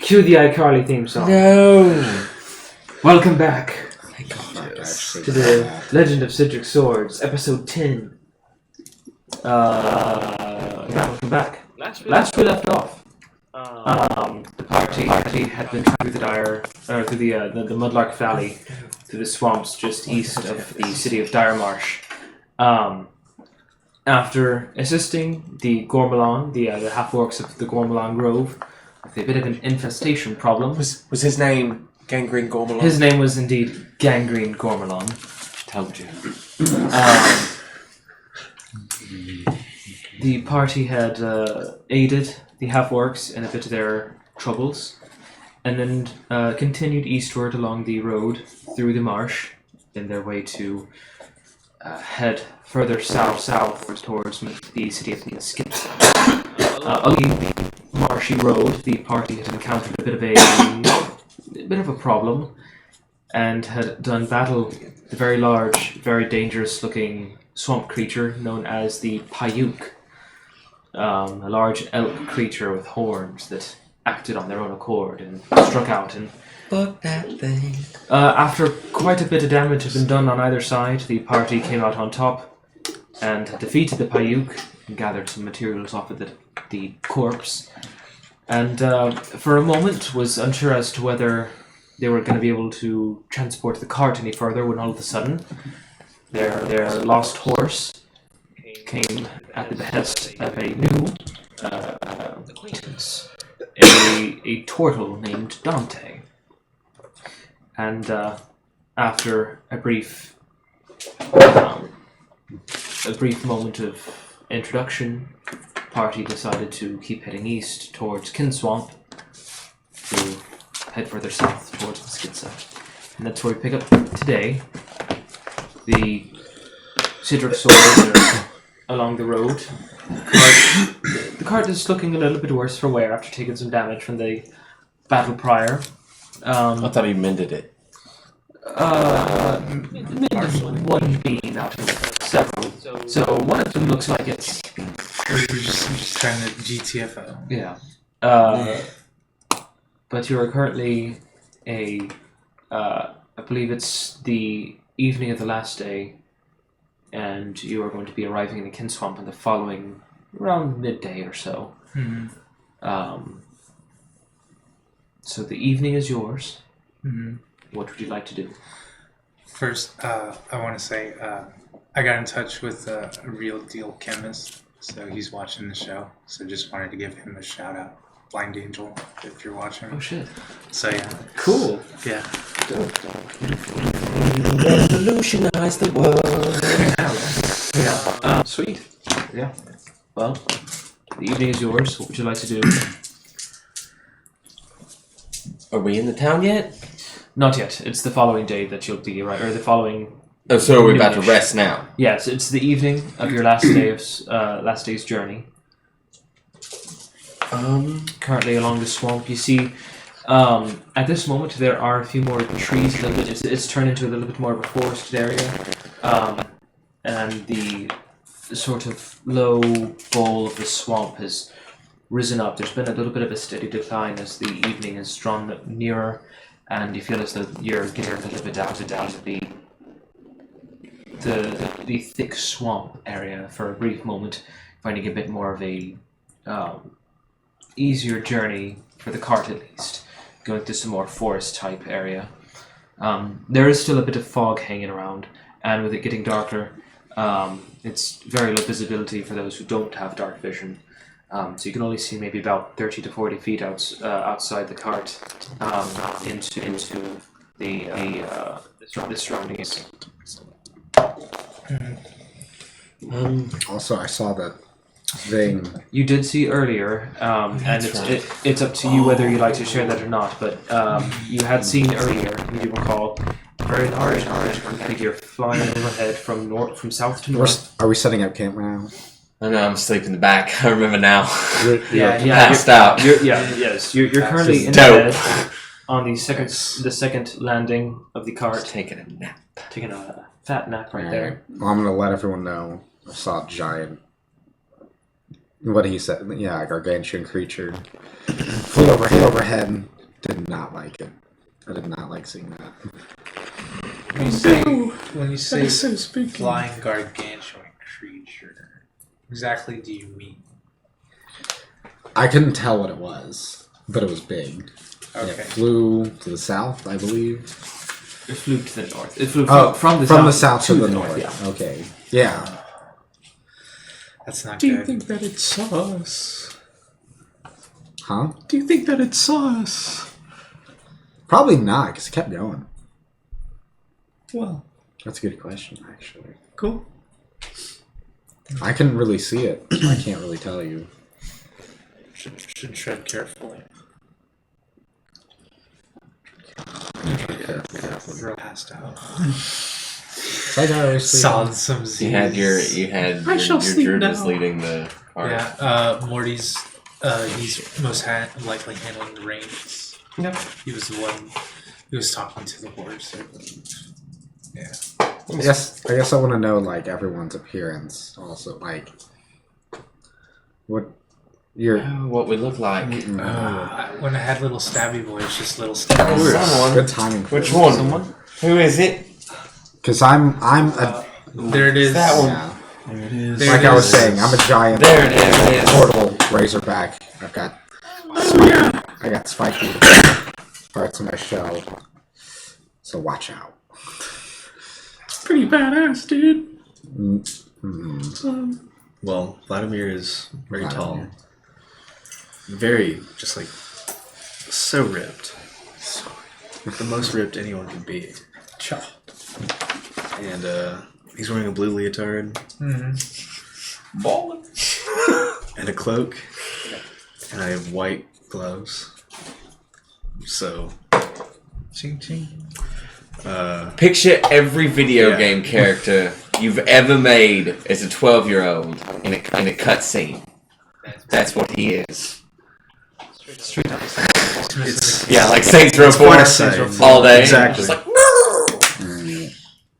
Cue the iCarly theme song. No! Welcome back Thank God. to the Legend of Cedric Swords, episode 10. Welcome back. Last we left off, the party had been through the Mudlark Valley, through the swamps just east of the city of Diremarsh. After assisting the Gormalon, the half-orcs of the Gormalon Grove, with a bit of an infestation problem. Was his name Gangrene Gormalon? His name was indeed Gangrene Gormalon. Told you. The party had aided the half-orcs in a bit of their troubles, and then continued eastward along the road through the marsh in their way to head further south towards the city of Skipson. Along the marshy road, the party had encountered a bit of a problem, and had done battle with a very large, very dangerous-looking swamp creature known as the Payuk. A large elk creature with horns that acted on their own accord and struck out. And fuck that thing. after quite a bit of damage had been done on either side, the party came out on top and defeated the Payuk and gathered some materials off of the corpse. And for a moment was unsure as to whether they were going to be able to transport the cart any further, when all of a sudden their lost horse came at the behest of a new acquaintance, a turtle named Dante. And after a brief moment of introduction, the party decided to keep heading east towards Kinswamp to head further south towards Skitsa. And that's where we pick up today. The Cedric Swords are along the road. The cart is looking a little bit worse for wear after taking some damage from the battle prior. I thought he mended it. One being out of several. So one of them looks like it's... Or you're just trying to GTFO. Yeah. But you are currently I believe it's the evening of the last day, and you are going to be arriving in the Kinswamp on the following, around midday or so. Mm-hmm. So the evening is yours. Mm-hmm. What would you like to do? First, I want to say I got in touch with a real deal chemist, so he's watching the show. So just wanted to give him a shout out, Blind Angel, if you're watching. Oh shit! So yeah, Cool. yeah. Revolutionize the world. Yeah. Sweet. Yeah. Well, the evening is yours. What would you like to do? Are we in the town yet? Not yet. It's the following day that you'll be right, or the following. Oh, so are we about to Noonish. rest now? Yes, it's the evening of your last day of last day's journey. Currently along the swamp, you see. At this moment, there are a few more trees. It's turned into a little bit more of a forested area, and the sort of low bowl of the swamp has risen up. There's been a little bit of a steady decline as the evening has drawn nearer, and you feel as though you're getting a little bit out of the thick swamp area for a brief moment, finding a bit more of a easier journey for the cart at least, going through some more forest type area. There is still a bit of fog hanging around, and with it getting darker, it's very low visibility for those who don't have dark vision. So you can only see maybe about 30 to 40 feet outside the cart into the surroundings. Also, I saw that thing. You did see earlier, and it's up to you whether you'd like to share that or not, but you had seen earlier, if you recall, a very large figure flying overhead from south to north. Are we setting up camp now? I know, I'm asleep in the back. I remember now. Passed out. You're currently in dope. bed on the second landing of the cart, Taking a nap. taking a fat nap right there. Well, I'm gonna let everyone know I saw a giant what he said. Yeah, a gargantuan creature flew overhead. Did not like it. I did not like seeing that. When you say so spooky. flying gargantuan creature, exactly do you mean? I couldn't tell what it was, but it was big. And Okay. it flew to the south, I believe. It flew to the north. It flew from the south to the north. Yeah. Okay. Yeah. That's not Do you good. think that it saw us? Huh? Do you think that it saw us? Probably not, because it kept going. Well, That's a good question, actually. cool. I couldn't really see it. So I can't really tell you. Should tread carefully. Real passed out. Like I always sleep. Solid some Z's. You had I shall your sleep druid was now. leading the card. Yeah, Morty's, he's most likely handling the reins. Yep. He was the one who was talking to the horse. Yeah. I guess I want to know like everyone's appearance also, like what your Oh, what we look like. When I had little stabby boys, just little stabby boys. Someone. good timing. Which one? Who is it? Because I'm a There it is. That one. yeah, There it is. There like it I was is. saying, I'm a giant There it is. portal razorback. I've got I got spiky parts of my shell, so watch out. It's pretty badass, dude. Well, Vladimir is very tall. Vladimir. Very, just like, so ripped. The most ripped anyone can be. And he's wearing a blue leotard Ballin'. and a cloak. And I have white gloves. So, Ching ching. Picture every video Yeah. game character you've ever made as a 12-year-old in a cutscene. That's what he is. it's Yeah, like Saints Row 4 quite a sight. all day. Exactly. Just like, no!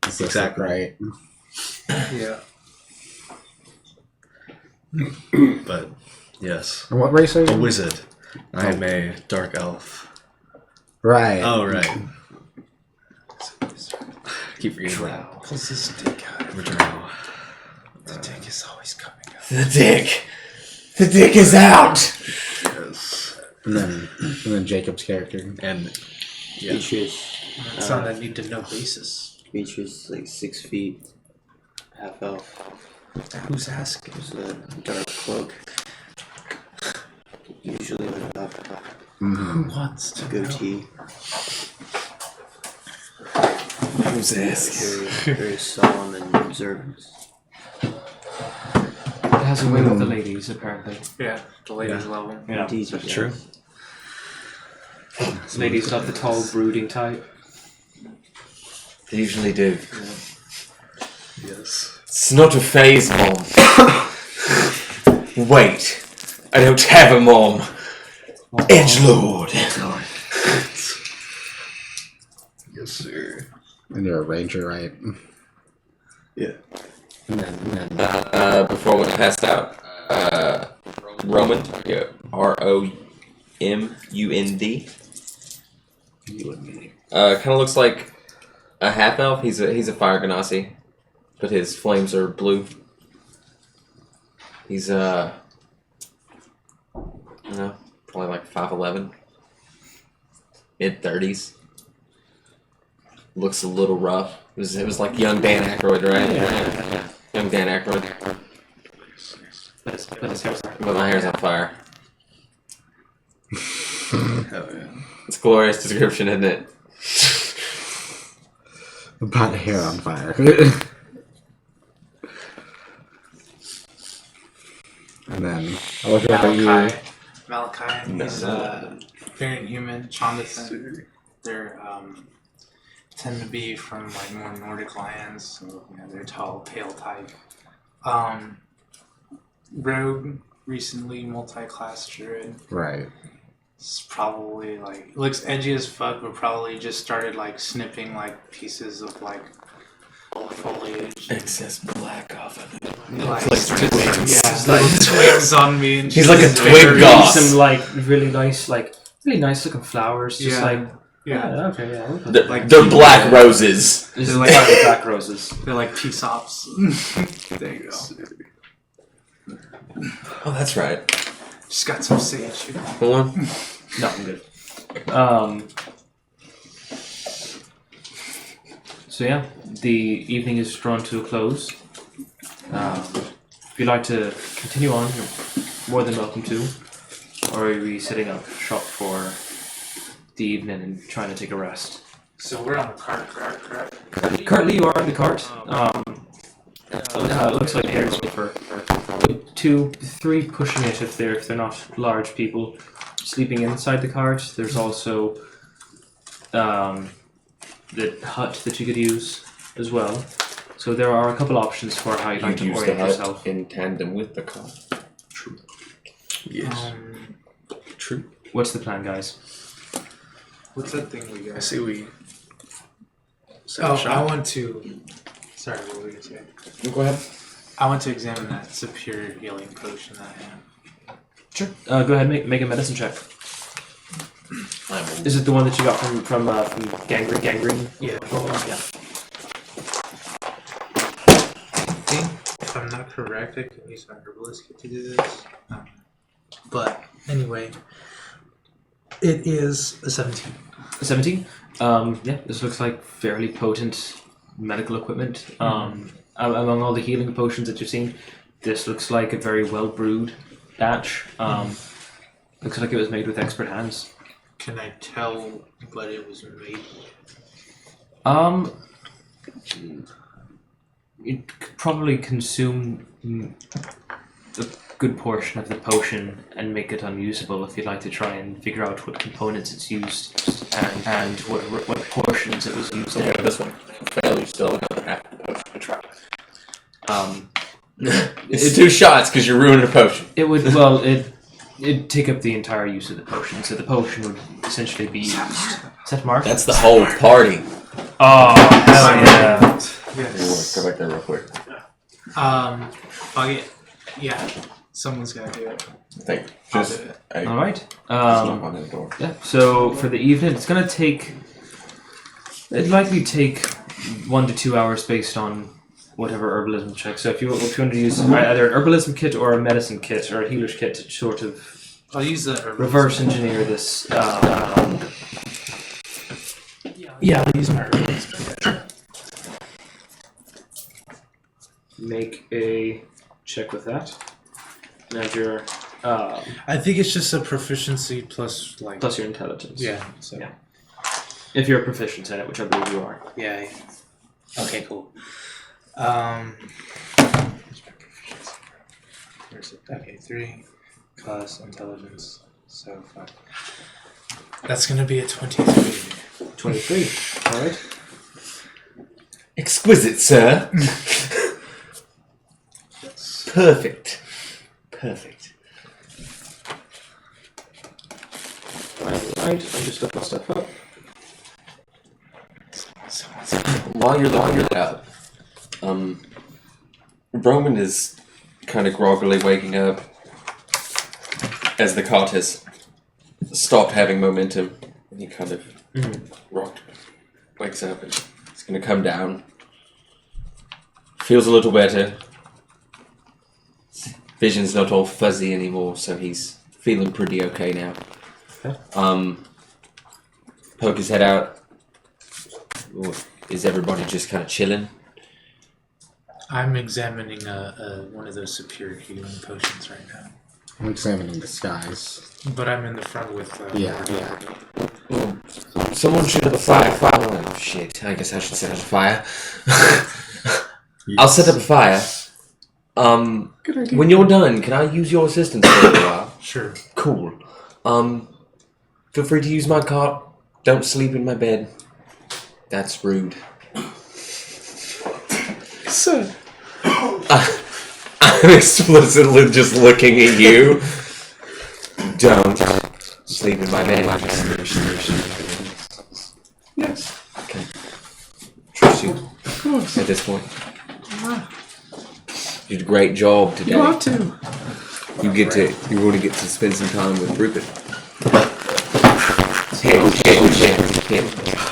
Is this Exactly. right? Yeah. But, yes. And what race are A you? wizard. I am a dark elf. Right. Oh, right. Keep forgetting that. Pulls his dick out. Returnal. The dick is always coming out. The dick. The dick is out. Yes. And then Jacob's character. And, yeah. Beatrice, It's on a need to know basis. Beatrice, like 6 feet, half elf. Who's asking? There's a dark cloak. Usually with a Who wants to know? goatee. Who's this? Very, very solemn and observant. It has a way with the ladies, apparently. Yeah, the ladies level. Yeah. Indeed, That's yeah. true. Ladies love the tall, brooding type. They usually do. Yes. It's not a phase, Mom. Wait. I don't have a mom. Edgelord. Yes, sir. And you're a ranger, right? Yeah. And then Before when I passed out, Roman, yeah, ROMUND. you and me. Kind of looks like a half elf. He's a fire genasi, but his flames are blue. He's I don't know, probably like 5'11", mid-30s. Looks a little rough. It was like young Dan Aykroyd, right? Yeah. Young Dan Aykroyd. But my hair's on fire. Hell yeah. It's a glorious description, isn't it? About hair on fire. And then I look over at you. Malachi. He's very human. Jonathan. They're tend to be from like more Nordic lands, so they're tall, pale type. Rogue, recently multi-class druid. Right. It's probably like looks edgy as fuck, but probably just started like snipping like pieces of like foliage. Excess black off of it. Like, Like twigs. yeah, little twigs on me. And He's like a just twig very- god. Some like really nice looking flowers. Just Yeah. like Yeah. okay, yeah. we'll put They're, that. Like they're people black that- roses. This is like- like black roses. They're like Peaceops. There you go. Oh, that's right. Just got some sage. Hold on. No, I'm good. So yeah, the evening is drawn to a close. If you'd like to continue on, you're more than welcome to. Or are we setting up shop for the evening and trying to take a rest? So we're on the cart, correct? Currently, you are in the cart. It looks like there's for 2, 3 pushing it if they're not large people sleeping inside the cart. There's also the hut that you could use as well. So there are a couple options for how you'd like to You'd use the orient hut yourself. in tandem with the car. True. Yes. True. What's the plan, guys? What's that thing we I got? say we. set Oh, up shop. I want to. Sorry, what were you gonna say? Go ahead. I want to examine that superior healing potion that I have. Sure. Go ahead, make a medicine check. Is it the one that you got from gangrene? Yeah. Yeah. I think, if I'm not correct, I can use my herbalist kit to do this. But anyway, it is a 17. 17. Yeah, this looks like fairly potent medical equipment. Among all the healing potions that you've seen, this looks like a very well brewed batch. Looks like it was made with expert hands. Can I tell what it was made? You'd probably consume a good portion of the potion and make it unusable if you'd like to try and figure out what components it's used and what portions it was used Yeah, in. this one. Fail, you still have half the potion to try. It's 2 shots because you're ruining a potion. It would it'd take up the entire use of the potion, so the potion would essentially be used. Set mark? That's the whole party. Oh, hell yeah. Yes. Go back there real quick. Fuck it. Yeah. Someone's gotta do it. I think I'll just, do it. hey, Alright. just knock on the door. Yeah, so for the evening, it's gonna take. It'd likely take 1 to 2 hours based on whatever herbalism check. So if you want to use either an herbalism kit or a medicine kit or a healer's kit to sort of I'll use the herbalist. reverse engineer this. Yeah, I'll use my herbalist. Make a check with that. And your I think it's just a proficiency plus like. plus your intelligence. Yeah. So. Yeah. If you're proficient in it, which I believe you are. Yeah. Okay. Cool. Where's it? Okay, 3 plus intelligence. So 5. That's gonna be a 23. 23. Alright. Exquisite, sir. Perfect. Perfect. Right. I'm just looking stuff up. While you're looking it up, Roman is kind of groggily waking up as the cart has stopped having momentum, and he kind of wakes up and he's going to come down. Feels a little better. Vision's not all fuzzy anymore, so he's feeling pretty okay now. Okay. Poke his head out. Or is everybody just kind of chilling? I'm examining one of those superior healing potions right now. I'm examining the skies. But I'm in the front with. Yeah. Someone should have a fire. Oh shit! I guess I should set up a fire. I'll set up a fire. Good idea. When you're done, can I use your assistance for a little while? Sure. Cool. Feel free to use my cart. Don't sleep in my bed. That's rude. Sir. I'm explicitly just looking at you. Don't sleep in my bed. Yes. Okay. Trust you. Of course. at this point. You did a great job today. You ought to. You're going to get to spend some time with Rupert. Kid.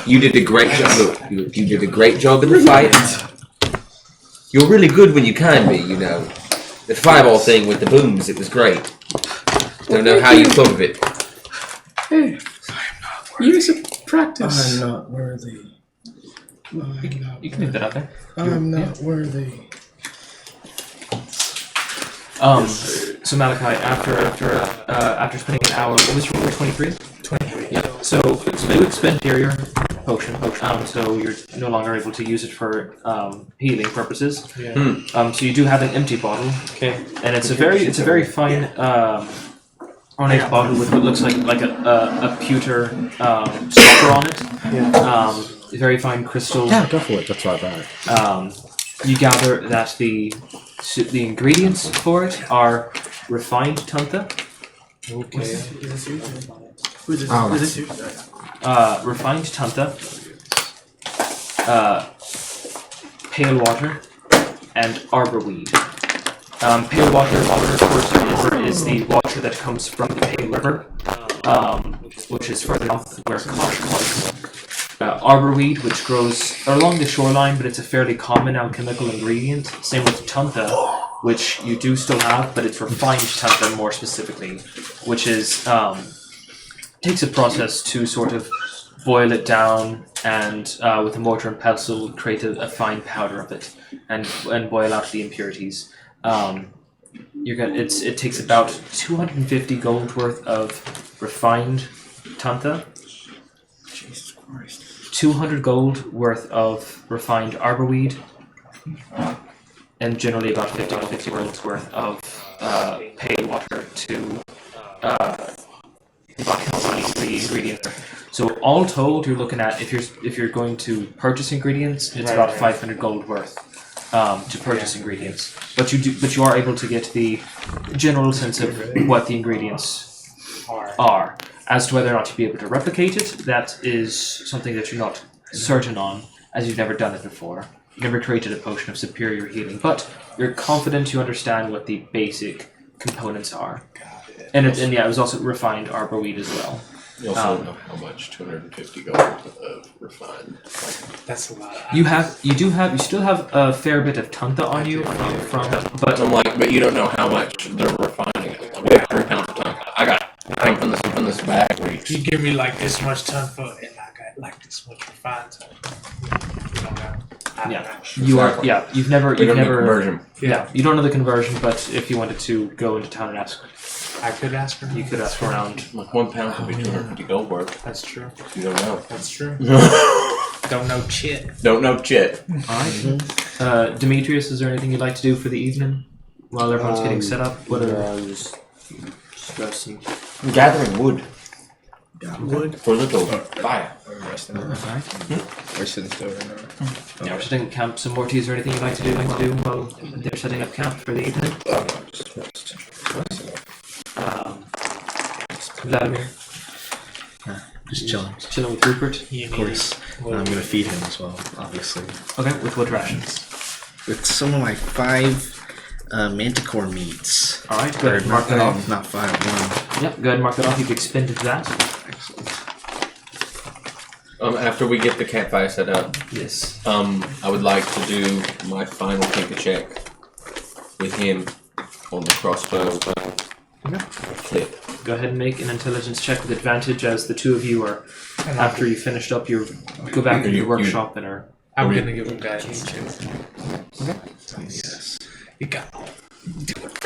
You did a great job. Look, you did a great job in the fight. You're really good when you can be, you know. The fireball thing with the booms, it was great. Don't know how you thought of it. Hey, years of practice. I'm not worthy. You can leave that out there. I'm not worthy. So Malachi, after spending an hour, what was your 23? 23. Yeah. So it would spend your potion. So you're no longer able to use it for healing purposes. Yeah. So you do have an empty bottle. Okay. And it's a very fine ornate bottle with what looks like a pewter stopper on it. Yeah. Very fine crystal. Yeah, go for it. That's what I bought. You gather that the ingredients for it are refined tantha, Okay. refined tantha, pale water, and arborweed. Pale water, of course, is the water that comes from the Pale River, which is further north where Kosh was. Arborweed, which grows along the shoreline, but it's a fairly common alchemical ingredient. Same with tantha, which you do still have, but it's refined tantha more specifically, which is takes a process to sort of boil it down and with a mortar and pestle create a fine powder of it and boil out the impurities. It takes about 250 gold worth of refined tantha. 200 gold worth of refined arborweed, and generally about 50 gold worth of pale water to balance the ingredients. So all told, you're looking at if you're going to purchase ingredients, it's about 500 gold worth to purchase ingredients. But you are able to get the general sense of what the ingredients are. As to whether or not you'll be able to replicate it, that is something that you're not certain on, as you've never done it before. You've never created a potion of superior healing, but you're confident you understand what the basic components are. And it was also refined arborweed as well. You also don't know how much 250 gold of refined. That's a lot. You You still have a fair bit of tantha on you But I'm like, but you don't know how much they're refining it. We have 3 pounds of tantha. I got thing from this bag reach. You give me like this much tonfa and I got like this much refined tonfa. You don't know. I don't know. You are you've never conversion. Yeah, you don't know the conversion, but if you wanted to go into town and ask, I could ask her. you could ask around. Like 1 pound could be 250 gold worth. That's true. You don't know. That's true. Don't know shit. Don't know shit. Alright. Demetrius, is there anything you'd like to do for the evening? While everyone's getting set up? I'm just stressing. I'm gathering wood Wood. for a little fire. We're sitting still right now. Yeah, we're setting up camp. Some more teas or anything you'd like to do while they're setting up camp for the evening? Vladimir, Just chilling. chilling with Rupert. You Of need course. And I'm gonna feed him as well, obviously. Okay, with what rations? With some of my 5 manticore meats. Alright, go ahead and mark that off. Not 5, 1. Yep, go ahead and mark that off. You've expended that. Excellent. After we get the campfire set up, Yes. I would like to do my final tinker check with him on the crossbow clip. Go ahead and make an intelligence check with advantage as the two of you are, after you finished up, you go back into your workshop and are... I'm gonna give him guidance too. Okay. Yes. You got do it.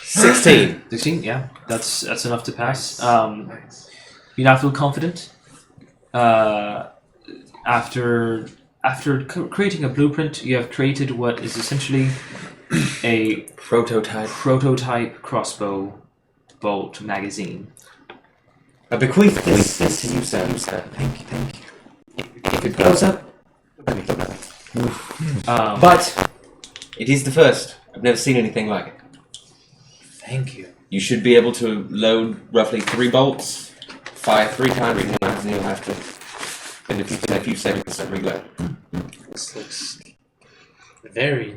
16. 16, yeah, that's enough to pass. You now feel confident. After creating a blueprint, you have created what is essentially a prototype crossbow bolt magazine. I bequeath this to you, Sam. Thank you. If it blows up, but it is the first. I've never seen anything like it. Thank you. You should be able to load roughly 3 bolts Fire 3 times and you'll have to spend a few seconds to reload. This looks very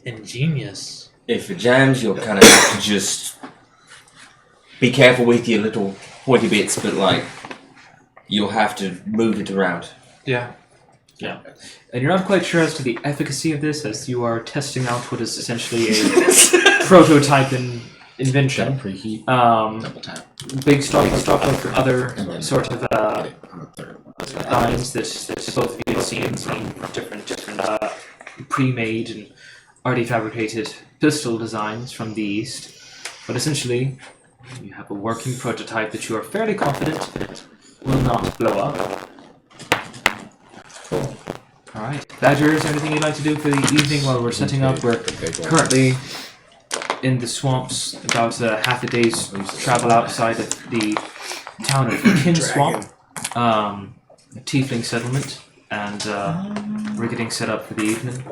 ingenious. If it jams, you'll kind of have to just be careful with your little pointy bits, but like you'll have to move it around. Yeah. And you're not quite sure as to the efficacy of this, as you are testing out what is essentially a prototype invention. Preheat. Um, Tap. big stock of other And then sort of on the third one. lines that both of you have seen from different pre-made and already fabricated pistol designs from the East. But essentially, you have a working prototype that you are fairly confident will not blow up. Cool. Alright. Badger, is there anything you'd like to do for the evening while we're setting up? We're The big one. currently in the swamps, about half a day's travel outside of the town of Kin Swamp, a tiefling settlement, and we're getting set up for the evening.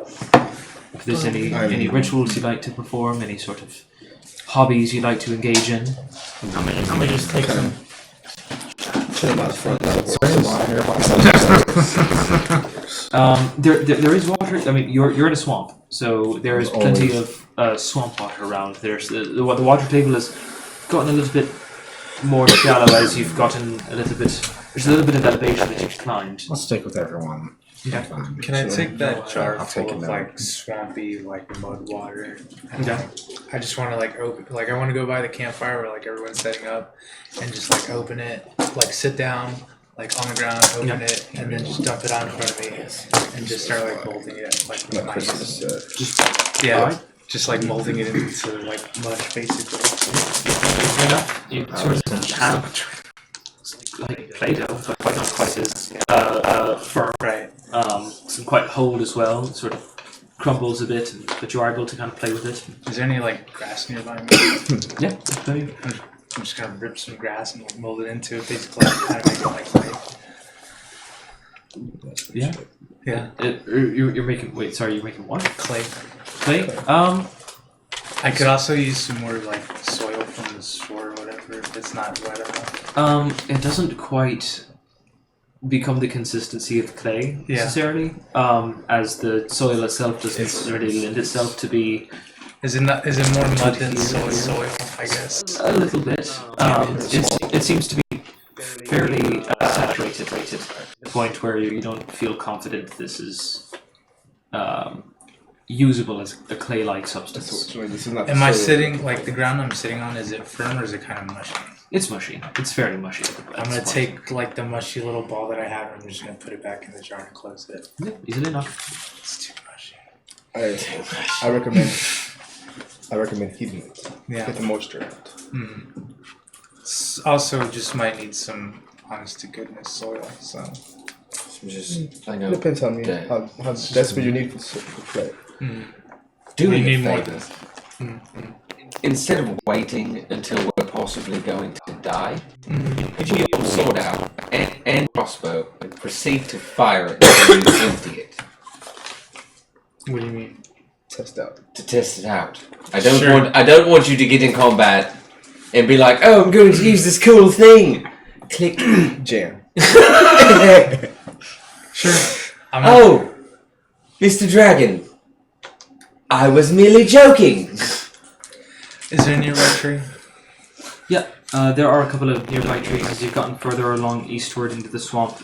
If there's any rituals you'd like to perform, any sort of hobbies you'd like to engage in. I'm gonna just take some. There is water. I mean, you're in a swamp, so there is plenty of swamp water around. There's the water table has gotten a little bit more shallow as you've gotten a little bit. There's a little bit of elevation that you've climbed. Let's stick with everyone. Okay. Fine. Can I take that jar I'll take full it of now. like swampy like mud water? And, Okay. like, I just want to like open, like I want to go by the campfire where like everyone's setting up, and just like open it, like sit down, like on the ground, open it, and then just dump it on in front of me, and just start like molding it like with my hands. Yeah, Alright. just like molding it into like mush basically. Fair enough. You sort of have like Play-Doh, but not quite as firm. Right. Some quite hold as well. It sort of crumbles a bit, but you are able to kind of play with it. Is there any like grass nearby me? Yeah, there's plenty. I'm just gonna rip some grass and like mold it into it, basically kind of make it like clay. Yeah. Yeah, You're making. Wait, sorry. You're making what? clay. Clay. I could also use some more like soil from the store or whatever if it's not wet enough. It doesn't quite become the consistency of clay Yeah. necessarily. As the soil itself doesn't really lend itself to be Is it more mud than soil? I guess. a little bit. It seems to be fairly saturated to the point where you don't feel confident this is usable as a clay-like substance. This is not Am I sitting like the ground I'm sitting on? Is it firm or is it kind of mushy? It's mushy. It's fairly mushy. I'm gonna take like the mushy little ball that I have and I'm just gonna put it back in the jar and close it. Yeah, easily enough. It's too mushy. I recommend heating it. Yeah. Get the moisture out. Also, just might need some honest to goodness soil. So I know. Depends on me. Yeah. How desperate you need for clay. Do me You a need more favor. Instead of waiting until we're possibly going to die, pull your sword out and crossbow and proceed to fire it until you empty it what do you mean? Test out. to test it out. I don't Sure. want you to get in combat and be like, oh, I'm going to use this cool thing. Click. Jam. Sure. I'm not, Oh, Mr. Dragon. I was merely joking. Is there a nearby tree? Yeah, there are a couple of nearby trees as you've gotten further along eastward into the swamp,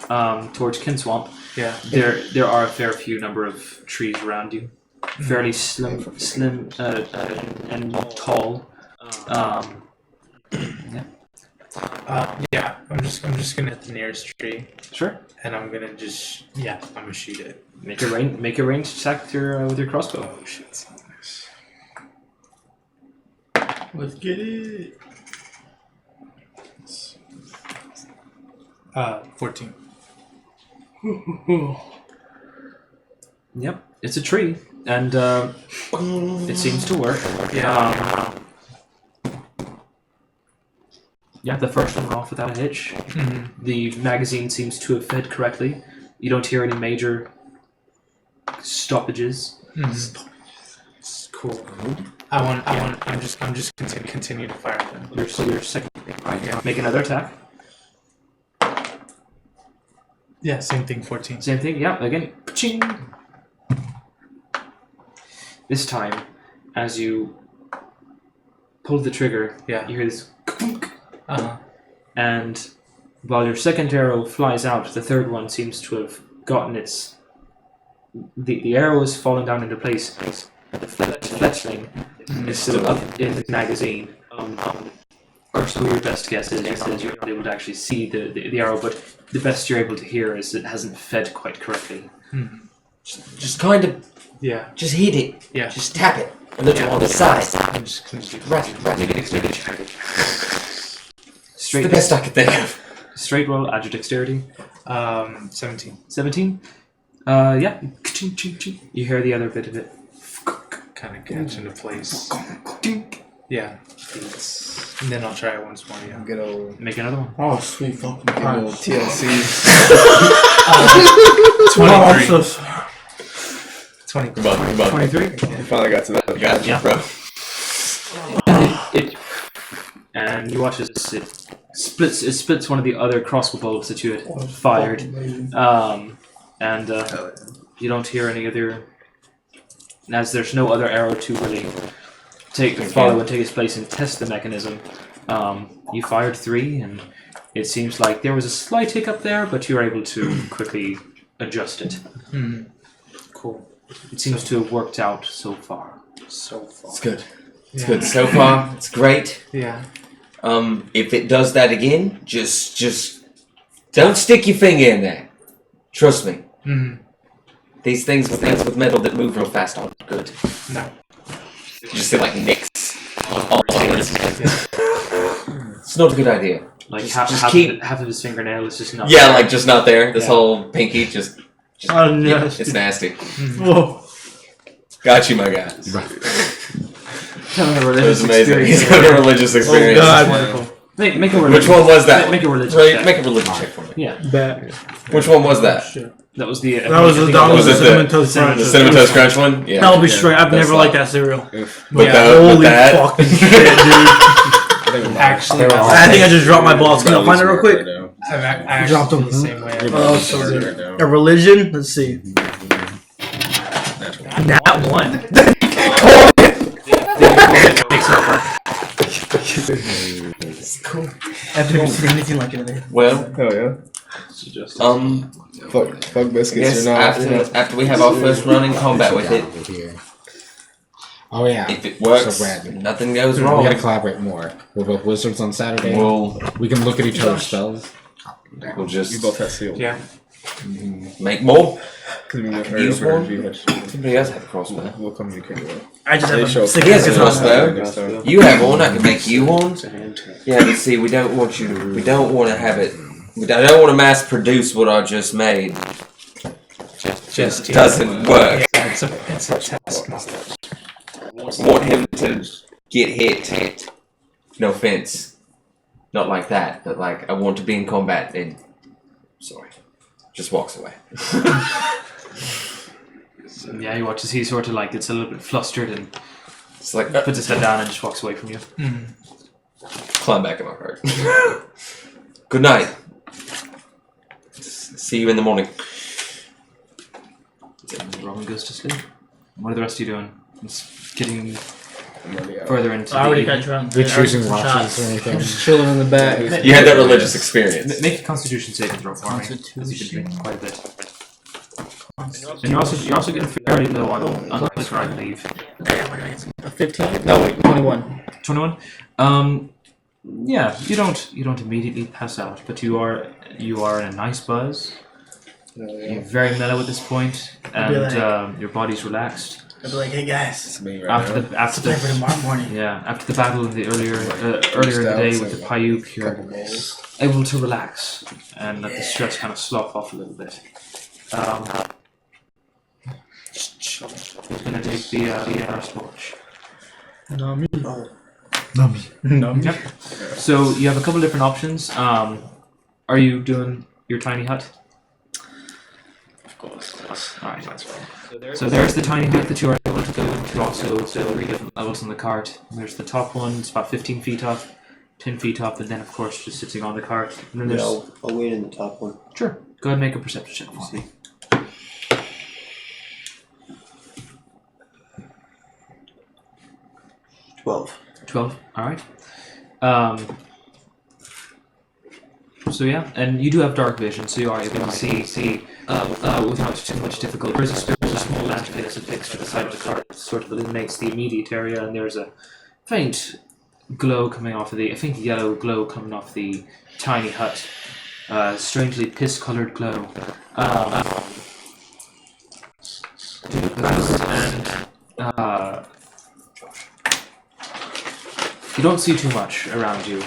towards Kin Swamp. Yeah. There are a fair few number of trees around you, fairly slim and tall. Yeah, Yeah. I'm just gonna hit the nearest tree sure. and I'm gonna just I'm gonna shoot it. Make a ranged attack with your crossbow. Oh shit. So nice. Let's get it. 14. Yep, it's a tree, and it seems to work. Yeah. Yeah, the first one went off without a hitch. The magazine seems to have fed correctly. You don't hear any major stoppages. It's cool. I'm just continue to fire them. Your second. Right, make another attack. Yeah, same thing. 14. Same thing. Yeah. Again. Ching. This time, as you pull the trigger, Yeah. you hear this, Uh-huh. and while your second arrow flies out, the third one seems to have gotten its. The arrow is falling down into place. The fletchling is still up in the magazine. First, your best guess is you're not able to actually see the arrow, but the best you're able to hear is it hasn't fed quite correctly. Just kind of, Yeah. just hit it. Yeah. Just tap it a little on the side. I'm just gonna do It's the best I could think of. Straight roll, add your dexterity. 17. 17. Yeah. You hear the other bit of it. Kind of catch into place. Yeah. And then I'll try it once more. Yeah. Good old, Make another one. Oh, sweet fucking good old TLC. 23. 20. Come on. 23. You finally got to that. Gotcha, Yeah. bro. And you watch as it splits one of the other crossbow bolts that you had fired. And you don't hear any other. As there's no other arrow to really follow and take its place and test the mechanism. You fired 3, and it seems like there was a slight hiccup there, but you were able to quickly adjust it. Cool. It seems to have worked out so far. So far. It's good. It's good so far. It's great. Yeah. If it does that again, just don't stick your finger in there. Trust me. These things with metal that move real fast aren't good. No. You just feel like nicks. It's not a good idea. Like Just half of his fingernail is just not. Yeah, like just not there. This Yeah. whole pinky just Oh, no. yeah, it's nasty. Whoa. Got you, my guy. Tell me a It religious was amazing. experience. He's got a religious experience. God. Wonderful. Make a religion. Which one was that? Make a religion Right, check. make a religion check for me. Yeah, Bad. Which one was that? that was the. That was the Was it cinnamon the- toast crunch. The cinnamon toast crunch one? Yeah. That'll be straight. I've That's never liked that cereal. But Yeah, that, but holy that fucking shit, dude. Actually, I think I just dropped my balls. Can I find it real quick? I actually Dropped feel them. the same way. Oh, so good. A religion? Let's see. That one. I've never seen anything like it. well, Hell yeah. Fuck I biscuits guess or not. after we have our first run in combat with it, Here. Oh yeah. if it works, So Brad, nothing goes we wrong. gotta collaborate more. We're both wizards on Saturday. We can look at each other's spells. We'll We just both have seals. Yeah. make more. Because we won't Use hurry one. over too much. Somebody else have a crossbow. We'll communicate with I just They have show a sick He has a ass crossbow. crossbow. You have one. I can make you one. Yeah, but see, we don't want you. We don't want to have it. I don't want to mass produce what I just made. Just doesn't work. Yeah, it's a test. I want him to get hit. No offense. Not like that, but like I want to be in combat and sorry. Just walks away. Yeah, you watch as he sort of like gets a little bit flustered and It's like puts his head down and just walks away from you. climb back in my cart. Good night. See you in the morning. Roman goes to sleep. What are the rest of you doing? It's getting I'm already out. further into I already the got evening. drunk. We're I already choosing took watches shots. or anything. Just chilling in the back. You had that religious experience. Make a Constitution saving throw for me, as you've been drinking quite a bit. And you're also getting fairly low on liquor, I believe. A 15? No, wait, 21. 21. Yeah, you don't immediately pass out, but you are in a nice buzz. You're very mellow at this point, and your body's relaxed. I'd be like, hey guys, It's me right After now. the after play for the tomorrow morning. after the battle in the earlier in the day with the Paiuk, you're able to relax and let the stress kind of slough off a little bit. It's gonna take the first watch. No, me. Yep. So you have a couple different options. Are you doing your tiny hut? Of course. Alright. So there's the tiny hut that you are able to go into. Also, 3 different levels on the cart. There's the top one. It's about 15 feet up, 10 feet up, and then of course just sitting on the cart. And then Yeah, there's I'll wait in the top one. sure. Go ahead and make a perception check for me. 12. 12. All right. So yeah, and you do have dark vision, so you are able to see without too much difficulty. There's a small lantern that's affixed to the side of the car that sort of illuminates the immediate area, and there's a faint glow coming off of a faint yellow glow coming off the tiny hut. Strangely piss-colored glow. You don't see too much around you,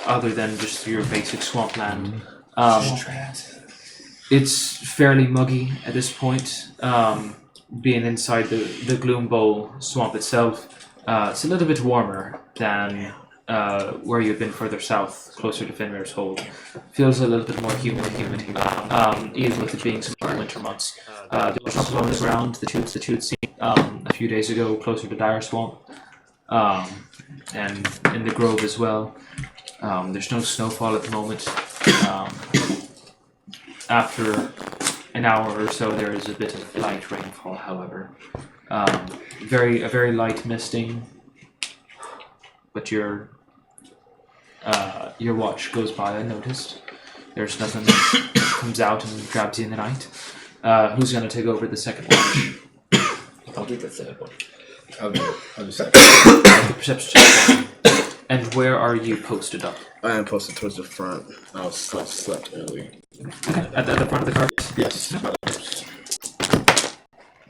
other than just your basic swampland. It's fairly muggy at this point, being inside the Gloom Bowl swamp itself. It's a little bit warmer than where you've been further south, closer to Fenrir's Hold. Feels a little bit more humid here, even with it being some winter months. There was snow on the ground, the toots seen a few days ago, closer to Dire Swamp. And in the Grove as well. There's no snowfall at the moment. After an hour or so, there is a bit of light rainfall, however. A very light misting, but your watch goes by unnoticed. There's nothing that comes out and grabs you in the night. Who's going to take over the second watch? I'll do the third one. I'll do second. The perception check. And where are you posted up? I am posted towards the front. I slept early. Okay. At the front of the cart? Yes.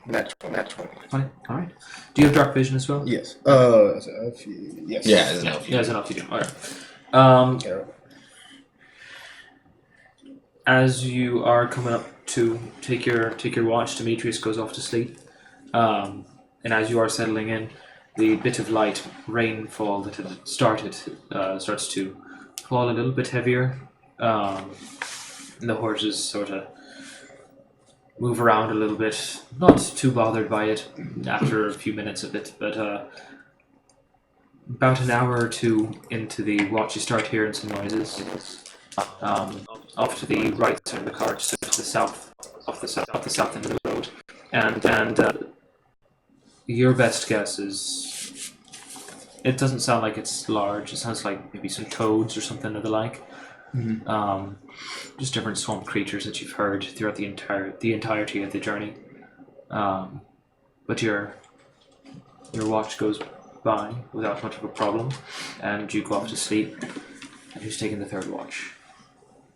Natural 20. Fine. Alright. Do you have dark vision as well? Yes. Yes. Yeah, as an elf. Yeah, as enough you do. Alright. Yeah. As you are coming up to take your watch, Demetrius goes off to sleep. And as you are settling in, the bit of light rainfall that had started starts to fall a little bit heavier. And the horses sort of move around a little bit, not too bothered by it after a few minutes of it, but about an hour or two into the watch, you start hearing some noises. Off to the right side of the cart, so to the south, off the south end of the road, and your best guess is it doesn't sound like it's large. It sounds like maybe some toads or something of the like. Mm-hmm. Just different swamp creatures that you've heard throughout the entirety of the journey. But your watch goes by without much of a problem, and you go off to sleep. And who's taking the third watch?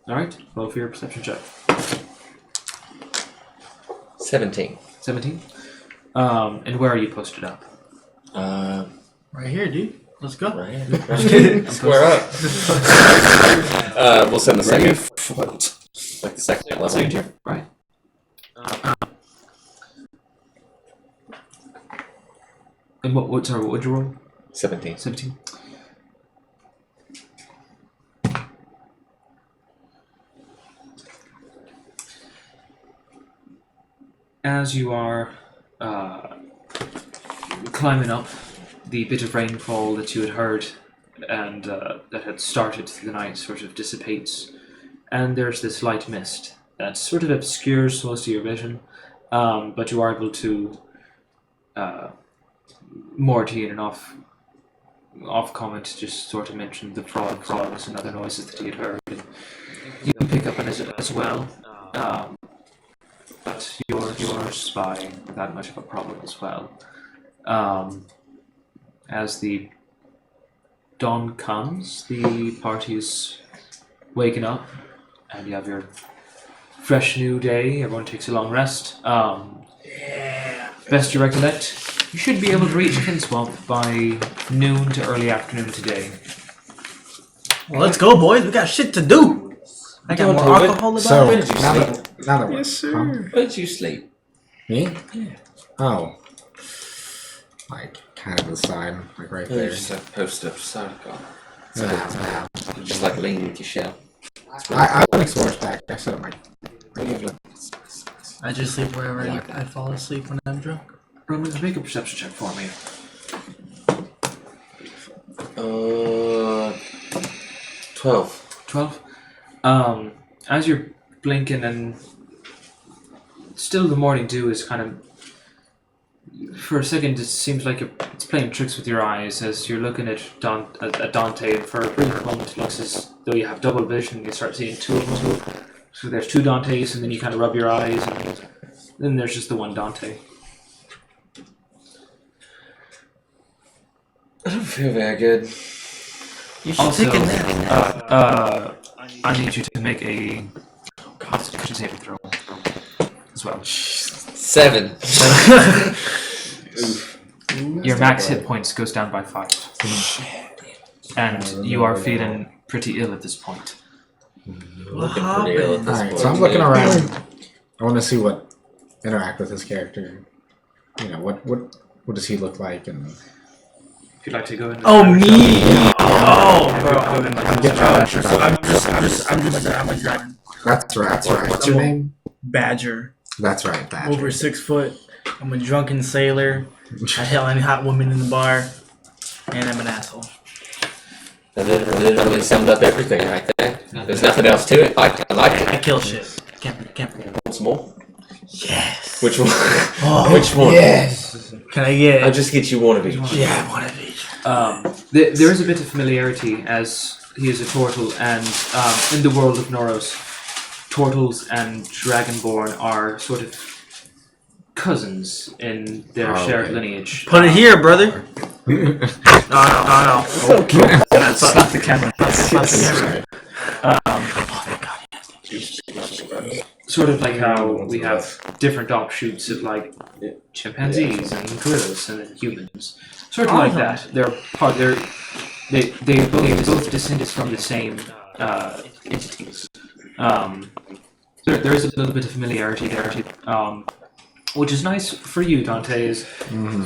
Alright, roll for your perception check. 17. 17. And where are you posted up? Right here, dude. Let's go. Right. Square up. We'll send the second. Like the second level. Second tier, right. And what would you roll? 17. 17. As you are climbing up, the bit of rainfall that you had heard and that had started through the night sort of dissipates, and there's this light mist that sort of obscures most of your vision, but you are able to, Morty in an off comment just sort of mentioned the frogs and other noises that he had heard, and you can pick up on it as well. But you're spying without much of a problem as well. As the dawn comes, the party's waking up, and you have your fresh new day. Everyone takes a long rest. Best you recollect, you should be able to reach Kinswamp by noon to early afternoon today. Well, let's go, boys. We got shit to do. I got more alcohol to So, buy. now that Yes, sir. Where did you sleep? Me? Yeah. Oh. Like, kind of the side, like right You're there. just a poster beside a car. Nah. Just like lean with your shell. I went explore back. I said my. I just sleep wherever I fall asleep when I'm drunk. Roman, make a perception check for me. 12. 12. As you're blinking, and still the morning dew is kind of. For a second, it seems like it's playing tricks with your eyes as you're looking at Dante, and for a brief moment, it looks as though you have double vision. You start seeing two of them. So there's two Dantes, and then you kind of rub your eyes, and then there's just the one Dante. I don't feel very good. You should Also, take a nap. I need you to make a Constitution saving throw as well. 7. Your max hit points goes down by 5. And you are feeling pretty ill at this point. Looking pretty ill at this Alright, point. so I'm looking around. I want to see what interact with his character. You know, what does he look like? And If you'd like to go in. Oh, me! Oh, bro. I'm a dragon. that's right. What's your name? Badger. That's right, Badger. Over 6 foot. I'm a drunken sailor. I hell any hot women in the bar. And I'm an asshole. That literally summed up everything right there. There's nothing else to it. I like I it. kill shit. Can't forget. What's more? Yes. Which one? Oh, Which one? yes. Can I get? I'll just get you one of each. Yeah, one of each. There is a bit of familiarity as he is a turtle, and in the world of Noros, turtles and Dragonborn are sort of cousins in their shared lineage. Put it here, brother. No. So cute. That's not the camera. That's not the camera. Sort of like how we have different offshoots of like chimpanzees and gorillas and then humans. Sort of like that. They both descended from the same entities. There is a little bit of familiarity there, which is nice for you, Dante. Is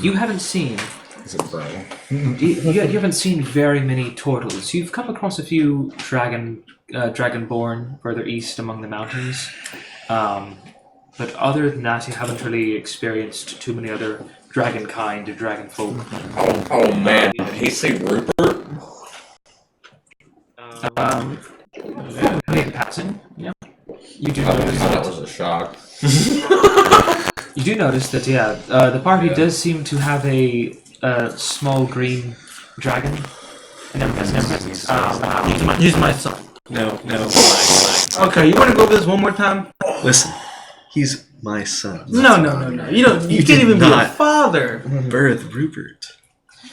you haven't seen. Is it bro? You haven't seen very many turtles. You've come across a few dragonborn further east among the mountains, but other than that, you haven't really experienced too many other dragon kind or dragon folk. Oh man, did he say Rupert? Maybe passing. Yeah. You do Oh, notice that that. was a shock. You do notice that. Yeah. The party does seem to have a small green dragon. Use my son. No. Okay, you want to go over this one more time? Listen, he's my son. No. You don't. You can't did even be a not. father. Birth Rupert.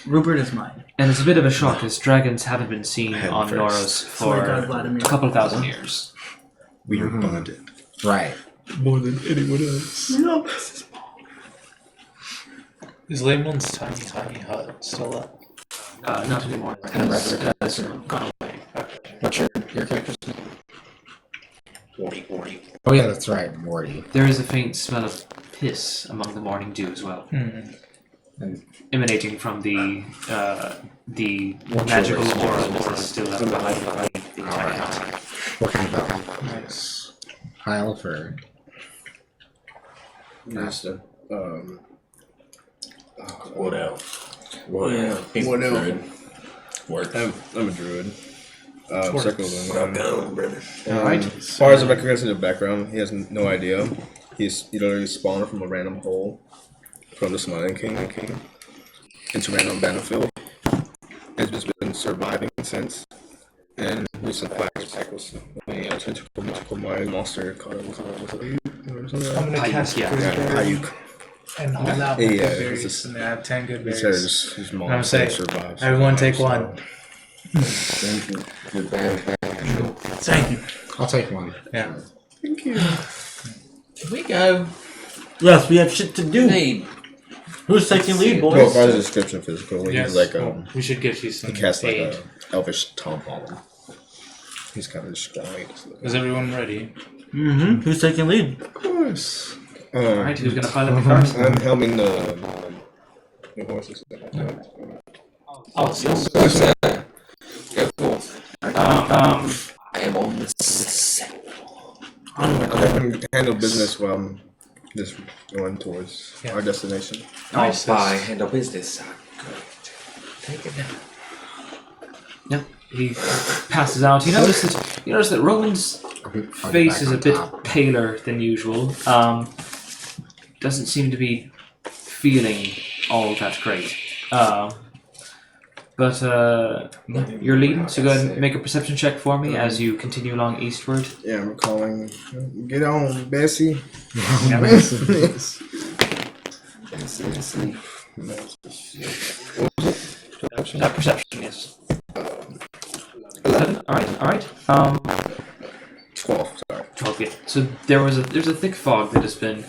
Rupert is mine. And it's a bit of a shock as dragons haven't been seen Head on first. Noros Swear to God, for Vladimir. a couple thousand years. We are bonded. Right. More than anyone else. No. Is Laymon's tiny hut still up? Not anymore. It's gone away. What's your character's name? Oh yeah, that's right, Morty. There is a faint smell of piss among the morning dew as well, emanating from the magical aura that is still left behind the tiny hut. What kind of nice pile for? Master. What else? What else? Work. I'm a druid. Circle brother. Alright. As far as I recognize in the background, he has no idea. He literally spawned from a random hole from the Smiling King into random battlefield. It's just been surviving since. And recent flashback was when he tentacle monster called I'm gonna cast yeah. Hayuk. and hold out Yeah, my it's good berries, just- and I have 10 good He berries. says his I'm mom saying, survives. everyone take one. Thank you. Good bad. Thank you. I'll take one. Yeah. Thank you. Here we go. Yes, we have shit to do. Hey, Who's taking lead, Well, boys? by the description physical, Yes. he's like well, we should get you some he casts like aid. a elvish taunt on him. He's kind of destroyed. Is everyone ready? Mm-hmm. Who's taking lead? Of course. Alright, who's gonna pilot me first? I'm helming the horses. go forth. I am on the set. I can handle business while I'm just going towards our destination. Nice. By handle business. Take it now. He passes out. You notice that Roman's face is a bit paler than usual. Doesn't seem to be feeling all that great. But you're leading, so go ahead and make a perception check for me as you continue along eastward. Yeah, I'm calling. Get on, Bessie. Perception, yes. 11? Alright. 12, sorry. 12, yeah. So there's a thick fog that has been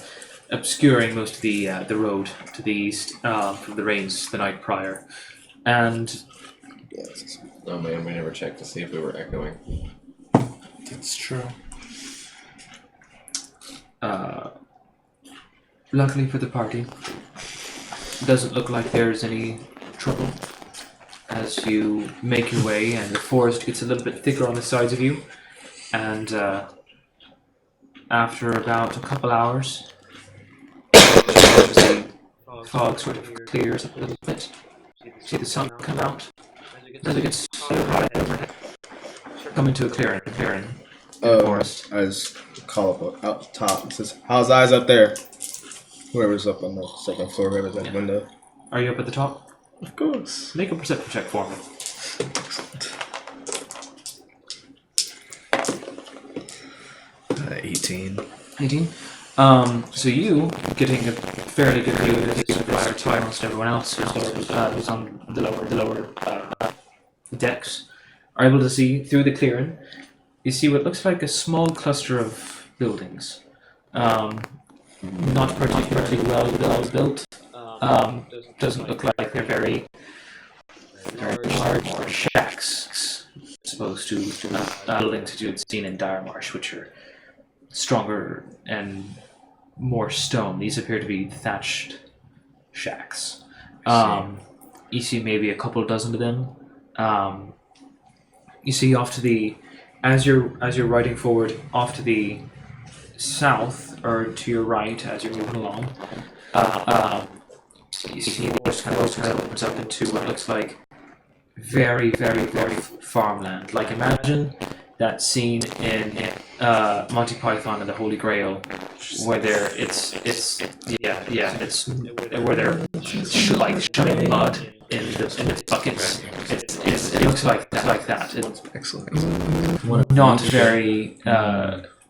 obscuring most of the road to the east from the rains the night prior. And Oh man, we never checked to see if we were echoing. It's true. luckily for the party, it doesn't look like there's any trouble as you make your way and the forest gets a little bit thicker on the sides of you, and after about a couple hours the fog sort of clears up a little bit. See the sun come out as it gets high overhead. Come into a clearing forest. I just call up top and says, "How's eyes up there?" Whoever's up on the second floor, whoever's at the window. Are you up at the top? Of course. Make a perception check for me. 18. 18. So you, getting a fairly good view of this prior to almost everyone else who's on the lower decks, are able to see through the clearing. You see what looks like a small cluster of buildings. Not particularly well built. Doesn't look like they're very large or shacks, as opposed to buildings that you had seen in Diremarsh, which are stronger and more stone. These appear to be thatched shacks. You see maybe a couple dozen of them. You see off to the, as you're riding forward, off to the south or to your right as you're moving along. You see the forest kind of opens up into what looks like very, very, very farmland. Like imagine that scene in Monty Python and the Holy Grail, where it's where they're like shoving mud in the buckets. It looks like that. It's Excellent. not very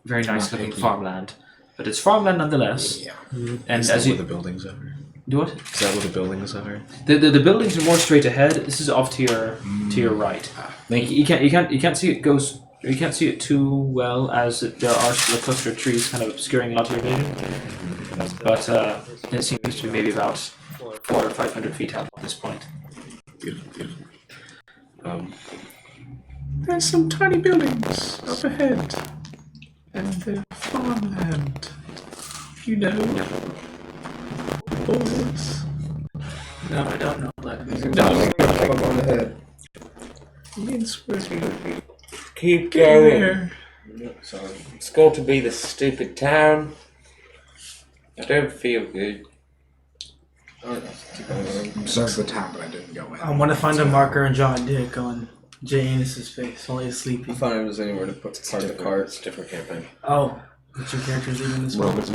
very nice looking farmland, but it's farmland nonetheless. And Is as that you where the buildings are? do what? Is that where the buildings are? The buildings are more straight ahead. This is off to your right. Like you can't see it goes. You can't see it too well as there are still a cluster of trees kind of obscuring a lot of your vision. But it seems to be maybe about 400 or 500 feet out at this point. Beautiful. There's some tiny buildings up ahead. And they're farmland. You know. Boys. No, I don't know. But Up on the head. Means we're Keep getting going. there. Sorry. It's going to be the stupid town. I don't feel good. I'm sorry for the town, but I didn't go in. I want to find a marker and draw a dick on Janus's face while he's sleeping. Find if there's anywhere to put the part of the cart. It's a different campaign. Oh, what's your character's leaving this one? Roman.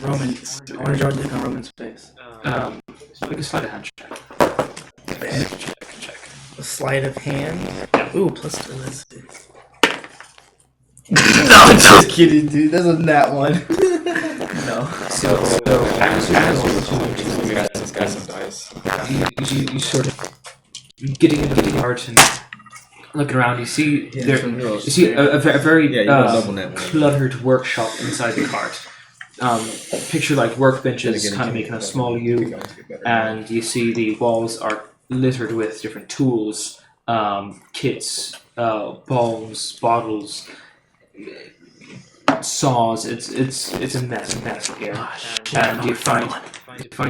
I want to draw a dick on Roman's face. make a sleight of hand check. Check. A sleight of hand? Ooh, +2, let's see. No, I'm just kidding, dude. That's a nat one. No. So as This guy's some dice. you sort of getting into the cart and looking around, you see you see a very Yeah, you got a double net one. cluttered workshop inside the cart. Picture like workbenches kind of making a small U, and you see the walls are littered with different tools, kits, bombs, bottles, saws. It's a mess here. And you find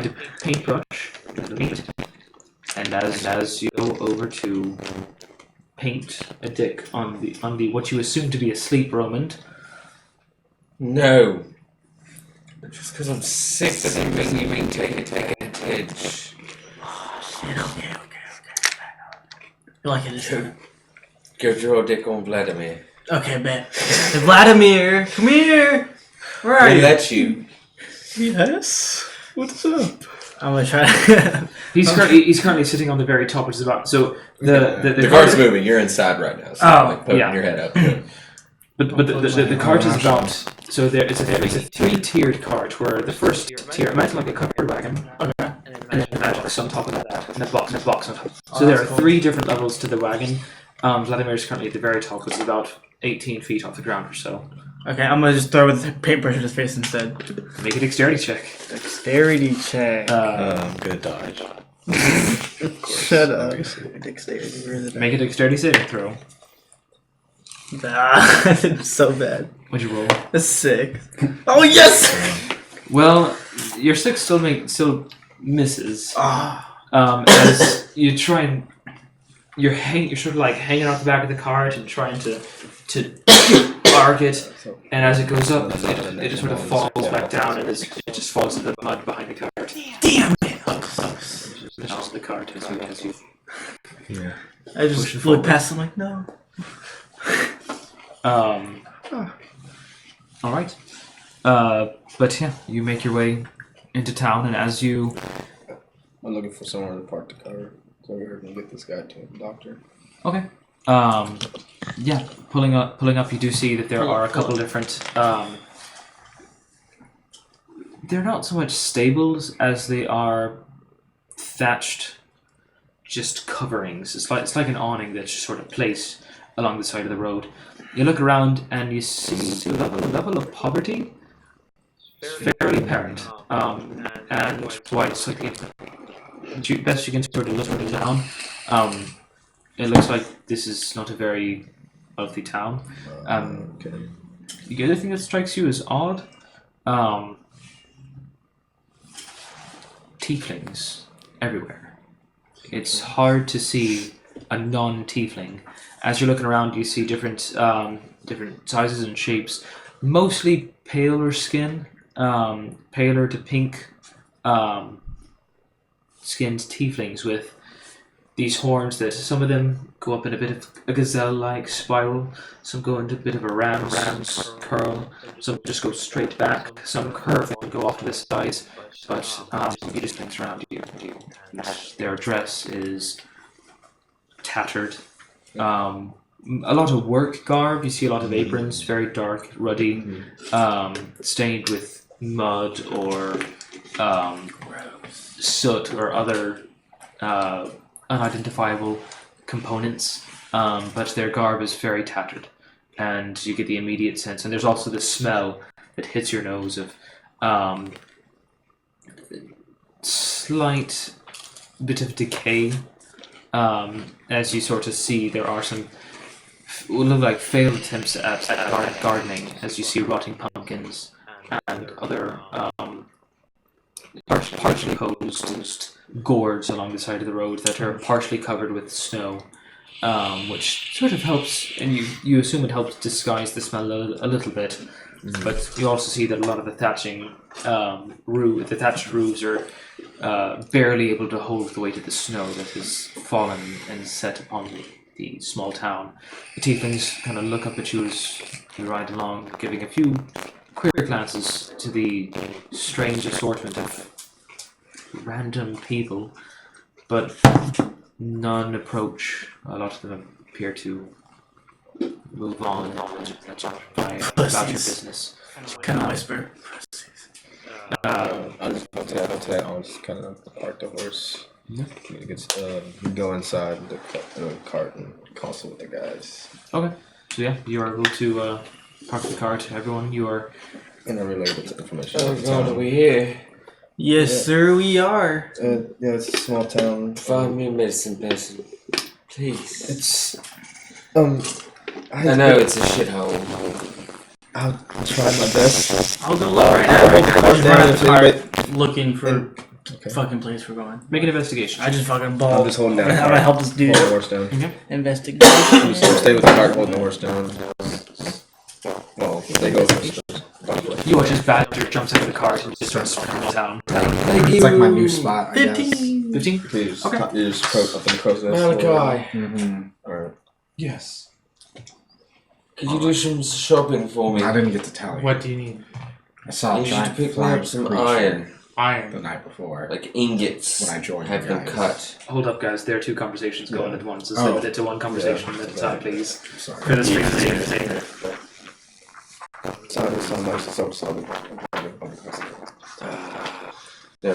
a paintbrush underneath, and as you go over to paint a dick on the what you assume to be asleep Roman. No. Just because I'm sick doesn't mean you mean take advantage. Okay. You like it, isn't it? Go draw a dick on Vladimir. Okay, bet. Hey, Vladimir, come here! Where are They you? let you. Yes. What's up? I'm gonna try to. He's currently sitting on the very top, which is about so The car's moving. You're inside right now. So Oh, like poking yeah. your head up. But the cart is about so there it's a 3-tiered cart where the first tier imagine like a covered wagon, Okay. and then a box on top of that, and a box on top. So there are 3 different levels to the wagon. Vladimir's currently at the very top, which is about 18 feet off the ground or so. Okay, I'm gonna just throw with the paintbrush at his face instead. Make a dexterity check. Dexterity check. Good dodge. Shut up. Dexterity. Where is it? Make a dexterity saving throw. It's so bad. What'd you roll? That's sick. Oh yes! Well, your 6 still misses. Ah. As you try and you're sort of like hanging off the back of the cart and trying to arc it, and as it goes up, it just sort of falls back down and it just falls into the mud behind the cart. Damn it! And off the cart as you I just Pushing look forward. past him like, no. All right. But yeah, you make your way into town, and as you I'm looking for somewhere to park the car so we can get this guy to the doctor. okay, yeah, pulling up, you do see that there are a couple different. They're not so much stables as they are thatched, just coverings. It's like an awning that's just sort of placed along the side of the road. You look around and you see the level of poverty is fairly apparent, and why it's like best you can sort of look at it down. It looks like this is not a very wealthy town. Okay. The other thing that strikes you as odd, tieflings everywhere. It's hard to see a non-tiefling. As you're looking around, you see different sizes and shapes, mostly paler skin, paler to pink skinned tieflings with these horns that some of them go up in a bit of a gazelle-like spiral, some go into a bit of a ram's curl, some just go straight back, some curve and go off to the sides, but you just things around you. Their dress is tattered. A lot of work garb. You see a lot of aprons, very dark, ruddy, stained with mud or soot or other unidentifiable components. But their garb is very tattered, and you get the immediate sense. And there's also the smell that hits your nose of slight bit of decay. As you sort of see, there are some what look like failed attempts at gardening, as you see rotting pumpkins and other partially hosed gourds along the side of the road that are partially covered with snow, which sort of helps, and you assume it helps disguise the smell a little bit. But you also see that a lot of the thatched roofs are barely able to hold the weight of the snow that has fallen and set upon the small town. The tieflings kind of look up at you as you ride along, giving a few quick glances to the strange assortment of random people, but none approach. A lot of them appear to move on about your business. Kind of whisper. I'll just kind of park the horse. Go inside the cart and consult with the guys. Okay, so yeah, you are able to park the cart. Everyone, you are. And I relay the information. Oh God, are we here? Yes, sir, we are. Yeah, it's a small town. Find me a medicine person, please. It's I know it's a shithole. I'll try my best. I'll go look right now. I'm down if anybody. Looking for Okay. fucking place we're going. Make an investigation. I just fucking ball. I'm just holding down. I'm gonna help this dude. Hold the horse down. Investigation. Stay with the cart, holding the horse down. Well, they go first. You watch as Badger jumps out of the cart and just starts sprinting the town. It's like my new spot, I guess. 15. 15? Please, Okay. you just approach up and close this. Malachi, Mm-hmm. Alright. Yes. could you do some shopping for me? I didn't get to tell you. What do you need? I saw You a should giant pick me flying up some creature iron, the Iron. night before. like ingots. When I joined have you them guys. cut. Hold up, guys. There are two conversations going at once. Let's Oh. limit it to one conversation at a time, please. Sorry. For the stream entertainment. No,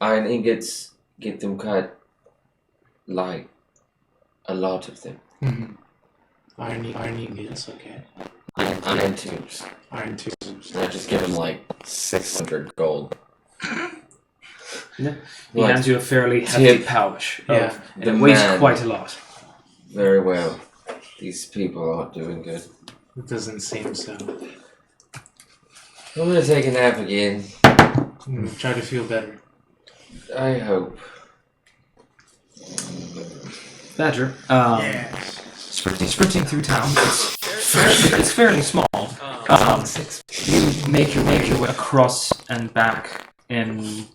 iron ingots. Get them cut. Like a lot of them. Iron ingots, okay. Iron tubes. Iron tubes. I just give him like 600 gold. He Like, hands you a fairly heavy tip. pouch. Yeah. And The it weighs man. quite a lot. very well. These people aren't doing good. It doesn't seem so. I'm gonna take a nap again. Try to feel better. I hope. Badger, sprinting through town. It's fairly small. You make your way across and back in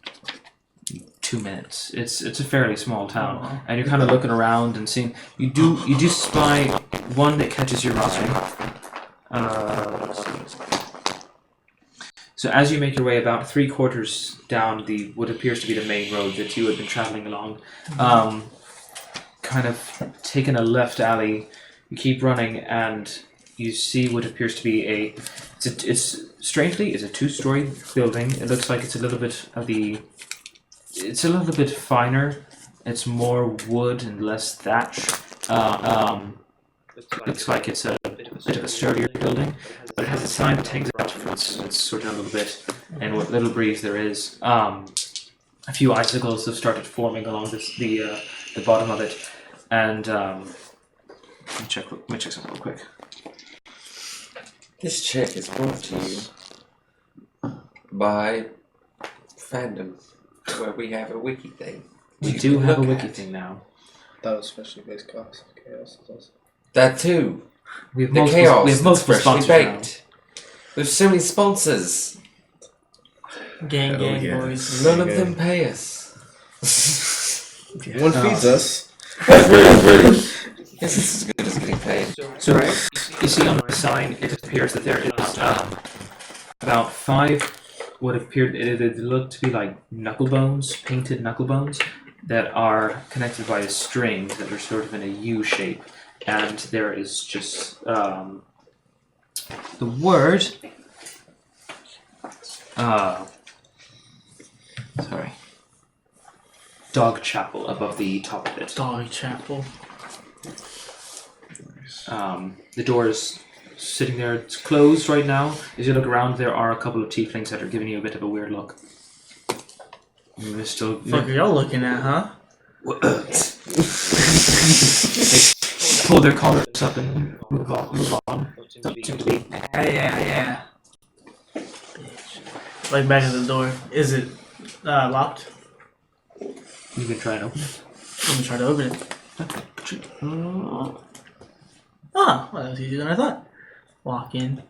2 minutes. It's a fairly small town, and you're kind of looking around and seeing. You do spy one that catches your eye. So as you make your way about 3/4 down the what appears to be the main road that you had been traveling along, kind of taking a left alley, you keep running and you see what appears to be it's strangely a 2-story building. It looks like it's a little bit finer. It's more wood and less thatch. Looks like it's a bit of a sturdier building, but it has a sign that hangs out from it's sort of a little bit, and what little breeze there is. A few icicles have started forming along the bottom of it, and let me check something real quick. This check is brought to you by Fandom, where we have a wiki thing. We You do can have a look wiki at. thing now. That was especially based cost. Chaos is also. That too. We have The multiple, chaos. we have multiple that's freshly sponsors now. baked. We have so many sponsors. Gang, yeah. boys. None of them pay us. One feeds us. Yes, it's as good as getting paid. So you see on the sign, it appears that there is about 5 what appeared it looked to be like knuckle bones, painted knuckle bones, that are connected by a string that are sort of in a U shape, and there is just the word. Sorry. Dog Chapel above the top of it. Dog Chapel. The door is sitting there. It's closed right now. As you look around, there are a couple of tieflings that are giving you a bit of a weird look. You're still. Fuck are y'all looking at, huh? They pull their collars up and move on. Don't seem to be. Yeah. Bitch. Like back at the door. Is it locked? You can try and open it. Let me try to open it. Ah, well, that was easier than I thought. Walk in.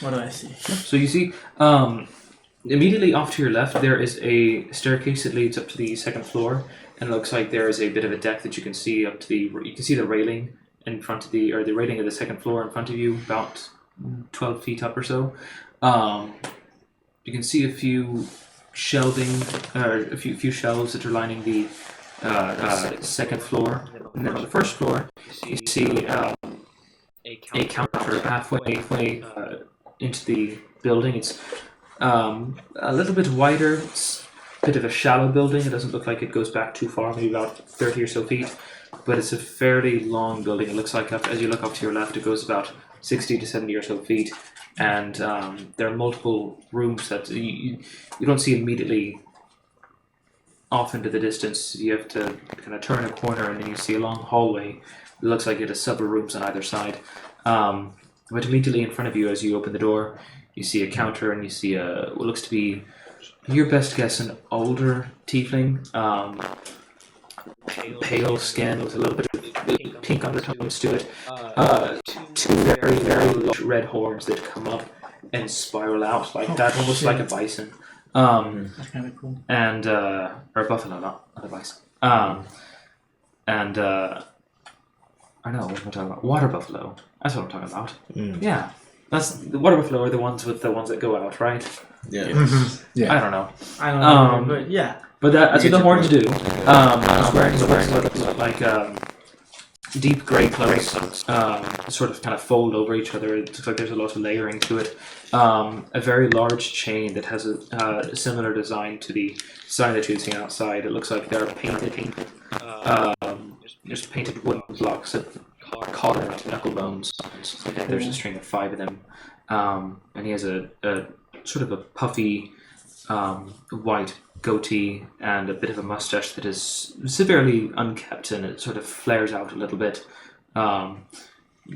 What do I see? So you see, immediately off to your left, there is a staircase that leads up to the second floor, and it looks like there is a bit of a deck that you can see up to the. You can see the railing in front of the railing of the second floor in front of you, about 12 feet up or so. You can see a few shelving, a few shelves that are lining the second floor, and then on the first floor, you see a counter halfway into the building. It's a little bit wider. It's a bit of a shallow building. It doesn't look like it goes back too far, maybe about 30 or so feet. But it's a fairly long building. It looks like as you look up to your left, it goes about 60 to 70 or so feet. And there are multiple rooms that you don't see immediately off into the distance. You have to kind of turn a corner, and then you see a long hallway. It looks like it has several rooms on either side. But immediately in front of you, as you open the door, you see a counter, and you see what looks to be, your best guess, an older tiefling. Pale skin with a little bit of pink undertones to it. Two very, very large red horns that come up and spiral out like that, almost like a bison. That's kind of cool. And or a buffalo, not a bison. I know what am I talking about? Water buffalo. That's what I'm talking about. Yeah. That's the water buffalo are the ones that go out, right? Yeah. Yeah. I don't know. I don't know, Um, but yeah. But that's what the Get your horns do. point. He's wearing like deep grey clothes, sort of kind of fold over each other. It looks like there's a lot of layering to it. A very large chain that has a similar design to the sign that you'd seen outside. It looks like they're painted. Just painted wooden blocks that are caught around knuckle bones. And there's a string of 5 of them. And he has a sort of a puffy white goatee and a bit of a mustache that is severely unkept, and it sort of flares out a little bit.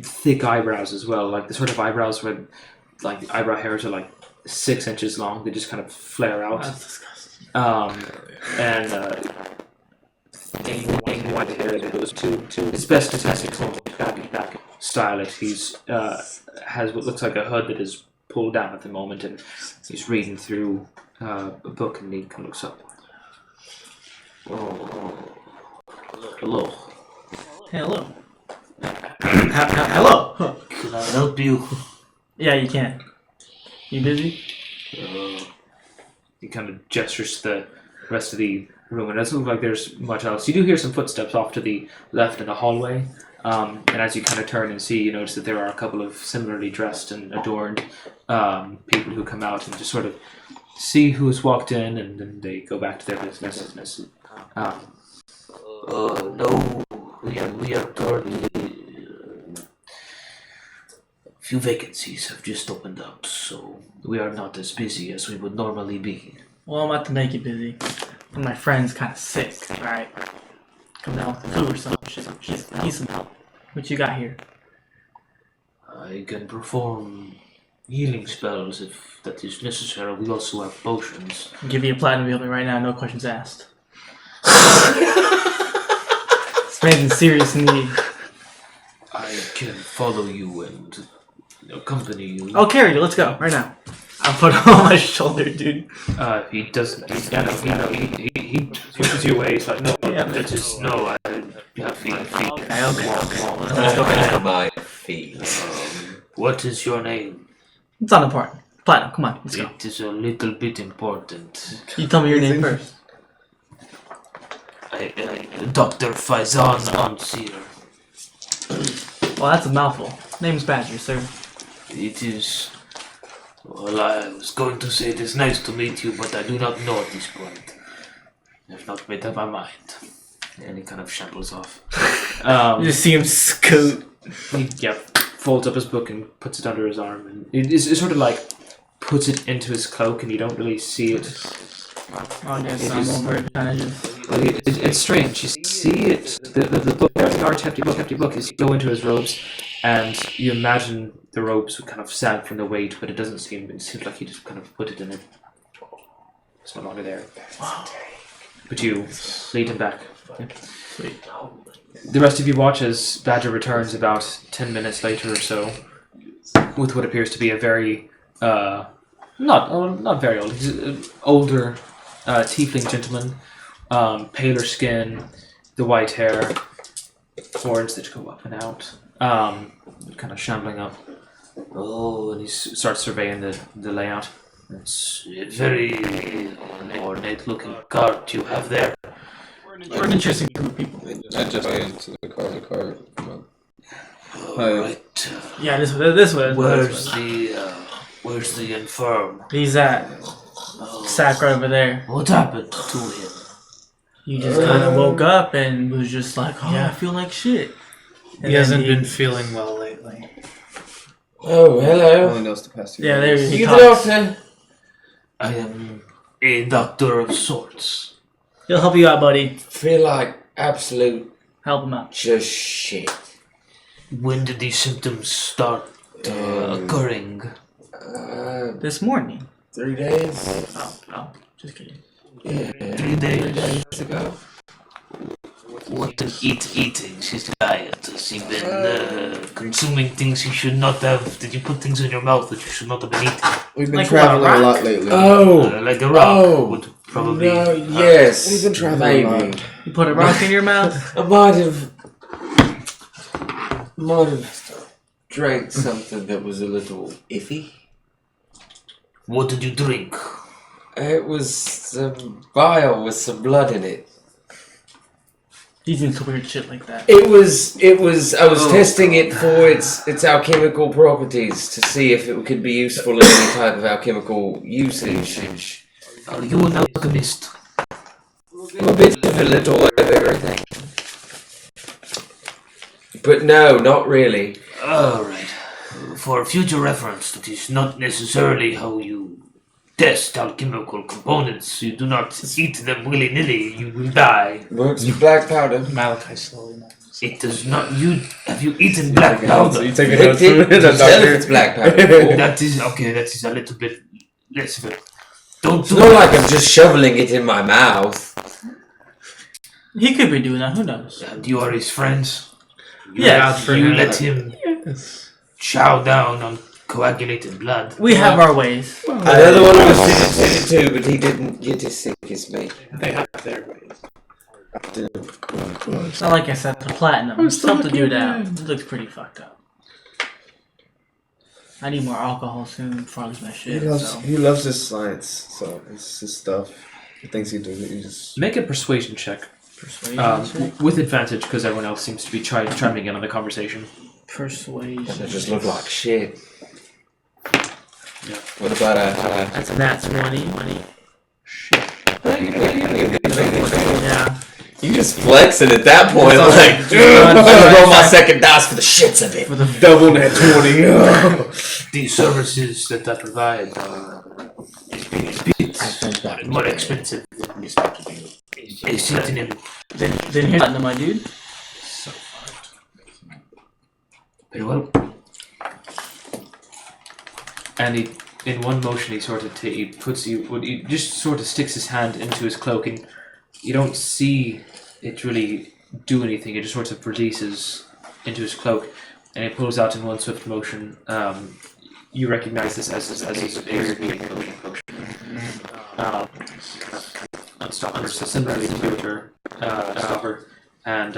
Thick eyebrows as well, like the sort of eyebrows where like the eyebrow hairs are like 6 inches long. They just kind of flare out. That's disgusting. And thin white hair that goes to his best domestic back style. He's has what looks like a hood that is pulled down at the moment, and he's reading through a book, and he kind of looks up. Oh, hello. Hello. Hello. Huh. Can I help you? Yeah, you can. You busy? He kind of gestures to the rest of the room, and it doesn't look like there's much else. You do hear some footsteps off to the left in the hallway, and as you kind of turn and see, you notice that there are a couple of similarly dressed and adorned people who come out and just sort of see who's walked in, and then they go back to their business. No, we are currently... few vacancies have just opened up, so we are not as busy as we would normally be. Well, I'm about to make you busy. One of my friend's kind of sick, alright? Come down with the flu or some shit. Need some help. What you got here? I can perform healing spells if that is necessary. We also have potions. I'll give you a platinum building right now, no questions asked. This man's in serious need. I can follow you and accompany you. I'll carry you, let's go, right now. I'll put it on my shoulder, dude. He doesn't. He pushes you away. He's like, no, Yeah. that is no. I have feet. Okay. Let's go back to my feet. What is your name? It's not important. Platinum, come on, let's go. It is a little bit important. You tell me your name first. Dr. Faizan Ansir. Well, that's a mouthful. Name's Badger, sir. It is. Well, I was going to say it is nice to meet you, but I do not know at this point. I have not made up my mind. And he kind of shambles off. You just see him scoot. He folds up his book and puts it under his arm, and it's sort of like puts it into his cloak, and you don't really see it. Oh, yes, I'm over it, kind of just... It's strange. You see it. The book, the large hefty book, is go into his robes, and you imagine the robes would kind of sag from the weight, but it doesn't seem. It seems like he just kind of put it in it. It's no longer there. But you lead him back. Sweet. The rest of you watch as Badger returns about 10 minutes later or so, with what appears to be a very not very old, he's an older tiefling gentleman, paler skin, the white hair, horns that go up and out, kind of shambling up. Oh, and he starts surveying the layout. It's a very ornate looking cart you have there. We're an interesting group of people. I just get into the car. Come on. Alright. Yeah, this way. Where's the infirm? He's at sack right over there. What happened to him? He just kind of woke up and was just like, oh, I feel like shit. And He then hasn't been feeling well lately. Oh, hello. Only knows the past 2 Yeah, there days. he You the talks. doctor? I am a doctor of sorts. He'll help you out, buddy. Feel like absolute Help him out. just shit. When did these symptoms start occurring? This morning. 3 days? Oh, just kidding. Yeah. 3 days. ago. What an eating his diet? Has he been consuming things he should not have? Did you put things in your mouth that you should not have been eating? We've been Like traveling what, a a rock? lot lately. Oh! Like a rock Oh. would probably. No, yes. We've been traveling a maybe. lot. You put a rock in your mouth? I might have drank something that was a little iffy. What did you drink? It was some vial with some blood in it. He's into weird shit like that. It was. I was testing it for its alchemical properties to see if it could be useful in any type of alchemical usage. Are you an alchemist? A bit of a little of everything. But no, not really. Alright. For future reference, that is not necessarily how you test alchemical components. You do not eat them willy-nilly, you will die. Works with black powder. Malachi slowly nods. It does not. Have you eaten black powder? You take a They note didn't from it, tell if it's black powder. That is okay, that is a little bit less of it. Don't It's do not that. like I'm just shoveling it in my mouth. He could be doing that. Who knows? And you are his friends. Yeah, You let him chow down on coagulated blood. we have our ways. Another one was sitting too, but he didn't get as sick as me. They have their ways. It's not like I said, the platinum. Something to do that. It looks pretty fucked up. I need more alcohol soon before I lose my shit. So. He loves his science, so it's his stuff. The things he does, he just. Make a persuasion check. Persuasion. check? With advantage because everyone else seems to be chiming in on the conversation. Persuasion. They just look like shit. What about a? That's a nat 20. Yeah. You just flexing at that point, It's all like, right. I'm gonna roll my second dice for the shits of it. For the Double net 20. The services that I provide are more expensive than a synonym. then here's platinum, my dude. Very well. And he, in one motion, he sort of he puts you. He just sort of sticks his hand into his cloak, and you don't see it really do anything. It just sort of releases into his cloak, and it pulls out in one swift motion. You recognize this as his Airbnb potion. Unstopper, so similarly to your stopper, and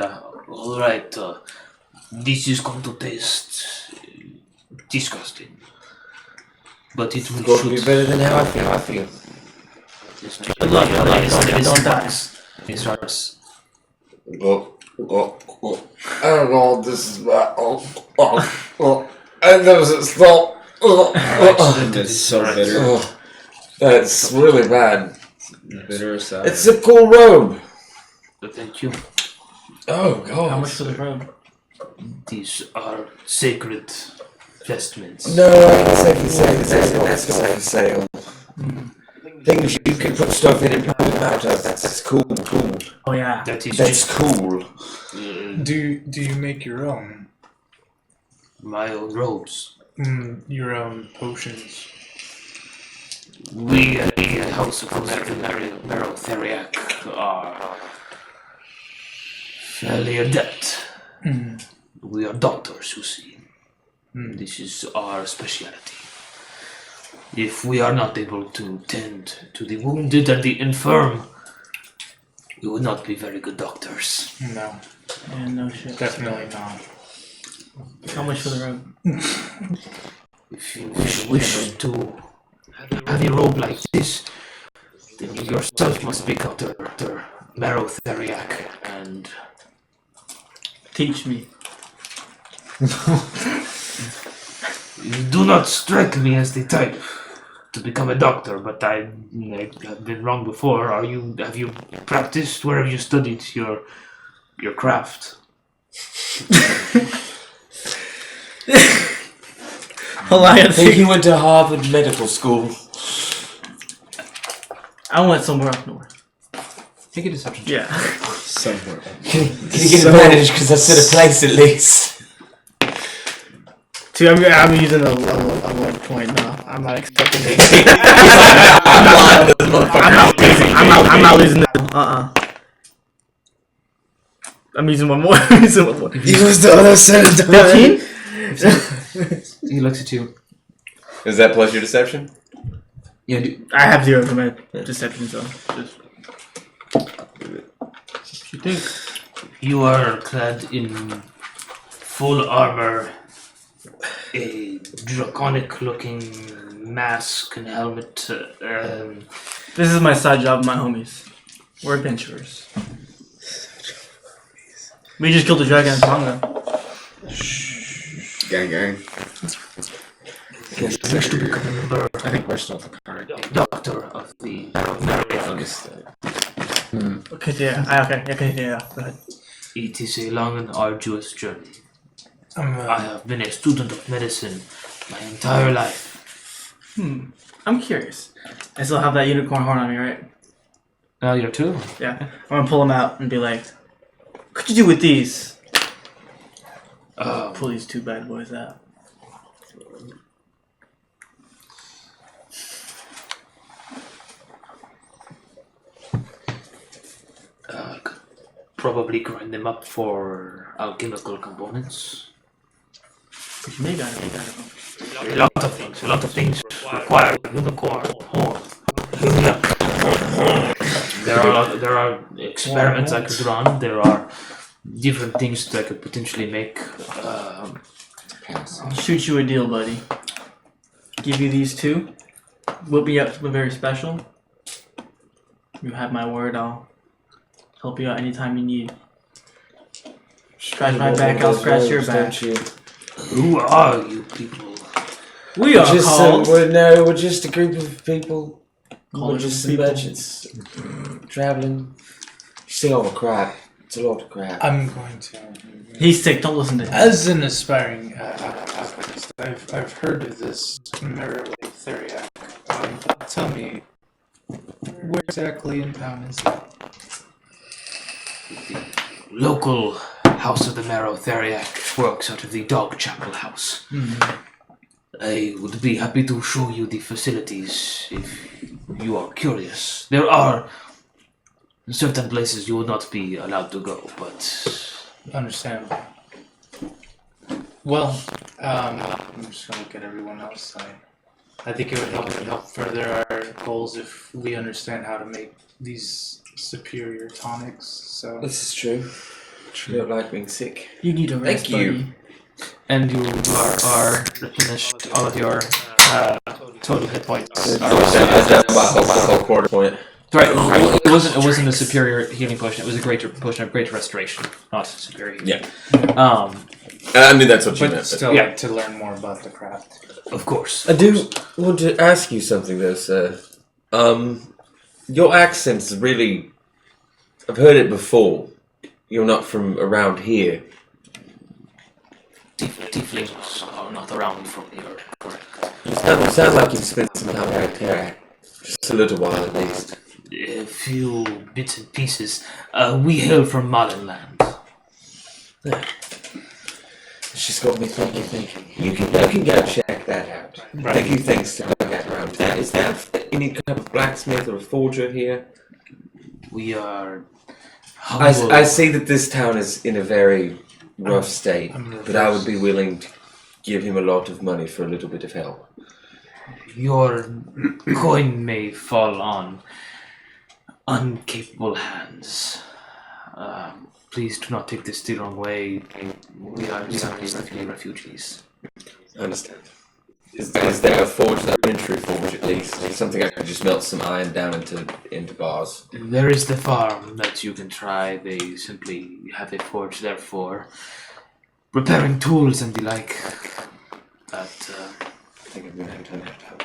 Alright, this is going to taste disgusting. But it will It's gonna be shoot. better than how I feel. Don't die. he starts. I don't know. This is and there was a stop. It's so bitter. That's really bad. Bitter or sour. It's a cool robe. Thank you. Oh god. How much for the robe? These are sacred vestments. No, that's for sale. Things you can put stuff in and pull them out of. That's cool. Oh yeah. That is That's just cool. Do you make your own? my own robes. Your own potions? We at the House of Merotheriac are fairly adept. We are doctors, you see. This is our specialty. If we are not able to tend to the wounded and the infirm, we would not be very good doctors. No, Yeah, no shit. definitely not. How much for the robe? If you wish to have a robe like this, then you yourself must be Dr. Merotheriac and Teach me. you do not strike me as the type to become a doctor, but I have been wrong before. Have you practiced? Where have you studied your craft? I think he went to Harvard Medical School. I went somewhere up north. Make a deception. Yeah. Somewhere. Can you get advantage because I said a place at least? See, I'm using a 1 point now. I'm not expecting it. I'm not losing it. I'm using one more. I'm using one more. He was the other side of the 15? He looks at you. Is that plus your deception? Yeah, I have 0 for my deception, so just. You think? You are clad in full armor, a draconic-looking mask and helmet. This is my side job, my homies. We're adventurers. We just killed the dragon in Tonga. Gang, gang. Wish to become a member, I think we're still the card. doctor of the Understood. Okay, yeah. Go ahead. It is a long and arduous journey. I I'm have been a student of medicine my entire life. I'm curious. I still have that unicorn horn on me, right? You're two. Yeah. I'm gonna pull them out and be like, what could you do with these? Pull these two bad boys out. Could probably grind them up for alchemical components. But you made out of it. A lot of things require a unicorn horn. There are experiments I could run. There are different things that I could potentially make. I'll shoot you a deal, buddy. Give you these two. Whip me up something very special. You have my word, I'll help you out anytime you need. Scratch my back, I'll scratch your back. Who are you people? We are called we're just a group of people. Call We're it just people. some merchants traveling. You see all the crap. It's a lot of crap. going to. He's sick, don't listen to him. As an aspiring alchemist, I've heard of this Merrill Theriac. Tell me, where exactly in town is it? The local House of the Marrow Theriac works out of the Dog Chapel House. I would be happy to show you the facilities if you are curious. There are certain places you would not be allowed to go, but Understandable. Well, I'm just gonna look at everyone else. I think it would help further our goals if we understand how to make these superior tonics. So This is true. You don't like being sick. You need a rest, Thank you. buddy. And you are replenished all of your total hit points. I done my whole quarter point. Right. It wasn't a superior healing potion. It was a greater potion of greater restoration, not superior healing. Yeah. I knew that's what you but meant. still, yeah. like, to learn more about the craft. of course. I do want to ask you something though, sir. Your accent's really... I've heard it before. You're not from around here. Tieflings are not around from the earth, correct? You sound like you've spent some time out there. Just a little while at least. A few bits and pieces. We hail from Malenland. It's just got me thinking. You can go check that out. Right. A few things to look at around that. Is that any kind of blacksmith or forger here? We are I humble. see that this town is in a very rough state, I'm but I would be willing to give him a lot of money for a little bit of help. Your coin may fall on incapable hands. Please do not take this the wrong way. We are simply refugees. I understand. Is there a forge, that entry forge at least? Something I could just melt some iron down into bars. There is the farm that you can try. They simply have a forge there for repairing tools and the like. But I think I'm gonna have to help.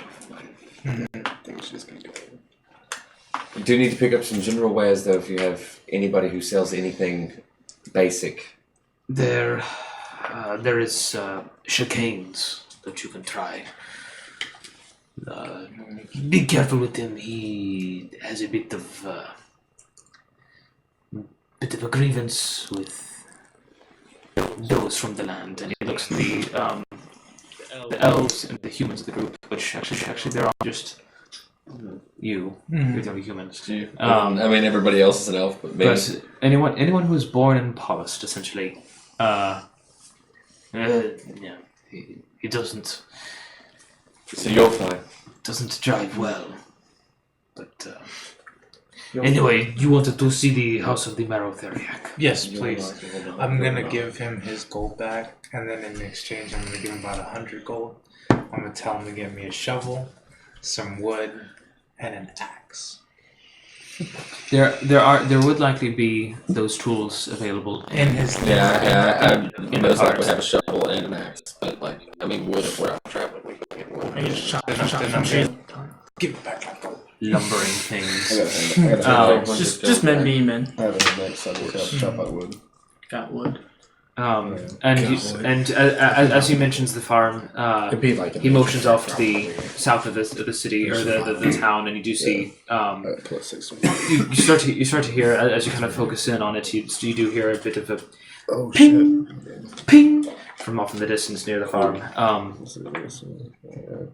I think she's gonna do it. You do need to pick up some general wares though if you have anybody who sells anything basic. there is chicanes that you can try. Be careful with him. He has a bit of a grievance with those from the land, and he looks at the elves and the humans of the group, which actually they're all just you. You're the only humans. I mean, everybody else is an elf, but maybe. But anyone who was born and polished, essentially, Yeah, he doesn't So you're fine. drive well, but Anyway, you wanted to see the House of the Merotheriac. Yes, please. I'm gonna give him his gold back, and then in exchange, I'm gonna give him about 100 gold. I'm gonna tell him to get me a shovel, some wood, and an axe. There would likely be those tools available. In his I In most the likely cars. have a shovel and an axe, but like, I mean, wood if we're out traveling, we can get wood. I can just chop Then some I'm trees. give it back my gold. Lumbering I things. got a hand. Just men being men. I have a hand next, so I just chop out wood. Got wood. As he mentions the farm, It'd be like he motions off to the south of the city or the town, and you do see Plus 6. you start to hear as you kind of focus in on it. You do hear a bit of a Oh ping, ping from off in the distance near the farm.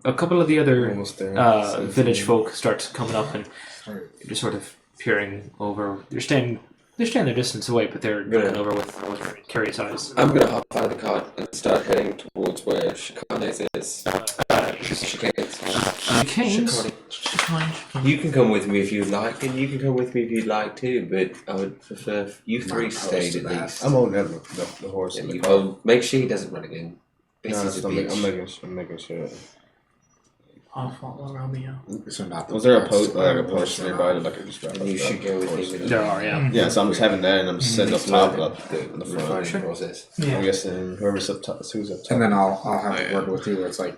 A couple of the other Almost there. village folk start coming up, and you're just sort of peering over. They're staying their distance away, but they're Good. looking over with curious eyes. I'm gonna hop out of the cart and start heading towards where Chicanes is. Chicanes. Chicanes? Shikane. You can come with me if you'd like, and you can come with me if you'd like too, but I would prefer you three stayed at least. I'm holding the horse in And the you, car. oh, make sure he doesn't run again. No, This is that's a not beach. I'm making sure. I'll follow Romeo. So not the Was there a parts, post like a the post nearby that I could just drive And up? you should go with horse? him. There are, yeah. Yeah, so I'm just having that, and I'm setting up top up in the front. refining process. I'm guessing whoever's up top, who's up top. And then I'll have a word with you. It's like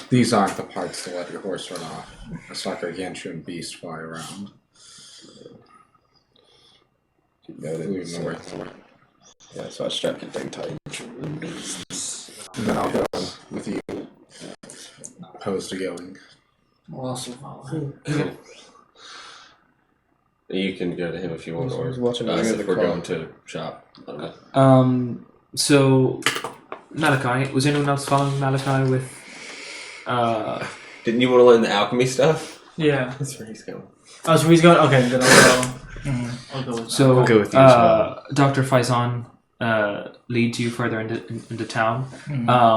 these aren't the parts to let your horse run off. It's like a Genshin beast fly around. Noted. So, Yeah, so I strapped the thing tight. and then I'll go with you. Opposed to going. We'll also follow him. You can go to him if you want, or Who's watching us the if we're car? going to shop. Okay. So Malachi, was anyone else following Malachi with? Didn't you want to learn the alchemy stuff? Yeah. That's where he's going. Oh, so he's going. Okay, then I'll go. I'll go with that. So I'll go with you as well. Dr. Faison leads you further into town,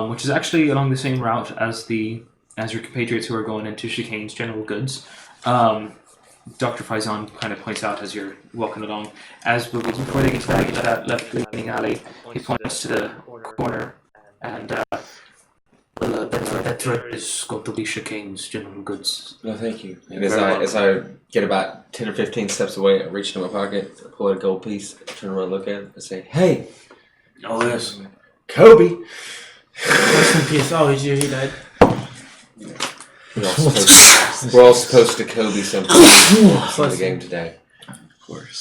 which is actually along the same route as your compatriots who are going into Chicane's General Goods. Dr. Faison kind of points out as you're walking along, before they get to that left-leaning alley, he points to the corner, and that road is going to be Chicane's General Goods. No, thank you. And You're very as I get about 10 or 15 steps away, I reach into my pocket, I pull out a gold piece, I turn around, look at it, and say, "Hey, Oh, yes. Kobe!" Rest in peace. Oh, he died. We're all supposed to Kobe something in the game today.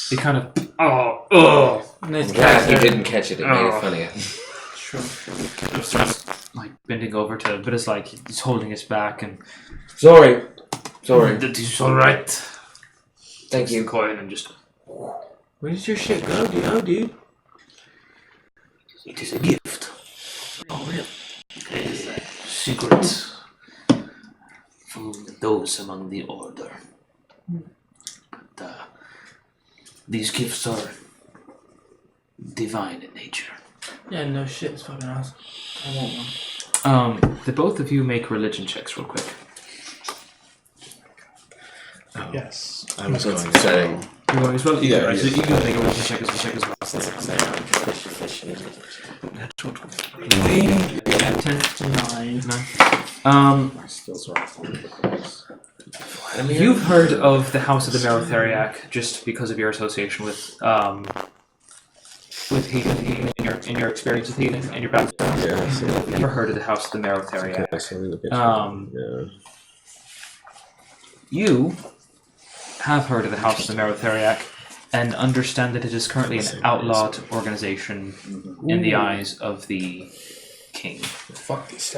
He kind of oh. Nice I'm glad he catch. didn't catch it. It made it funnier. True. starts like bending over to, but it's like he's holding his back and Sorry. That is alright. Thank takes the you. coin and just Where does your shit go, dude? It is a gift. Oh, really? A secret from those among the Order. But these gifts are divine in nature. Yeah, no shit. It's fucking awesome. I want one. the both of you make religion checks real quick. Yes. I was going to say. You going as well? You Yeah, can, right, so yes. you can make a religion check as well. 10 to 9. 9. My skills are off on the You've heard of the House of the Merotheriac just because of your association with healing in your experience with healing and your background. Yeah. You've never heard of the House of the Merotheriac. Okay, so in the picture. Yeah. You have heard of the House of the Merotheriac and understand that it is currently an outlawed organization in the eyes of the king. Fuck these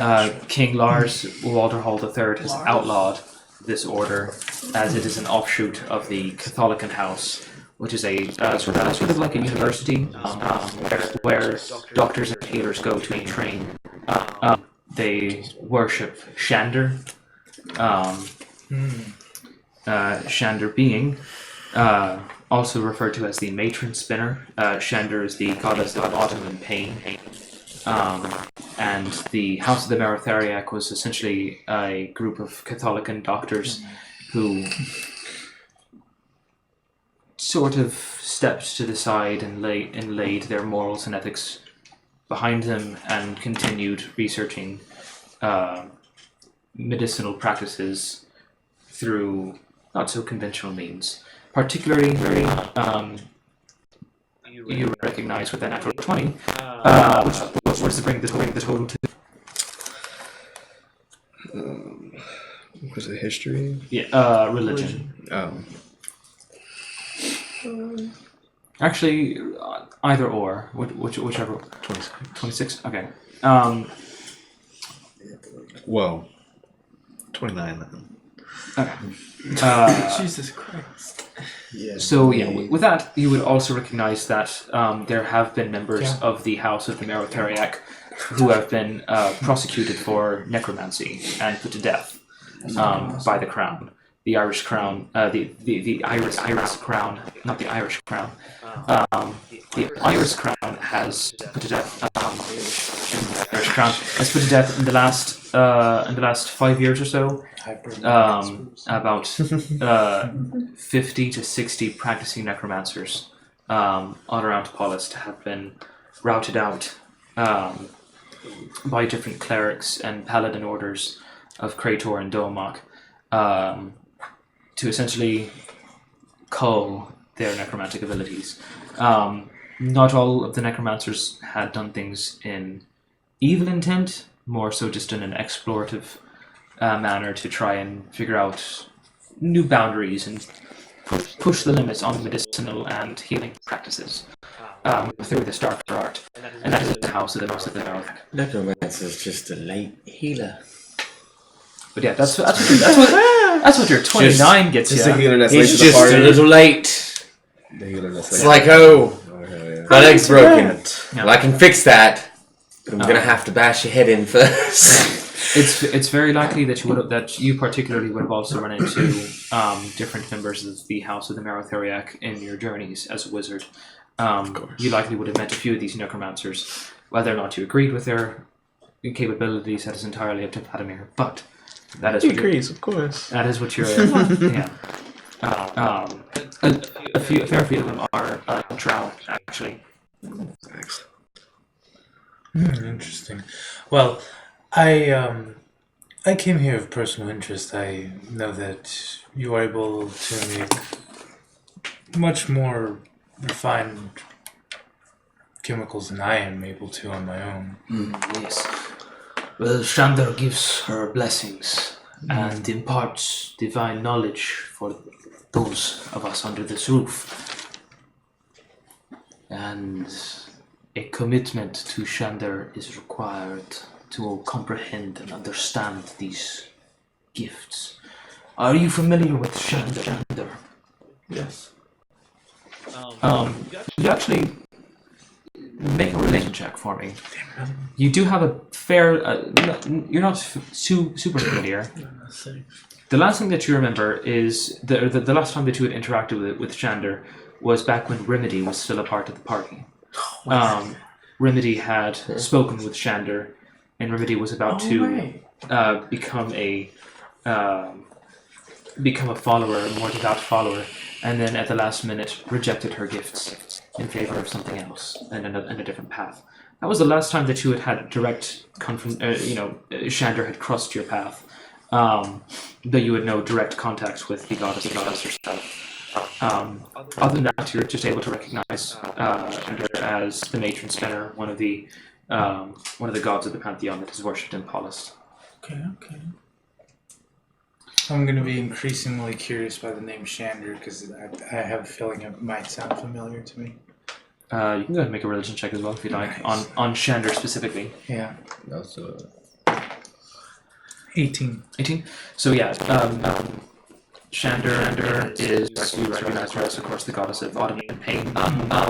King Lars Walderhall III has outlawed this order as it is an offshoot of the Catholican House, which is a sort of like a university where doctors and healers go to train. They worship Shander. Shander being also referred to as the matron spinner. Shander is the goddess of autumn and pain. And the House of the Merotheriac was essentially a group of Catholican doctors who sort of stepped to the side and laid their morals and ethics behind them and continued researching medicinal practices through not so conventional means. Particularly, you recognize with that natural 20, which was to bring the total to. Was it history? Yeah, religion. Actually, either or, whichever. 26. 26. Okay. Well, 29 then. Okay. Jesus Christ. Yeah. So yeah, with that, you would also recognize that there have been members of the House of the Merotheriac who have been prosecuted for necromancy and put to death by the Crown, the Irish Crown, the Irish Crown, not the Irish Crown. The Irish Crown has put to death. The Irish Crown has put to death in the last 5 years or so. About 50 to 60 practicing necromancers all around Polis have been routed out by different clerics and paladin orders of Krator and Domok to essentially cull their necromantic abilities. Not all of the necromancers had done things in evil intent, more so just in an explorative manner to try and figure out new boundaries and push the limits on medicinal and healing practices through this darker art. And that is the House of the Merotheriac. Necromancer is just a late healer. But yeah, that's what your 29 gets you. Just a healer that's late He's to the just party. a little late. The healer that's It's late. like, oh, Oh, hell yeah. my leg's broken. Yeah. Well, I can fix that, but I'm gonna have to bash your head in first. It's very likely that you particularly would have also run into different members of the House of the Merotheriac in your journeys as a wizard. You likely would have met a few of these necromancers. Whether or not you agreed with their capabilities, that is entirely up to Vladimir. But that is He what you're, agrees, of course. that is what you're. Yeah. A fair few of them are drow, actually. Interesting. Well, I came here of personal interest. I know that you are able to make much more refined chemicals than I am able to on my own. Yes. Well, Shandar gives her blessings and imparts divine knowledge for those of us under this roof. And a commitment to Shandar is required to comprehend and understand these gifts. Are you familiar with Shandar? Yes. You actually make a religion check for me. You do have a fair. You're not super familiar. The last thing that you remember is the last time that you had interacted with Shandar was back when Remedy was still a part of the party. Remedy had spoken with Shandar, and Remedy was about to become a follower, a more devout follower, and then at the last minute rejected her gifts in favor of something else and a different path. That was the last time that you had direct Shandar had crossed your path. Though you had no direct contact with the goddess herself. Other than that, you're just able to recognize Shandar as the matron spinner, one of the gods of the pantheon that is worshipped in Polis. Okay. I'm going to be increasingly curious by the name Shandar because I have a feeling it might sound familiar to me. You can go ahead and make a religion check as well if you'd like, Nice. on Shandar specifically. Yeah. That's 18. 18? So yeah, Shandar is, you recognize her as, of course, the goddess of autumn and pain.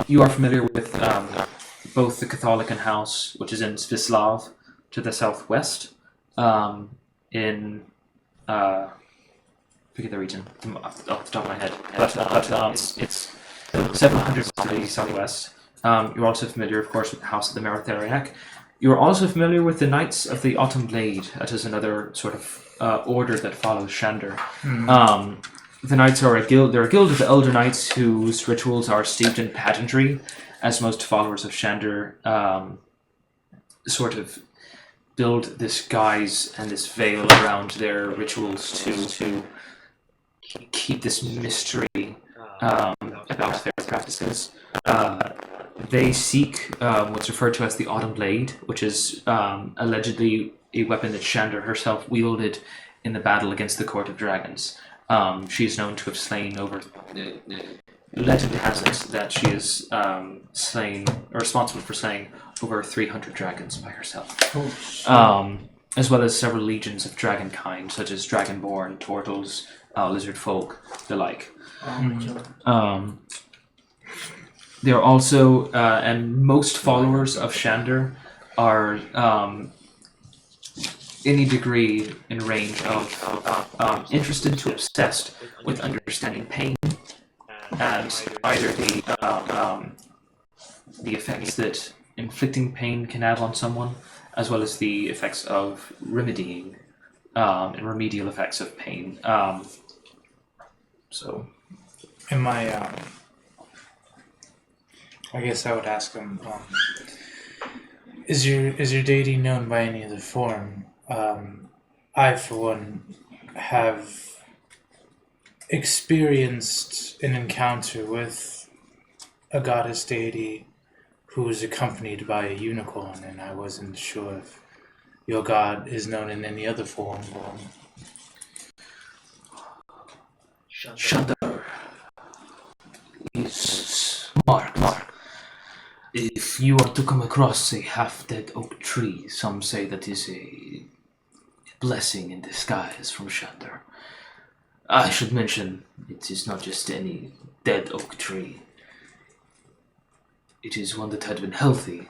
You are familiar with both the Catholican house, which is in Svislav, to the southwest, in, forget the region, off the top of my head, but it's 700 to the southwest. You're also familiar, of course, with the House of the Merotheriac. You're also familiar with the Knights of the Autumn Blade. That is another sort of order that follows Shandar. The knights are a guild. They're a guild of the elder knights whose rituals are steeped in pageantry, as most followers of Shander sort of build this guise and this veil around their rituals to keep this mystery about their practices. They seek what's referred to as the Autumn Blade, which is allegedly a weapon that Shander herself wielded in the battle against the Court of Dragons. She is known to have slain over... legend has it that she is slain, or responsible for slaying over 300 dragons by herself. As well as several legions of dragon kind, such as Dragonborn, Turtles, Lizard Folk, the like. There are also, and most followers of Shander are any degree in range of interested to obsessed with understanding pain as either the effects that inflicting pain can have on someone, as well as the effects of remedying and remedial effects of pain. So, In my, I guess I would ask him, is your deity known by any other form? I, for one, have experienced an encounter with a goddess deity who was accompanied by a unicorn, and I wasn't sure if your god is known in any other form. Shander is Mark. If you are to come across a half-dead oak tree, some say that is a blessing in disguise from Shander. I should mention, it is not just any dead oak tree. It is one that had been healthy,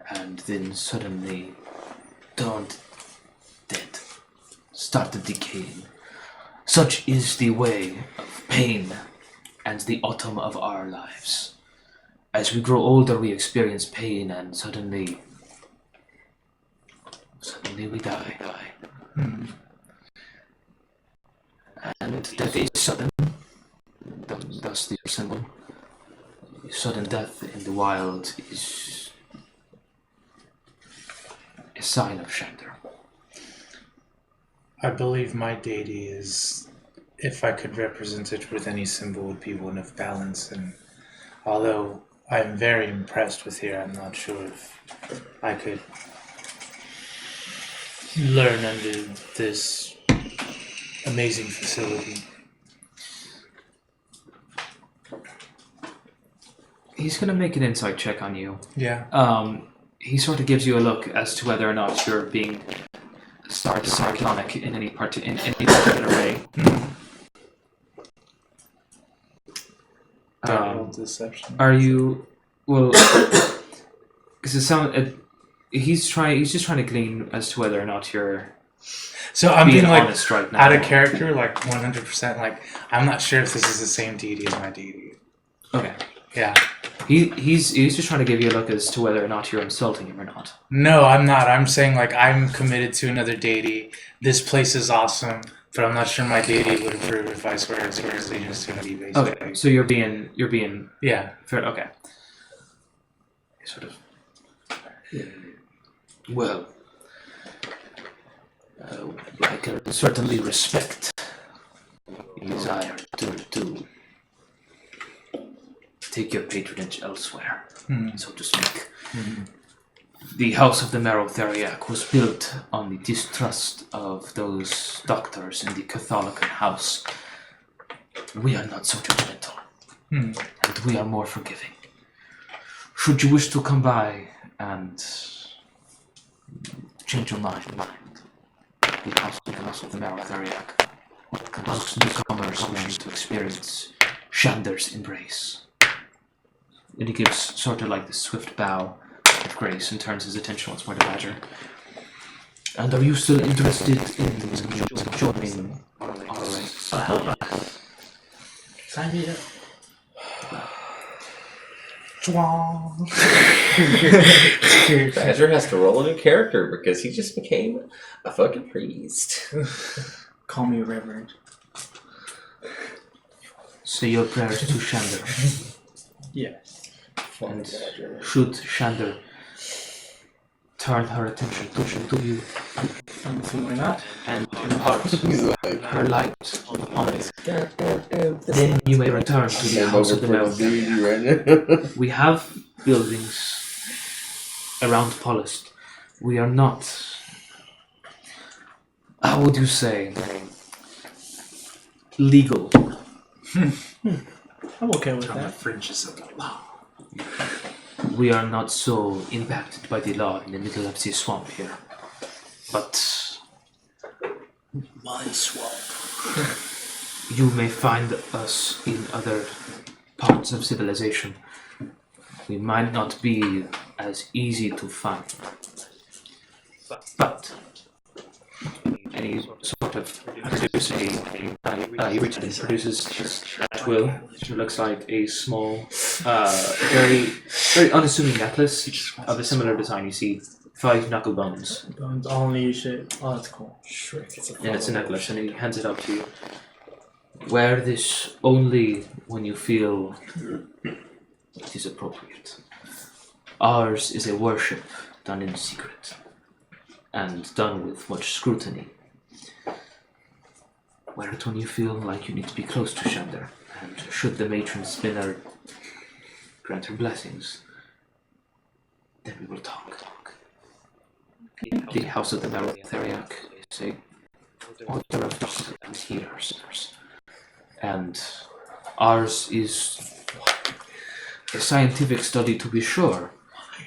and then suddenly turned dead, started decaying. Such is the way of pain and the autumn of our lives. As we grow older, we experience pain, and suddenly we die. And death is sudden. Thus the symbol. Sudden death in the wild is a sign of Shander. I believe my deity is, if I could represent it with any symbol, would be one of balance, and although I'm very impressed with here, I'm not sure if I could learn under this amazing facility. he's going to make an insight check on you. Yeah. He sort of gives you a look as to whether or not you're being sardonic in any particular way. Deception. Are you well? Because it sounds he's just trying to glean as to whether or not you're. So I'm being like honest right now. out of character, like 100%. Like I'm not sure if this is the same deity as my deity. Okay. Yeah. He's just trying to give you a look as to whether or not you're insulting him or not. No, I'm not. I'm saying like I'm committed to another deity. This place is awesome, but I'm not sure my deity would approve if I swear his allegiance to him. Basically. Okay. So you're being Yeah. fair. Okay. Sort of. Well, I can certainly respect your desire to take your patronage elsewhere, so to speak. Mm-hmm. The House of the Merotheriac was built on the distrust of those doctors in the Catholican house. We are not so judgmental, and we are more forgiving. Should you wish to come by and change your mind, the House of the Merotheriac allows newcomers wishing to experience Shander's embrace. And he gives sort of like the swift bow of grace and turns his attention once more to Badger. And are you still interested in joining our ranks? Sign me up. Badger has to roll a new character because he just became a fucking priest. Call me Reverend. say your prayers to Shander. Yes. And should Shander turn her attention to you I'm assuming not. and impart her light upon it, then you may return to the House of the Melville. We have buildings around Polist. We are not, how would you say, legal. I'm okay with On the that. fringes of the law. We are not so impacted by the law in the middle of the swamp here. But My swamp. you may find us in other parts of civilization. We might not be as easy to find. But any sort of produces this quill, which looks like a small, very unassuming necklace of a similar design. You see 5 knuckle bones, Bones only shit. Oh, that's cool. and it's a necklace, and he hands it out to you. Wear this only when you feel it is appropriate. Ours is a worship done in secret, and done with much scrutiny. Wear it when you feel like you need to be close to Shander, and should the matron Spinner grant her blessings, then we will talk. The House of the Theriac is a order of healers, and ours is a scientific study to be sure.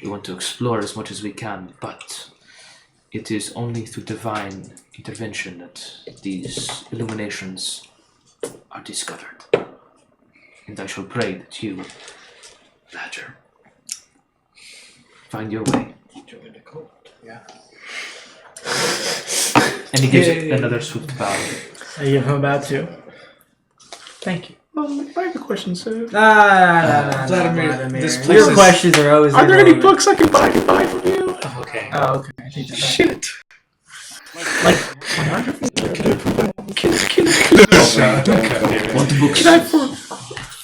We want to explore as much as we can, but it is only through divine intervention that these illuminations are discovered. And I shall pray that you, Badger, find your way. And he gives another swift bow. I give him a bow too. Thank you. I have a question, sir. Nah, Vladimir, this place Your is- questions are always. Are there any irrelevant. books I can buy from you? Okay. Oh, okay. I think that's Shit. like Want the books? Can I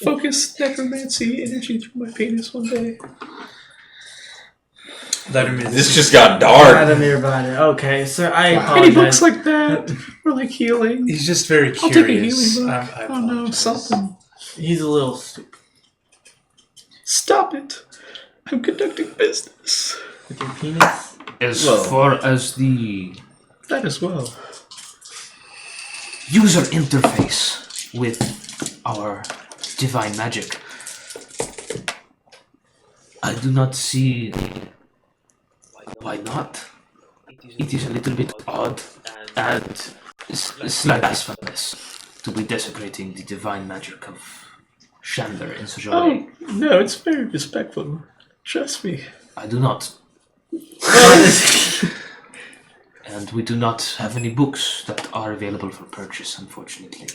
focus necromancy energy through my penis one day? Vladimir, This just got dark. Vladimir Vladimir. Okay, sir, I Any books apologize. like that? Or like healing? he's just very I'll take a curious. healing book. I I don't know, apologize. something. He's a little stupid Stop it. I'm conducting business. with your penis. As Well. far as the That as well. user interface with our divine magic, I do not see why not. It is a little bit odd and slightly blasphemous to be desecrating the divine magic of Shander in such a way. Oh, no, it's very respectful. Trust me. I do not. And we do not have any books that are available for purchase, unfortunately.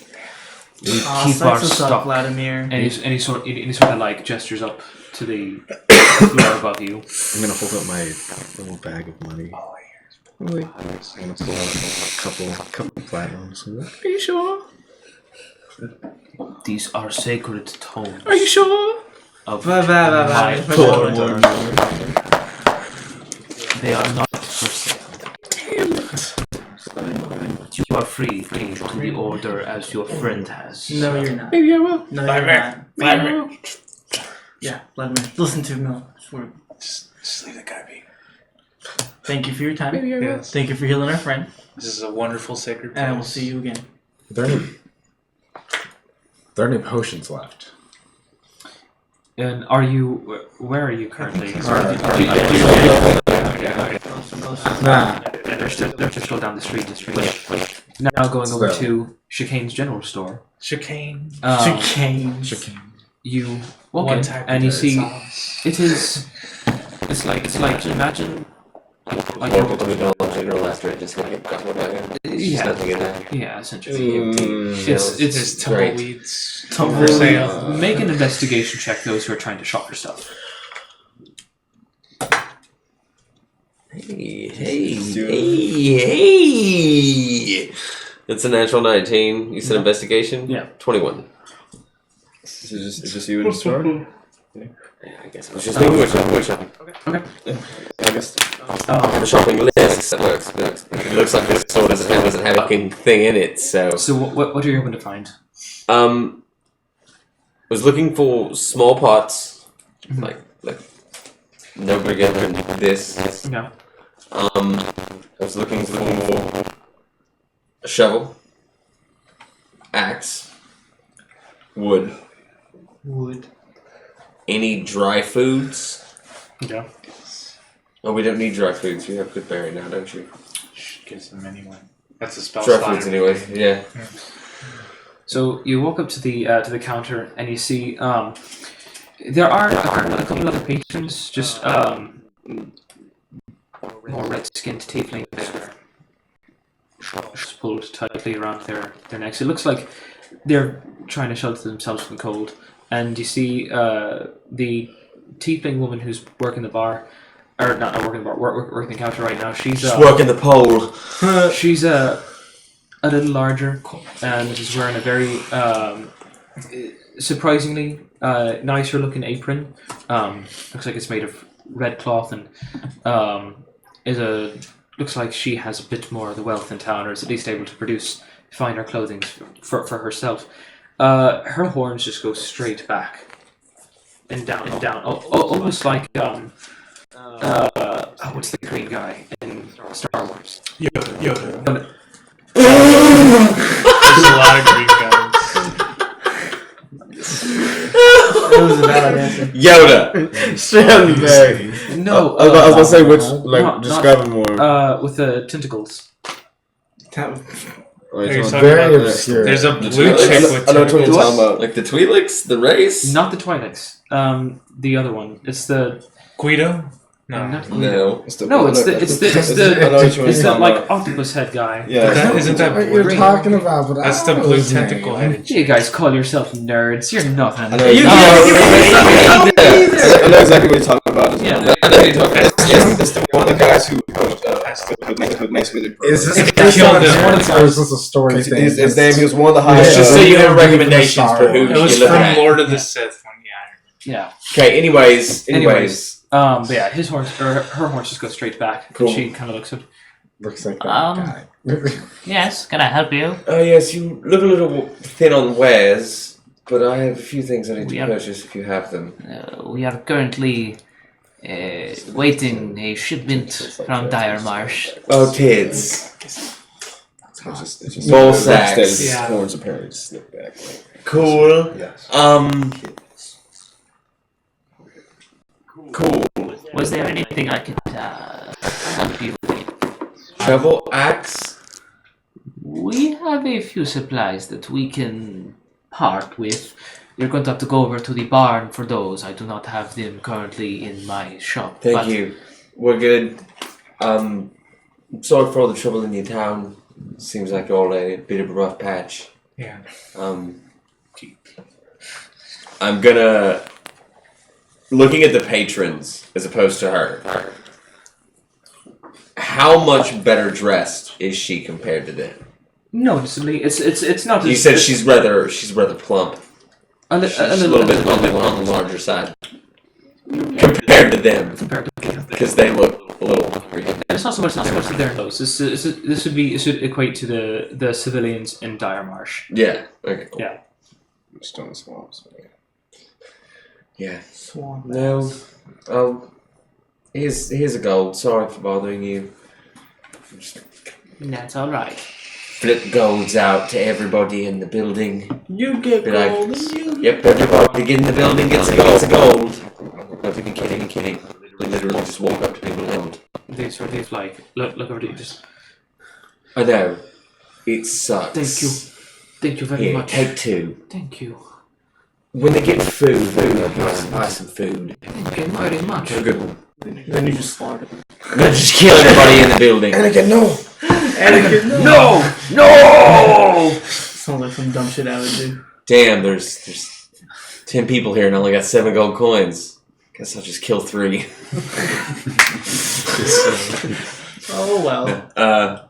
We keep our Sex us up, stock. Vladimir. Any sort of like gestures up to the floor above you. I'm gonna hold up my little bag of money. I'm gonna pull out a couple platinums. Are you sure? These are sacred tomes. Are you sure? Of Blah, blah, blah, blah. my order. They are not for sale. You are free to the order as your friend has. No, you're not. Maybe I will. No, you're Vladimir. not. Maybe I will. Yeah, Vladimir. Listen to me. Just leave the guy be. Thank you for your time. Maybe I will. Yes. Thank you for healing our friend. This is a wonderful sacred place. And we'll see you again. Are there any potions left? And where are you currently? Nah. They're still down the street. Now going over to Chicane's general store. Chicane. Chicane. You walk One in type and you of see sauce. it's like imagine like Welcome to McDonald's general after I just got one back. yeah, Nothing in there. yeah, essentially. It's There's great. tumbleweeds for Tumbleweed. sale. Make an investigation check. Those who are trying to shop for stuff. Hey. It's a natural 19. You said investigation? Yeah. 21. Is just you in the store? Yeah, I guess I was just thinking we're shopping. I guess. The shopping list it looks like this store doesn't have a fucking thing in it, so. So what are you hoping to find? Was looking for small pots, like no bigger than this. Yeah. I was looking for a shovel, axe, wood, any dry foods. Yeah. Oh, we don't need dry foods. We have good berry now, don't you? Gives them anyway. That's a spell Dry slot. foods, anyways. Yeah. So you walk up to the counter and you see there are a couple other patrons, just more red-skinned tiefling there, shoulders pulled tightly around their necks. It looks like they're trying to shelter themselves from the cold. And you see the tiefling woman who's working the bar, or not working the bar, working the counter right now. She's Just working the pole. she's a little larger and is wearing a very surprisingly nicer looking apron. Looks like it's made of red cloth and looks like she has a bit more of the wealth in town, or is at least able to produce finer clothing for herself. Her horns just go straight back and down and down, almost like what's the green guy in Star Wars? Yoda. There's a lot of green guys. That was a valid answer. Yoda. Stanley. No, I was gonna say which, not- describe it more. with the tentacles. Like, Are you it's talking Very about obscure. There's a The blue Twi'leks? chick with I know what you're tentacles. talking about. Like the Twi'leks, the race? Not the Twi'leks. The other one. It's the Guido? No. not No. it's the like octopus head guy. Yeah. Isn't that What you're blue? talking about, but That's I the don't know blue his name. tentacle headed chick. You guys call yourself nerds. You're nothing. I know exactly what you're talking about. Yeah. It's the one of the guys who makes me the Is this Killed based on him. a or is this a story thing? his name, he was one of the Yeah. highest. Just so you have Yeah. recommendations for who It was you look from at. Lord of the Sith one, yeah. Yeah. Okay, anyways. But yeah, his horns or her horns just go straight back. Cool. And she kind of looks at. Looks like that Um, guy. Yes, can I help you? Oh yes, you look a little thin on wares, but I have a few things I need to Yeah. purchase if you have them. We are currently waiting a shipment from Dire Marsh. Oh, kids. It's just Ball sacks. His Yeah. horns apparently slip back. Cool. Yes. Cool. Was there anything I could help you with? Shovel, axe. We have a few supplies that we can part with. You're going to have to go over to the barn for those. I do not have them currently in my shop. Thank you. We're good. Sorry for all the trouble in your town. Seems like you're all a bit of a rough patch. Yeah. I'm gonna looking at the patrons as opposed to her. How much better dressed is she compared to them? Noticeably, it's not. You as- said she's rather plump. She's a a little bit on the larger side compared to them compared to. because they look a little hungry. And it's not so much to their clothes. This should equate to the civilians in Dire Marsh. Yeah. Okay. Cool. Yeah. Stone swamps. Yeah. Swan. No. Here's a gold. Sorry for bothering you. That's all right. Flip golds out to everybody in the building. You get Be like, gold and you yep, everybody in the building gets a gold. Not even kidding. They literally just walk up to people and They sort of like look over to you. Just I know. It sucks. thank you very Here, much. take two. Thank you. When they get food, buy some food. Thank you very much. A good one. then you just slaughtered. I'm gonna just kill everybody in the building. Anakin, no! No! Sounds like some dumb shit I would do. Damn, there's 10 people here and I only got 7 gold coins. Guess I'll just kill 3. Oh well.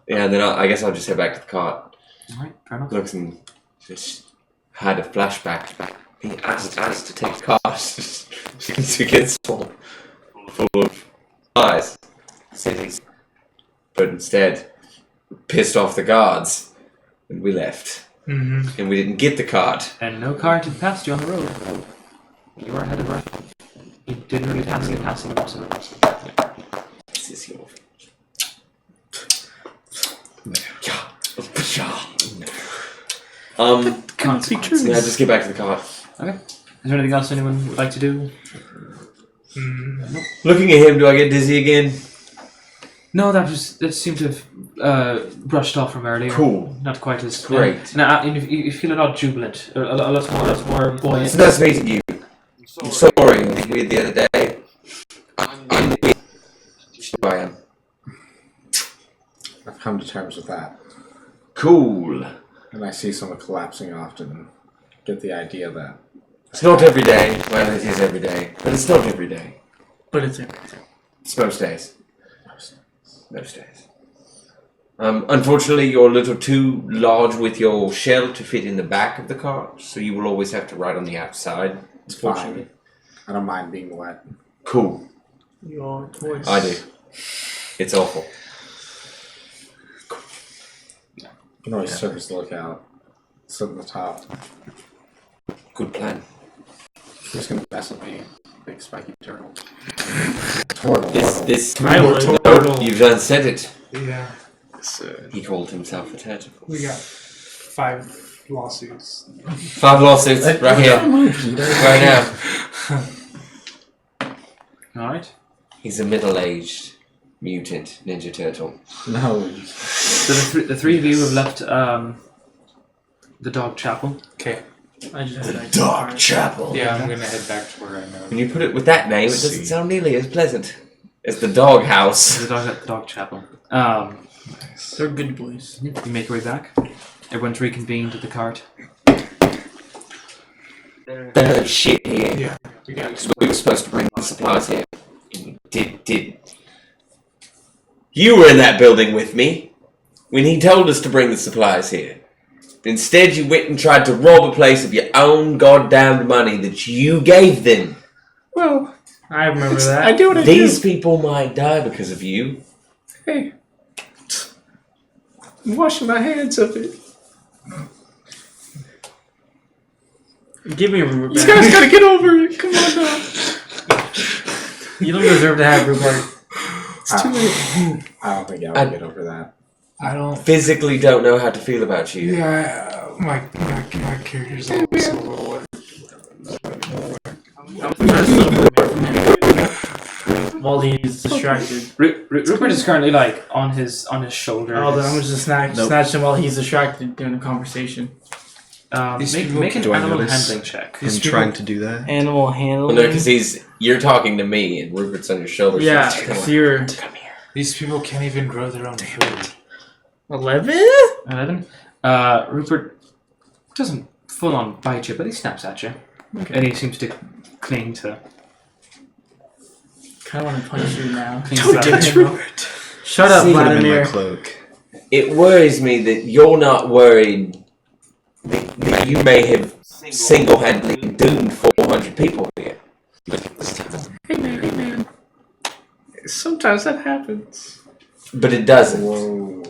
Yeah, and then I guess I'll just head back to the cart. Alright, fair enough. Looks and just had a flashback. He asked us to take a cart to get full of supplies, cities. But instead, we pissed off the guards and we left. Mm-hmm. And we didn't get the cart. And no cart had passed you on the road. You were ahead of her. You didn't really pass it, passing the person. This is your. Can't speak true. Yeah, just get back to the cart. Okay. Is there anything else anyone would like to do? Looking at him, do I get dizzy again? No, that seemed to have brushed off from earlier. Cool. Not quite as Great. Now you feel a lot jubilant, a lot more buoyant. It's nice meeting you. I'm sorry we the other day. I'm who I am. I've come to terms with that. Cool. And I see someone collapsing often and get the idea that It's not every day. Well, it is every day. But it's not every day. But it's everything. It's most days. Most days. Unfortunately, you're a little too large with your shell to fit in the back of the cart, so you will always have to ride on the outside. it's fine. I don't mind being wet. Cool. Your voice. I do. It's awful. You can always serve as the lookout. Sit on the top. Good plan. Who's gonna mess with me? Big spiky turtle. Turtle. This. I would. No, you've done said it. Yeah. He called himself a turtle. We got 5 lawsuits. 5 lawsuits right here, right now. All right. He's a middle-aged mutant ninja turtle. No. So the three of you have left the dog chapel. Okay. I just had Dark Chapel. Yeah, I'm gonna head back to where I know. When you put it with that name, it doesn't sound nearly as pleasant as the dog house. The dog chapel. They're good boys. You make your way back. Everyone's reconvened at the cart. There's shit here. Yeah. We got So we were supposed to bring the supplies here. And we did. You were in that building with me when he told us to bring the supplies here. Instead, you went and tried to rob a place of your own goddamn money that you gave them. Well, I remember that. I do what I These people might die because of you. do. Hey, I'm washing my hands of it. Give me a Rupert. You guys gotta get over it. Come on now. You don't deserve to have Rupert. It's too late. I don't think I would get over that. I don't. Physically don't know how to feel about you. Yeah, my character's always a little. While he's distracted. Rupert is currently like on his shoulder. Oh, then I'm just snatch him while he's distracted during the conversation. Make an Do I animal notice handling check. I'm trying to do that. Animal Well, handling. no, because you're talking to me and Rupert's on your shoulder. so Yeah, it's kinda because you're These people can't even grow their own food. 11? 11. Rupert doesn't full on bite you, but he snaps at you. Okay. And he seems to cling to. Kind of want to punch you now. cling Don't to touch him. Rupert. Shut up, See, Put him in my Vladimir. cloak. It worries me that you're not worried that you may have single-handedly doomed 400 people here. Hey man. Sometimes that happens. But it doesn't. Whoa.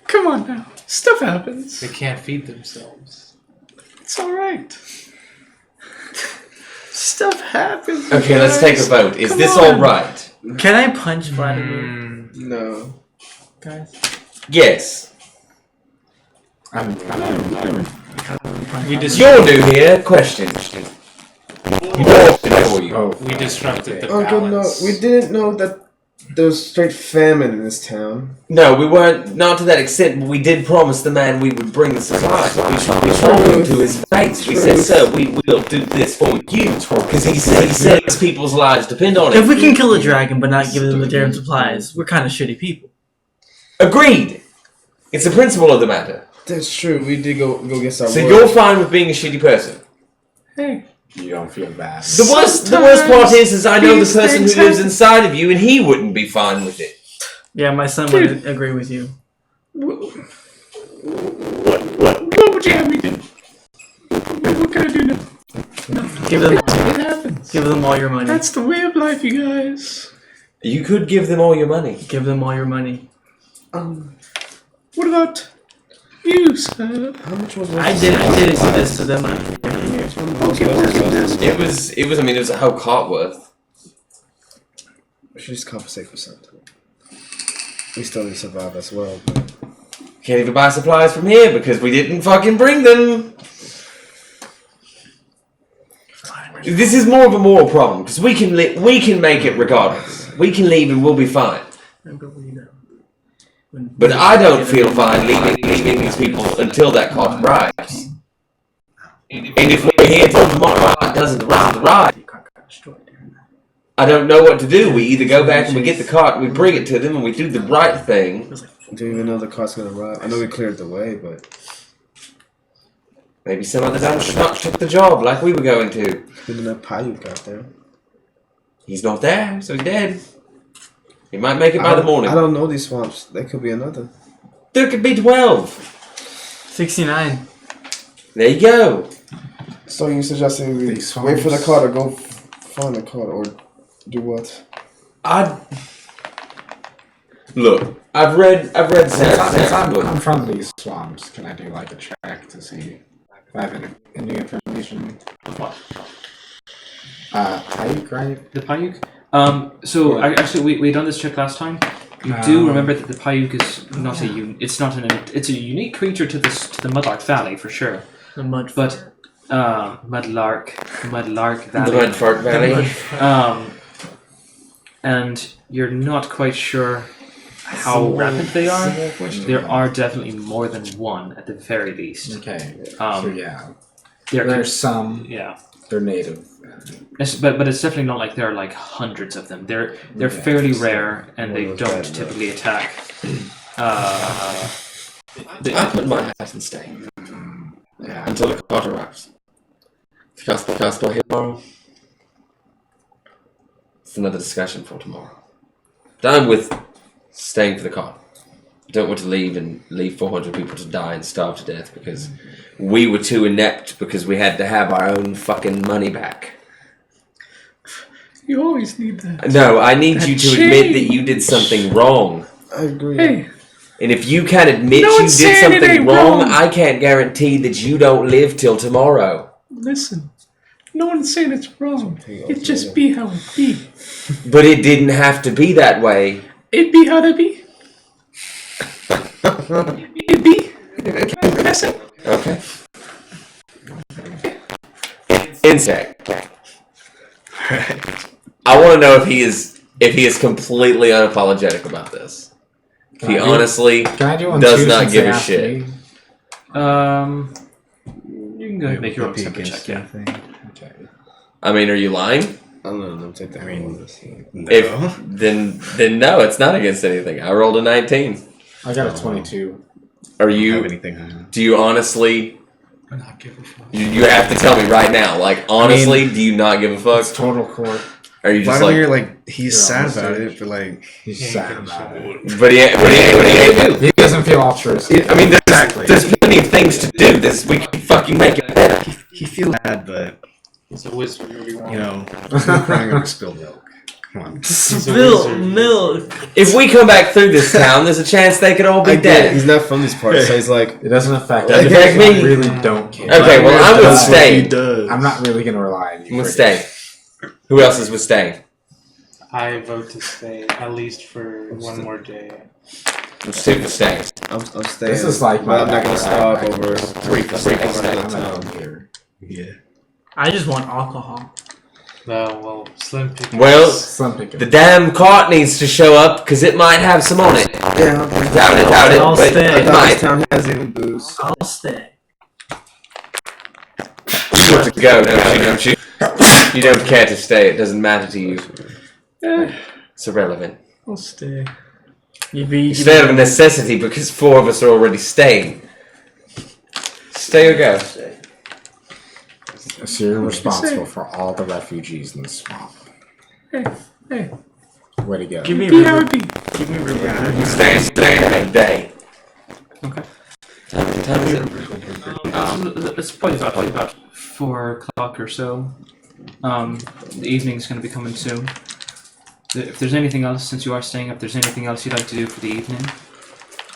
Come on now. Stuff happens. They can't feed themselves. It's alright. Stuff happens. Okay, let's take a vote. Is Come this on. alright? Can I punch Vladimir, No. guys? Yes. We just You're new here. Question. For you. Oh, We disrupted the Oh, good, no. balance. We didn't know that there was straight famine in this town. No, we weren't, not to that extent, but we did promise the man we would bring the supplies. We told him to his face. We said, sir, we will do this for you. Because he says people's lives depend on it. If we can kill a dragon but not give them the damn supplies, we're kind of shitty people. Agreed. It's the principle of the matter. That's true. We did go get our So word. you're fine with being a shitty person. Hey. you don't feel bad. The worst part is I know the these person who things lives happen. inside of you, and he wouldn't be fine with it. Yeah, my son would agree with you. What would you have me do? What kind do now. Give them, It happens. give them all your money. That's the way of life, you guys. You could give them all your money. Give them all your money. What about you, sir? How much was I didn't do this to them. It was. I mean, it was a whole cart worth. We should just compensate for something. We still need to survive as well. But Can't even buy supplies from here because we didn't fucking bring them. This is more of a moral problem because we can make it regardless. We can leave and we'll be fine. But I don't feel fine leaving these people until that cart arrives. And if we're here till tomorrow, it doesn't arrive. I don't know what to do. We either go back and we get the cart, and we bring it to them, and we do the right thing. do you even know the cart's gonna arrive? I know we cleared the way, but Maybe some other damn schmuck took the job like we were going to. didn't that Paiute got there? He's not there, so he's dead. He might make it by the morning. I don't know these swamps. There could be another. There could be 12. 69. There you go. So you suggesting we These wait for the swamps. cart or go find the cart or do what? Look. I've read Since I'm Sarah's book. from these swamps, can I do like a check to see if I have any information? Pike, right? The Paiute? We done this check last time. You do remember that the Paiute is not it's a unique creature to the Mudlark Valley for sure. The mud. But Mudlark Valley. The Mudfart Valley. And you're not quite sure how rapid they are. There are definitely more than one at the very least. Okay. Um, so yeah, They're there's some. yeah. They're native. But it's definitely not like there are like hundreds of them. They're fairly rare and they don't typically attack. I put my hat and stay Yeah. until the cart arrives. Cast by here tomorrow. It's another discussion for tomorrow. Done with staying for the cart. Don't want to leave 400 people to die and starve to death because we were too inept because we had to have our own fucking money back. You always need that. No, I need you to admit that you did something wrong. I agree. Hey, And if you can't admit No you one's did saying it something ain't wrong, wrong. I can't guarantee that you don't live till tomorrow. listen. No one's saying it's wrong. It just be how it be. But it didn't have to be that way. It be how it be. It be. That's it. Okay. Insect. I want to know if he is completely unapologetic about this. If he honestly Can I do one does too, not since give they a asked shit. me? You can go ahead and make your own separate check, yeah. Okay. I mean, are you lying? I'm letting them take that. If then no, it's not against anything. I rolled a 19. I got a 22. Are you? anything. Do you honestly? Not give a fuck. You have to tell me right now. Like honestly, do you not give a fuck? It's total court. Are you just like? he's Yeah, sad I'm about it, but like He's Yeah, sad you about can it. But he do. He doesn't feel altruistic. I mean, there's plenty of things to do. We can fucking make it better. he feels bad, but He's a wizard. What do you want? you know, he's not crying over spilled milk. Come on. He's a wizard. milk. If we come back through this town, there's a chance they could all be dead. He's not from these parts, so he's like, It doesn't affect Doesn't me. affect me? I really don't care. Okay, well, I'm with stay. does. I'm not really gonna rely on you. I'm with for stay. this. Who else is with stay? I vote to stay at least for one more day. Let's take the stay. I'm staying. This is like but I'm not my gonna starve backyard. over Three for stay. I'm at home here. Yeah. I just want alcohol. Well, Slim Pickens. Well, Something. the damn cart needs to show up because it might have some on it. Yeah. Doubt it, I'll but stay. it This might. town has even booze. I'll stay. You want to go, don't you? You don't care to stay. It doesn't matter to you. It's irrelevant. I'll stay. You stay out of necessity because 4 of us are already staying. Stay or go. So you're responsible for all the refugees in the swamp. Hey. Way to go. Give me Be how river. it be. Give me river. Stay a day. Okay. Time is it? It's probably about 4 o'clock or so. The evening's going to be coming soon. If there's anything else, since you are staying up, there's anything else you'd like to do for the evening?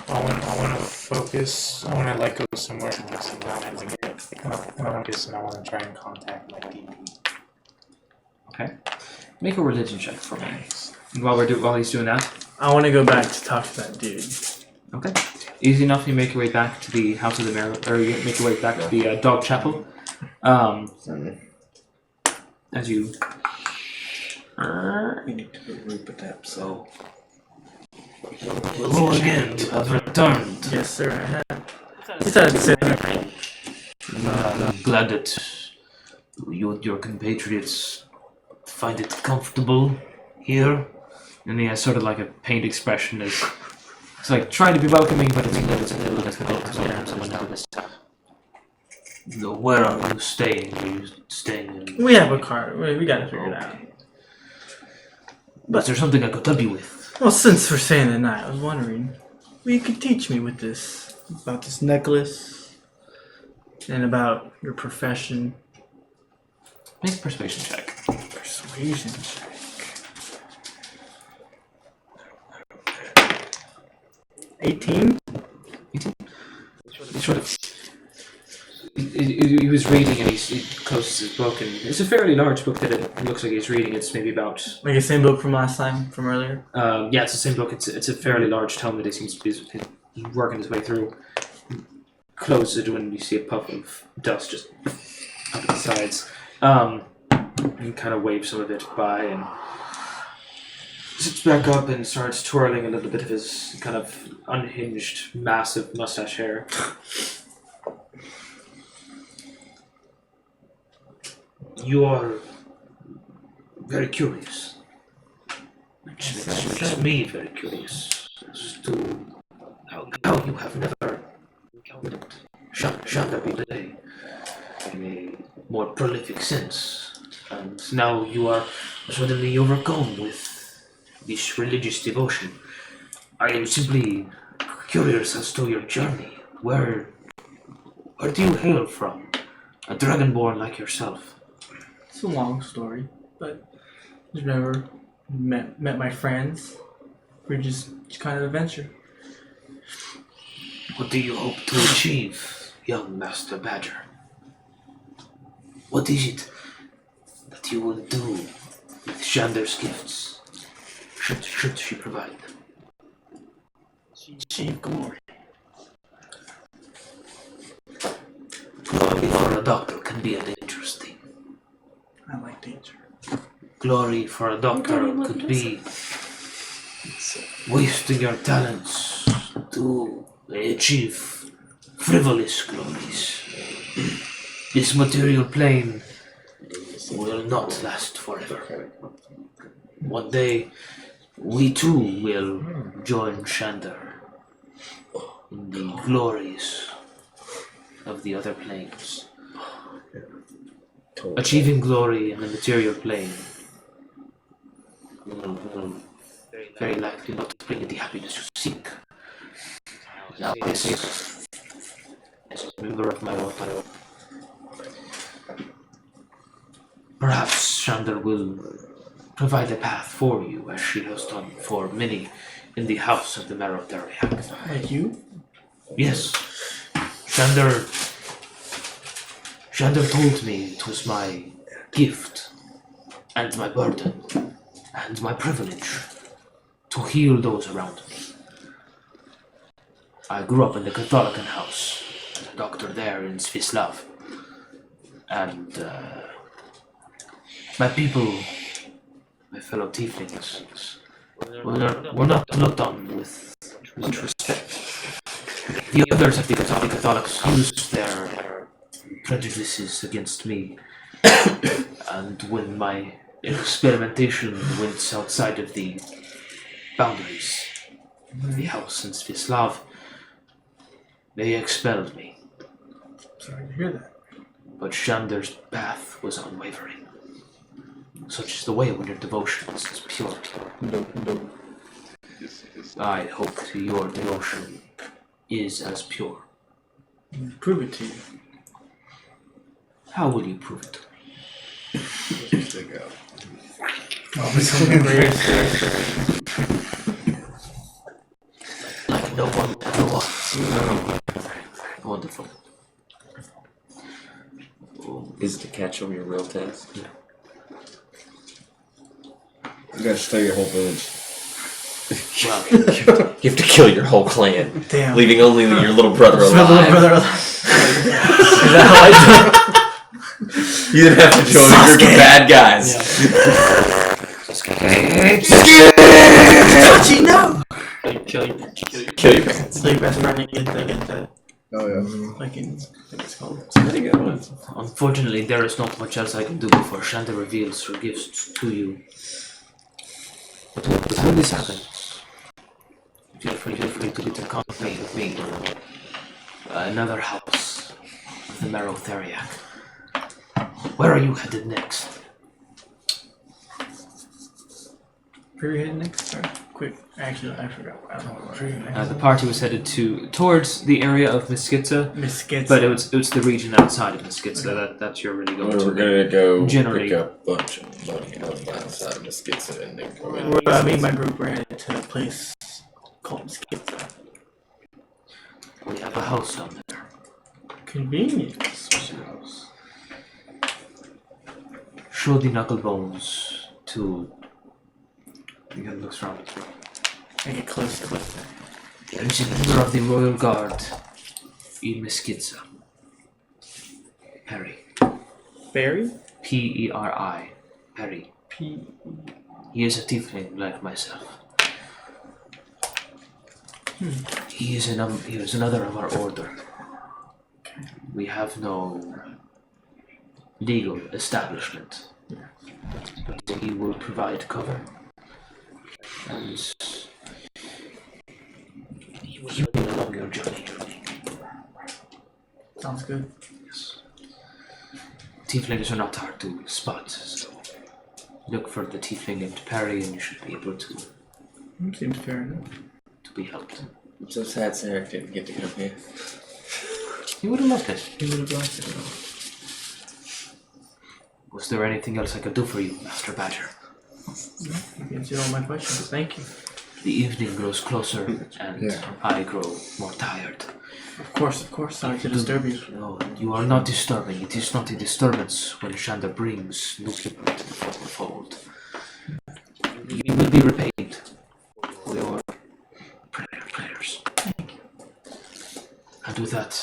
I want to focus. I want to like go somewhere and have some time to get. I want to try and contact my DP. Okay. Make a religion check for me. And while he's doing that. I want to go back to talk to that dude. Okay. Easy enough. You make your way back to the House of the Marrow, or you make your way back to the Dog Chapel. As you. We need to group it up, so. Hello again, you have returned. Yes, sir, I have. He's had to say anything. I'm glad that you and your compatriots find it comfortable here. And he has sort of like a pained expression. It's like trying to be welcoming, but it's a little difficult sometimes. Where are you staying? Are you staying in... We have a car. We gotta figure it out. Is there something I could help you with? Well, since we're staying the night, I was wondering, you could teach me with this, about this necklace, and about your profession. Make a persuasion check. Persuasion check. 18? He was reading and he closes his book, and it's a fairly large book that it looks like he's reading. It's maybe about Like the same book from last time, from earlier? yeah, it's the same book. It's a fairly large tome that he seems to be working his way through. Closes it when you see a puff of dust just up at the sides. And kind of waves some of it by and sits back up and starts twirling a little bit of his kind of unhinged, massive mustache hair. You are very curious. Which makes me very curious as to how you have never encountered Chandra Bidet in a more prolific sense. And now you are suddenly overcome with this religious devotion. I am simply curious as to your journey. Where do you hail from? A dragonborn like yourself. It's a long story, but I've never met my friends. We're just kind of adventure. What do you hope to achieve, young Master Badger? What is it that you will do with Shander's gifts? Should she provide them? Achieve glory. Glory for a doctor can be a dangerous thing. I like danger. Glory for a doctor could be wasting your talents to achieve frivolous glories. This material plane will not last forever. One day, we too will join Shander in the glories of the other planes. Achieving glory in the material plane will very likely not bring you the happiness you seek. Now, this, as a member of my order, perhaps Shander will provide a path for you, as she has done for many in the House of the Marrow Theriac. Like you? Yes, Shander told me it was my gift and my burden and my privilege to heal those around me. I grew up in the Catholican house, as a doctor there in Svislav, and my people, my fellow tieflings, were not looked on with much respect. The others of the Catholics used their prejudices against me, and when my experimentation went outside of the boundaries of the house in Svislav, they expelled me. Sorry to hear that. But Shander's path was unwavering. Such is the way when your devotion is as pure. I hope your devotion is as pure. Prove it to you. How will you prove it? Like no one ever was. Wonderful. Is to catch them your real test? Yeah. You guys stay your whole village. Well, You have to kill your whole clan, Damn. leaving only your little brother My alive. little brother alive. Is that how I do it? You didn't have to join a group of bad guys. Touchy, no! kill you. Kill your parents. So your best friend and get the Oh yeah. like in, what it's called. Unfortunately, there is not much else I can do before Shanda reveals her gifts to you. But how will this happen? Feel free to accompany with me to another house of the Marrow Theriac. Where are you headed next? Where are you heading next? Sorry. Quick. Actually, I forgot. I don't know where you're heading. The party was headed towards the area of Miskitsa, Miskits. but it was the region outside of Miskitsa that you're really going to. We're gonna go Generally- pick up a bunch of money outside of Miskitsa and then go in. Well, I mean, my group ran to a place called Miskits. We have a house down there. Convenient. Show the knucklebones to. Again, looks around. I get close to it. There is a member of the Royal Guard in Miskitsa. Perry. Barry? P-E-R-I. Perry. P. He is a tiefling like myself. He is another of our order. We have no legal establishment, but he will provide cover, and he will help you along your journey. Sounds good. Yes. Tieflings are not hard to spot, so look for the tiefling named Perry, and you should be able to Seems fair enough. be helped. I'm so sad Sarek didn't get to come here. He would have loved it. He would have liked it. Was there anything else I could do for you, Master Badger? You answered all my questions. Thank you. The evening grows closer, and Yeah. I grow more tired. Of course. Sorry to disturb you. No, you are not disturbing. It is not a disturbance when Shanda brings nuclear into the fold. You will be repaid for your prayers. And with that,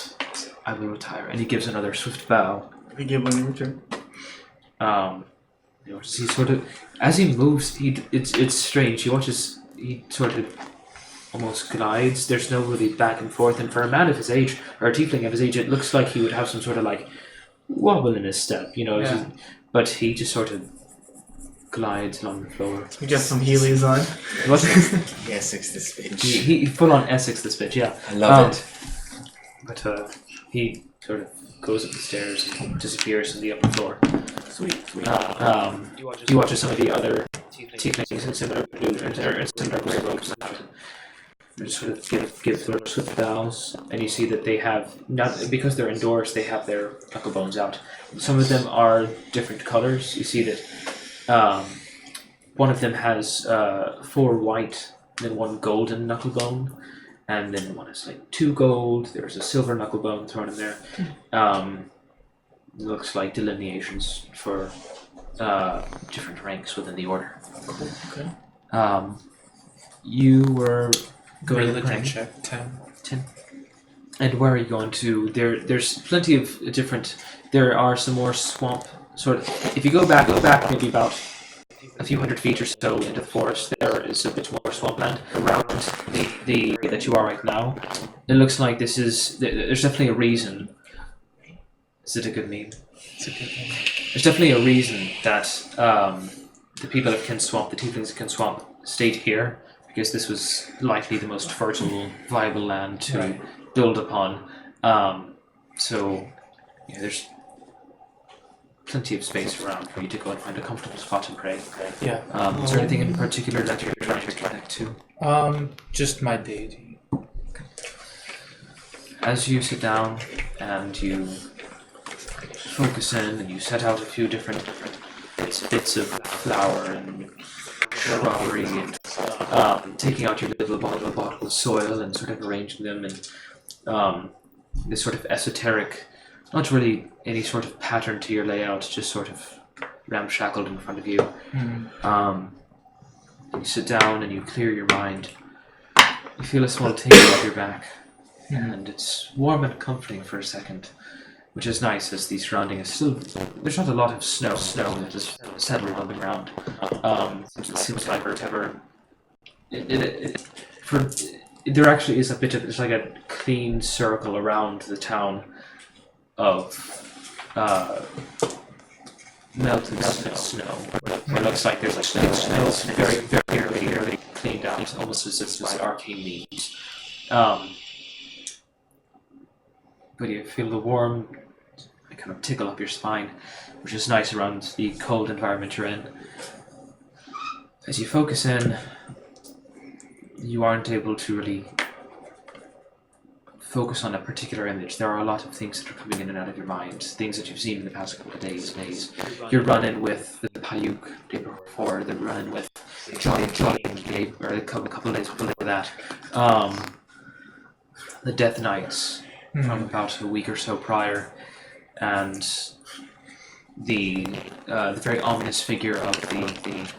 I will retire. And he gives another swift bow. We give one in return. You know, he sort of, as he moves, it's strange. He sort of almost glides. There's no really back and forth. And for a man of his age, or a tiefling of his age, it looks like he would have some sort of like wobble in his step, you know. Yeah. But he just sort of glides along the floor. We got some Heelys on. What? Yeah, 6 this bitch. he full on Essex this bitch, yeah. I love it. But he sort of goes up the stairs and disappears in the upper floor. Sweet. You watch as some of the other tieflings in similar grey robes just sort of give sort of swift bows, and you see that they have, not because they're indoors, they have their knuckle bones out. Some of them are different colors. You see that one of them has 4 white, then 1 golden knuckle bone, and then one is like 2 gold. There's a silver knuckle bone thrown in there. It looks like delineations for different ranks within the order. Cool. Okay. You were going to Religion check 10. 10. And where are you going to? There's plenty of different. There are some more swamp sort of. If you go back maybe about a few hundred feet or so into the forest, there is a bit more swampland around the area that you are right now. It looks like this is. There's definitely a reason. Is it a good meme? It's a good meme. There's definitely a reason that the people of Ken Swamp, the tieflings of Ken Swamp, stayed here, because this was likely the most fertile, viable land to build upon. So, yeah, there's plenty of space around for you to go and find a comfortable spot and pray. Yeah. Is there anything in particular that you're trying to connect to? Just my deity. As you sit down, and you focus in, and you set out a few different bits of flour and shrubbery, and taking out your little bottle of soil and sort of arranging them in this sort of esoteric, not really any sort of pattern to your layout, just sort of ramshackled in front of you. You sit down and you clear your mind. You feel a small tingle up your back, and it's warm and comforting for a second, which is nice as the surrounding is still. There's not a lot of snow that is settled on the ground. It seems like there actually is a bit of, it's like a clean circle around the town of melted snow. It looks like there's like snow very cleaned out. It's almost as if it's just arcane leaves. But you feel the warm kind of tickle up your spine, which is nice around the cold environment you're in. As you focus in, you aren't able to really focus on a particular image. There are a lot of things that are coming in and out of your mind, things that you've seen in the past couple of days. You're running with the Payuk day before, the run with Johnny day, or a couple of days before that. The Death Knights from about a week or so prior, and the very ominous figure of the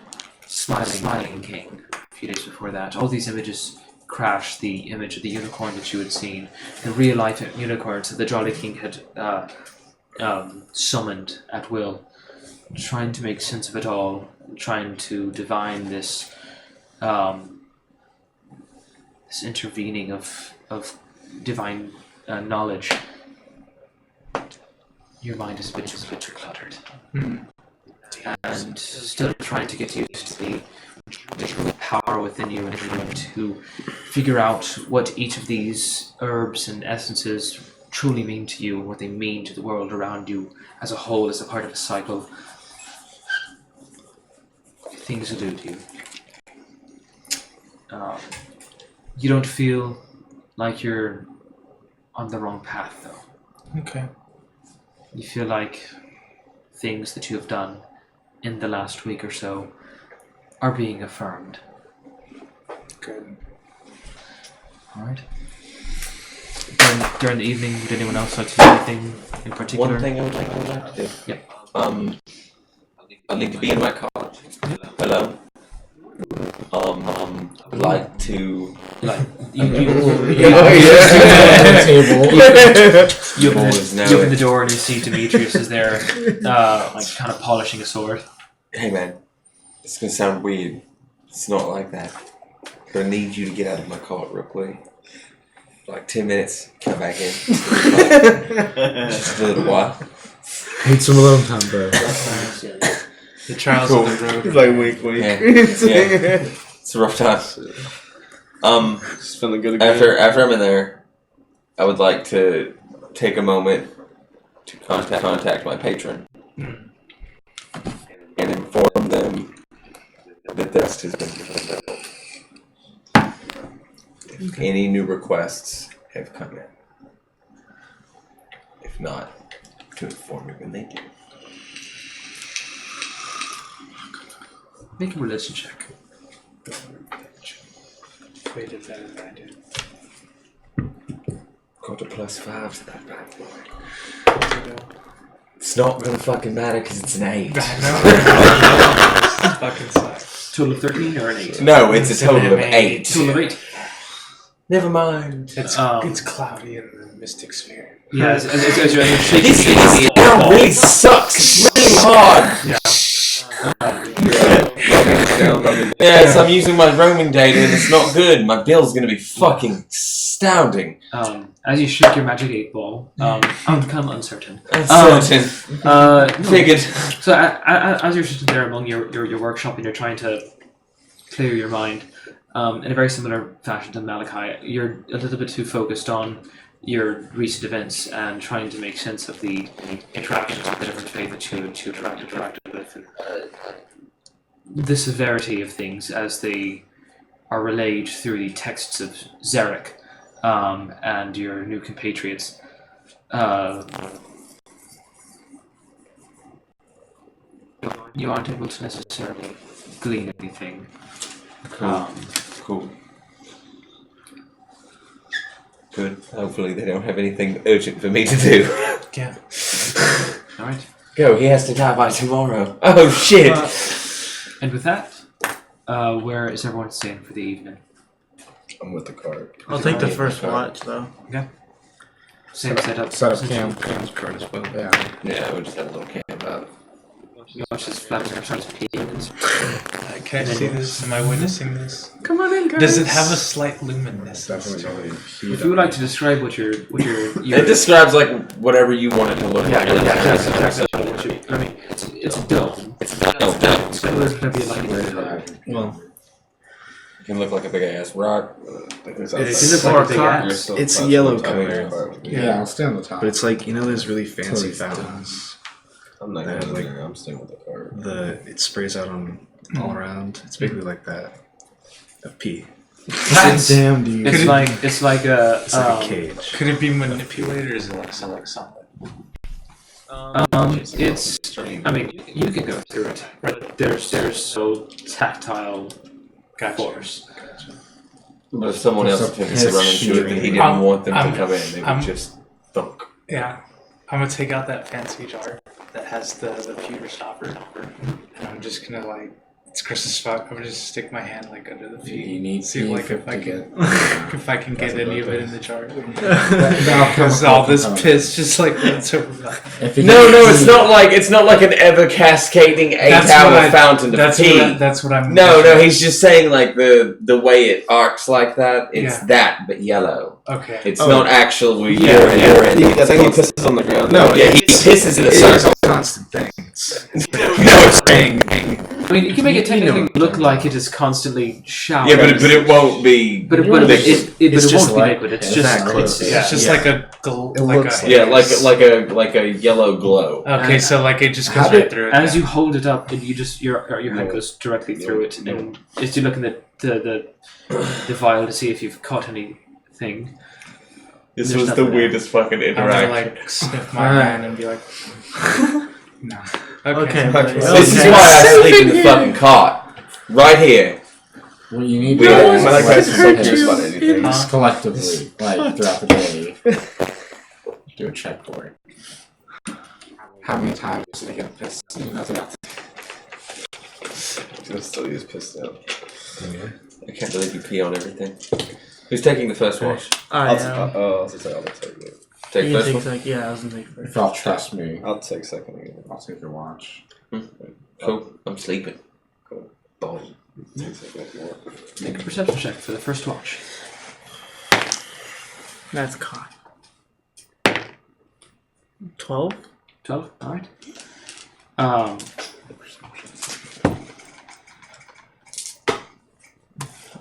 smiling king a few days before that. All these images crash the image of the unicorn that you had seen, the real life unicorns that the Jolly King had summoned at will, trying to make sense of it all, trying to divine this this intervening of divine knowledge. Your mind is a bit cluttered, and still trying to get used to the power within you and trying to figure out what each of these herbs and essences truly mean to you, what they mean to the world around you as a whole, as a part of a cycle. Things elude you. You don't feel like you're on the wrong path, though. Okay. You feel like things that you have done in the last week or so are being affirmed. Good. Alright. During the evening, would anyone else like to do anything in particular? One thing I would like to do. Yep. I need to be in my car. Hello. I'd like to. Like, you open the door and you see Demetrius is there, like kind of polishing a sword. Hey man, it's gonna sound weird. It's not like that. But I need you to get out of my car real quick. Like 10 minutes, come back in. Just a little while. Need some alone time, bro. The trials of the road. He's like, wink, wink. Yeah. It's a rough time. Just feeling good again. After I'm in there, I would like to take a moment to contact my patron and inform them that this has been fulfilled. If any new requests have come in. If not, to inform me when they do. Make a religion check. Way did better than I did. Got a +5 to that bad boy. It's not gonna fucking matter because it's an 8. I know. Fucking sucks. Total of 13 or an 8? No, it's a total of 8. Total of 8. Never mind. It's cloudy in the mystic sphere. Yeah, as you're shaking. This now really sucks. It's really hard. Yeah. Yes, I'm using my roaming data and it's not good. My bill's gonna be fucking astounding. As you shake your magic 8-ball, I'm become uncertain. Uncertain. Figured. So as you're sitting there among your workshop and you're trying to clear your mind, in a very similar fashion to Malachi, you're a little bit too focused on your recent events and trying to make sense of the interactions with the different faith that you interacted with. And, the severity of things as they are relayed through the texts of Zarek and your new compatriots. you aren't able to necessarily glean anything. Cool. Good. Hopefully they don't have anything urgent for me to do. Yeah. All right. Go. He has to die by tomorrow. Oh shit. And with that, where is everyone staying for the evening? I'm with the cart. I'll take the first watch though. Same setup. Set up essentially. camp. Cart as well. Yeah. Yeah, we'll just have a little camp out. You watch this Vladimir starts peeing. Can I see this? Am I witnessing this? Come on in, guys. Does it have a slight luminescence? Definitely to it? really If you would like to describe what you're It describes like whatever you want it to look like. that's exactly what you. I mean, it's a dome. It's not no dome. So there's gonna be a light. Well, It can look like a big ass rock. it's It looks like a big ass. It's yellow color. Yeah, I'll stay on the top. But it's like, you know those really fancy Totally. fountains? I'm not Yeah, going like- there. I'm staying with the cart. It sprays out on all around. It's basically like that. Of pee. That's- Damn, dude. It's like a It's like a cage. Could it be manipulated or is it like solid? it's. I mean, you can go through it, but there's so tactile force. But if someone else attempted to run into it, then he didn't I'm- want them I'm- to come in. They I'm- would just thunk. Yeah. I'm gonna take out that fancy jar that has the pewter stopper, and I'm just gonna like, it's gross as fuck. I'm gonna just stick my hand like under the feet. You need see like if I can if I can get That's any of about it in the jar. That'll come Because all this up. piss just like runs over my. If you No, get no, it's pee- not like an ever cascading That's 8-hour what I- fountain of That's pee. that's what I'm. No, he's just saying like the way it arcs like that. It's Yeah. that, but yellow. Okay. It's Oh. not actual urine. I think he pisses on the ground. No, Yeah, he pisses in a It's circle. a constant thing. No, it's I mean, you can make it technically look like it is constantly showering. yeah, but it won't be. But it liquid. but it just won't be like- liquid. It's yeah, just exactly. it's It's just like a It looks Yeah, like a yellow glow. Okay, so like it just How goes did- right through it. as you hold it up and you just your hand goes directly through it, No. and as you look in the vial to see if you've caught anything. This There's was the nothing there. weirdest fucking I'm gonna interaction. like sniff my hand and be like, no. Okay, Okay. This is why I sleep in the fucking cot, right here. Well, you need We to don't- I like guys who don't care about anything. just collectively, like throughout the day, do a check for it. How many times did I get pissed? Nothing else. He's gonna still use piss now. I can't believe you pee on everything. Who's taking the first watch? I I'll am. I'll take it. Take You first take one. sec- yeah, I was gonna take first. If y'all trust me, I'll take second again. I'll take your watch. Cool. I'm sleeping. Cool. Boom. Take second if you want. Make a perception check for the first watch. That's caught. 12? 12. All right.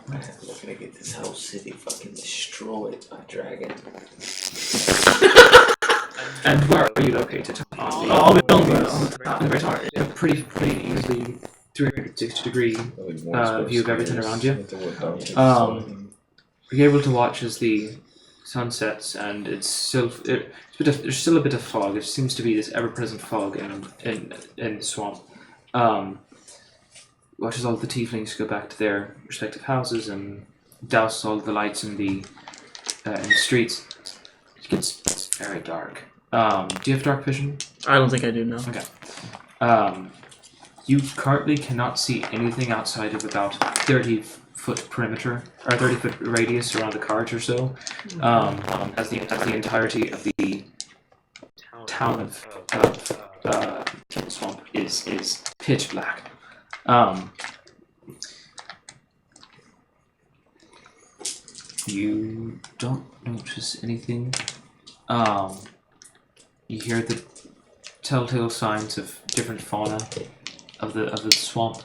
We're gonna get this whole city fucking destroyed by dragon. And where are you located? On the, I'll be on on the very top. A pretty easily 360 degree view of everything around you. You're able to watch as the sun sets, and it's still there's still a bit of fog. It seems to be this ever-present fog in the swamp. Watches all the tieflings go back to their respective houses and douse all the lights in the streets. It gets very dark. Do you have dark vision? I don't think I do, no. Okay. You currently cannot see anything outside of about 30-foot perimeter or 30-foot radius around the cart or so. As the entirety of the town of Swamp is pitch black. You don't notice anything. You hear the telltale signs of different fauna of the swamp.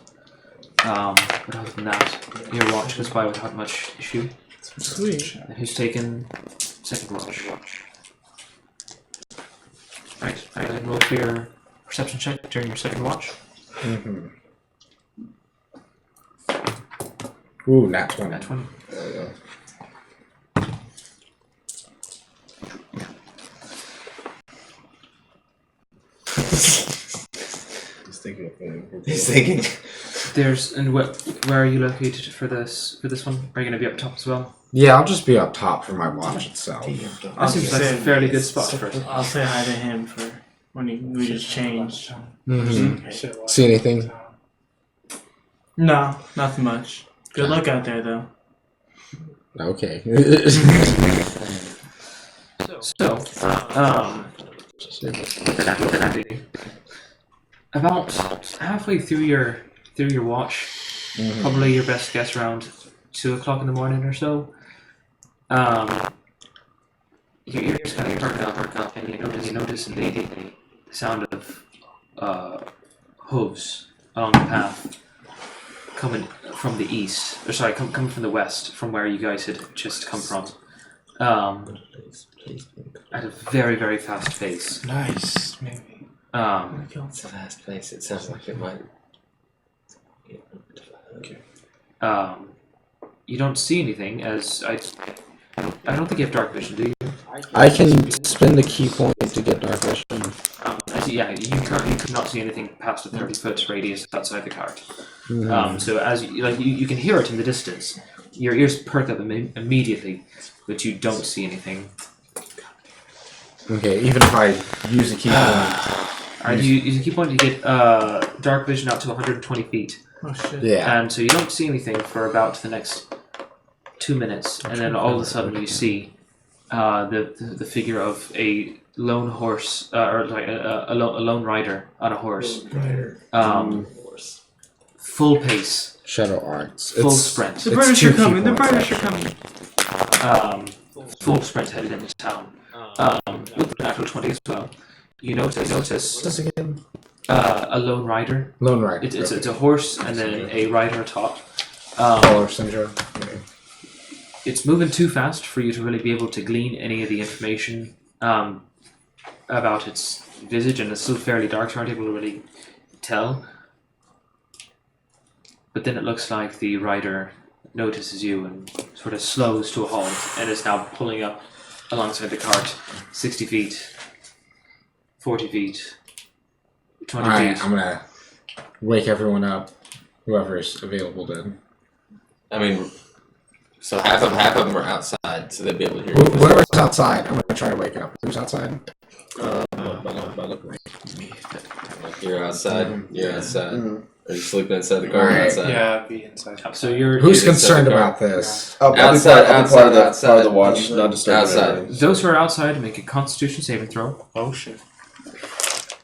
But other than that, your watch goes by without much issue. Sweet. And who's taken second watch? Right, and roll for your perception check during your second watch. Mm-hmm. Ooh, nat 20. At 20. He's thinking of things. He's thinking. Where are you located for this one? Are you going to be up top as well? Yeah, I'll just be up top for my watch itself. That seems like a fairly good spot for it. I'll say hi to him for when we just changed. Mm-hmm. See anything? No, nothing much. Good luck out there, though. Okay. So, about halfway through your watch, probably your best guess around 2 o'clock in the morning or so. Your ears kind of perk up, and you notice the sound of hooves along the path coming from the east, or sorry, coming from the west, from where you guys had just come from. At a very, very fast pace. Nice, maybe. It's a fast place. It sounds like it might. Okay. You don't see anything, as I don't think you have dark vision, do you? I can spin the key point to get dark vision. Yeah, you currently could not see anything past a 30-foot radius outside the cart. So as you can hear it in the distance. Your ears perk up immediately, but you don't see anything. Okay, even if I use a key point. Alright, you use a key point to get dark vision out to 120 feet. Oh shit. Yeah. And so you don't see anything for about the next 2 minutes, and then all of a sudden you see the figure of a lone horse, or like a lone rider on a horse. Full pace, Shadow Arts. full sprint. The British are coming. The British are coming. Full sprint headed into town. With the natural 20 as well. You notice a lone rider. Lone Rider. It's a horse and then a rider atop. Color syndrome. Okay. It's moving too fast for you to really be able to glean any of the information about its visage, and it's still fairly dark, so you aren't able to really tell. But then it looks like the rider notices you and sort of slows to a halt and is now pulling up alongside the cart 60 feet, 40 feet, 20 Alright, feet. I'm gonna wake everyone up. Whoever's available then. I mean, so half of them are outside, so they'll be able to hear. Whoever's outside, I'm gonna try to wake up. Who's outside? You're outside. You're outside. Are you sleeping inside the car? Or Alright. outside? Yeah, be inside. So you're Who's He's inside concerned the car. about this? I'll be Outside, part of the outside. part of the watch, not disturbing Outside. anything. those who are outside make a Constitution saving throw. Oh shit.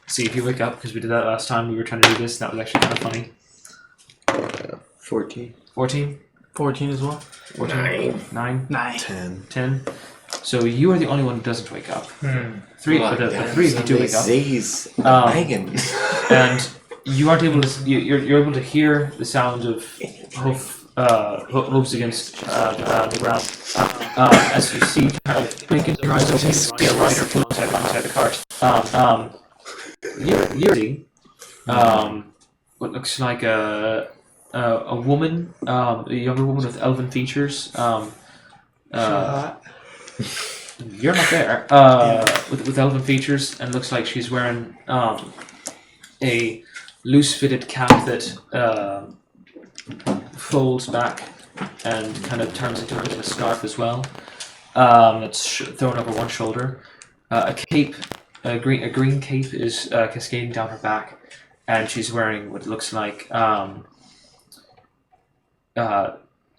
See if you wake up, because we did that last time. We were trying to do this, and that was actually kind of funny. 14. 14, 14 as well. 14, 9, 9. 10. So you are the only one who doesn't wake up. Three, Well, but three of you do wake up. Z's. Um, And you aren't able to. You're able to hear the sound of hooves against the ground. As you see, kind of blinking your eyes open, you see a rider pull inside the cart. You're seeing what looks like a woman, a younger woman with elven features. You're not there. With elven features, and looks like she's wearing a loose-fitted cap that folds back and kind of turns into a scarf as well. It's thrown over one shoulder. A cape, a green cape, is cascading down her back, and she's wearing what looks like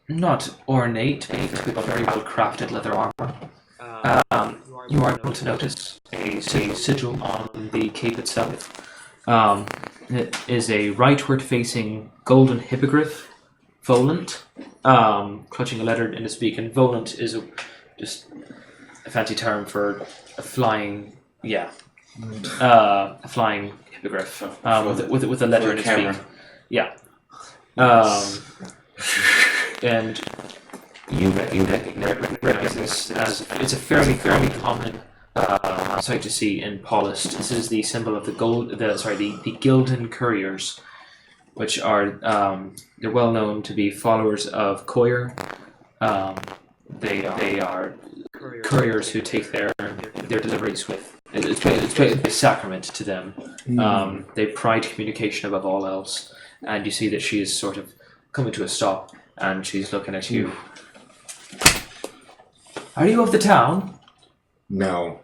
not ornate, but very well crafted leather armor. You are able to notice a sigil on the cape itself. It is a rightward facing golden hippogriff, volant, clutching a letter in its beak, and volant is just a fancy term for a flying, a flying hippogriff with a letter in its beak. Yeah. And you recognize this as it's a fairly common sight to see in Paulist. This is the symbol of the Gildan Couriers, which are they're well known to be followers of Coir. They are couriers who take their deliveries with it's a sacrament to them. They pride communication above all else, and you see that she is sort of coming to a stop, and she's looking at you. Are you of the town? No.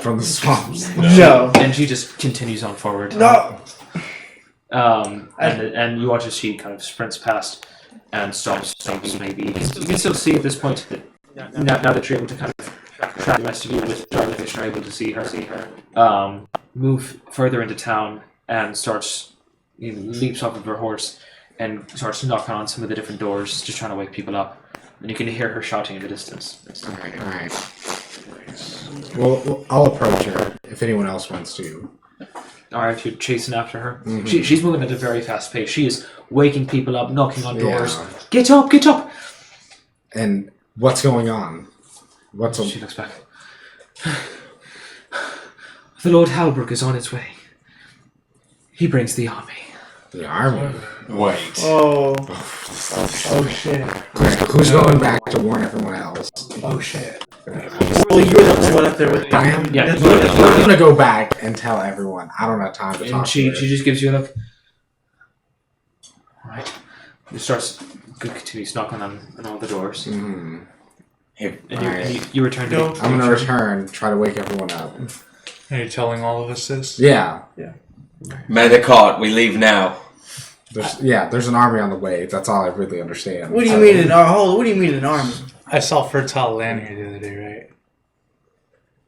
From the swamps. No. And she just continues on forward. No. And you watch as she kind of sprints past and stops maybe. You can still see at this point that now that you're able to kind of track the rest of you with Jarlafish and are able to see her, move further into town and leaps off of her horse and starts knocking on some of the different doors, just trying to wake people up. And you can hear her shouting in the distance. Alright. Well, I'll approach her if anyone else wants to. Alright, you're chasing after her. Mm-hmm. She's moving at a very fast pace. She is waking people up, knocking on doors. Yeah. Get up, get up! And what's going on? She looks back. The Lord Halbrook is on his way. He brings the army. The army? Wait. Oh. Oh shit. Who's going back to warn everyone else? Oh shit. Well, you were the one up there with I am? Yeah. I'm gonna go back and tell everyone. I don't have time to talk And she to her. just gives you a look. Alright. He continues knocking on all the doors. Mm-hmm. And you return to I'm gonna return, try to wake everyone up. Are you telling all of us this? Yeah. Mandacart, we leave now. There's an army on the way. That's all I really understand. What do you mean what do you mean an army? I saw fertile land here the other day, right?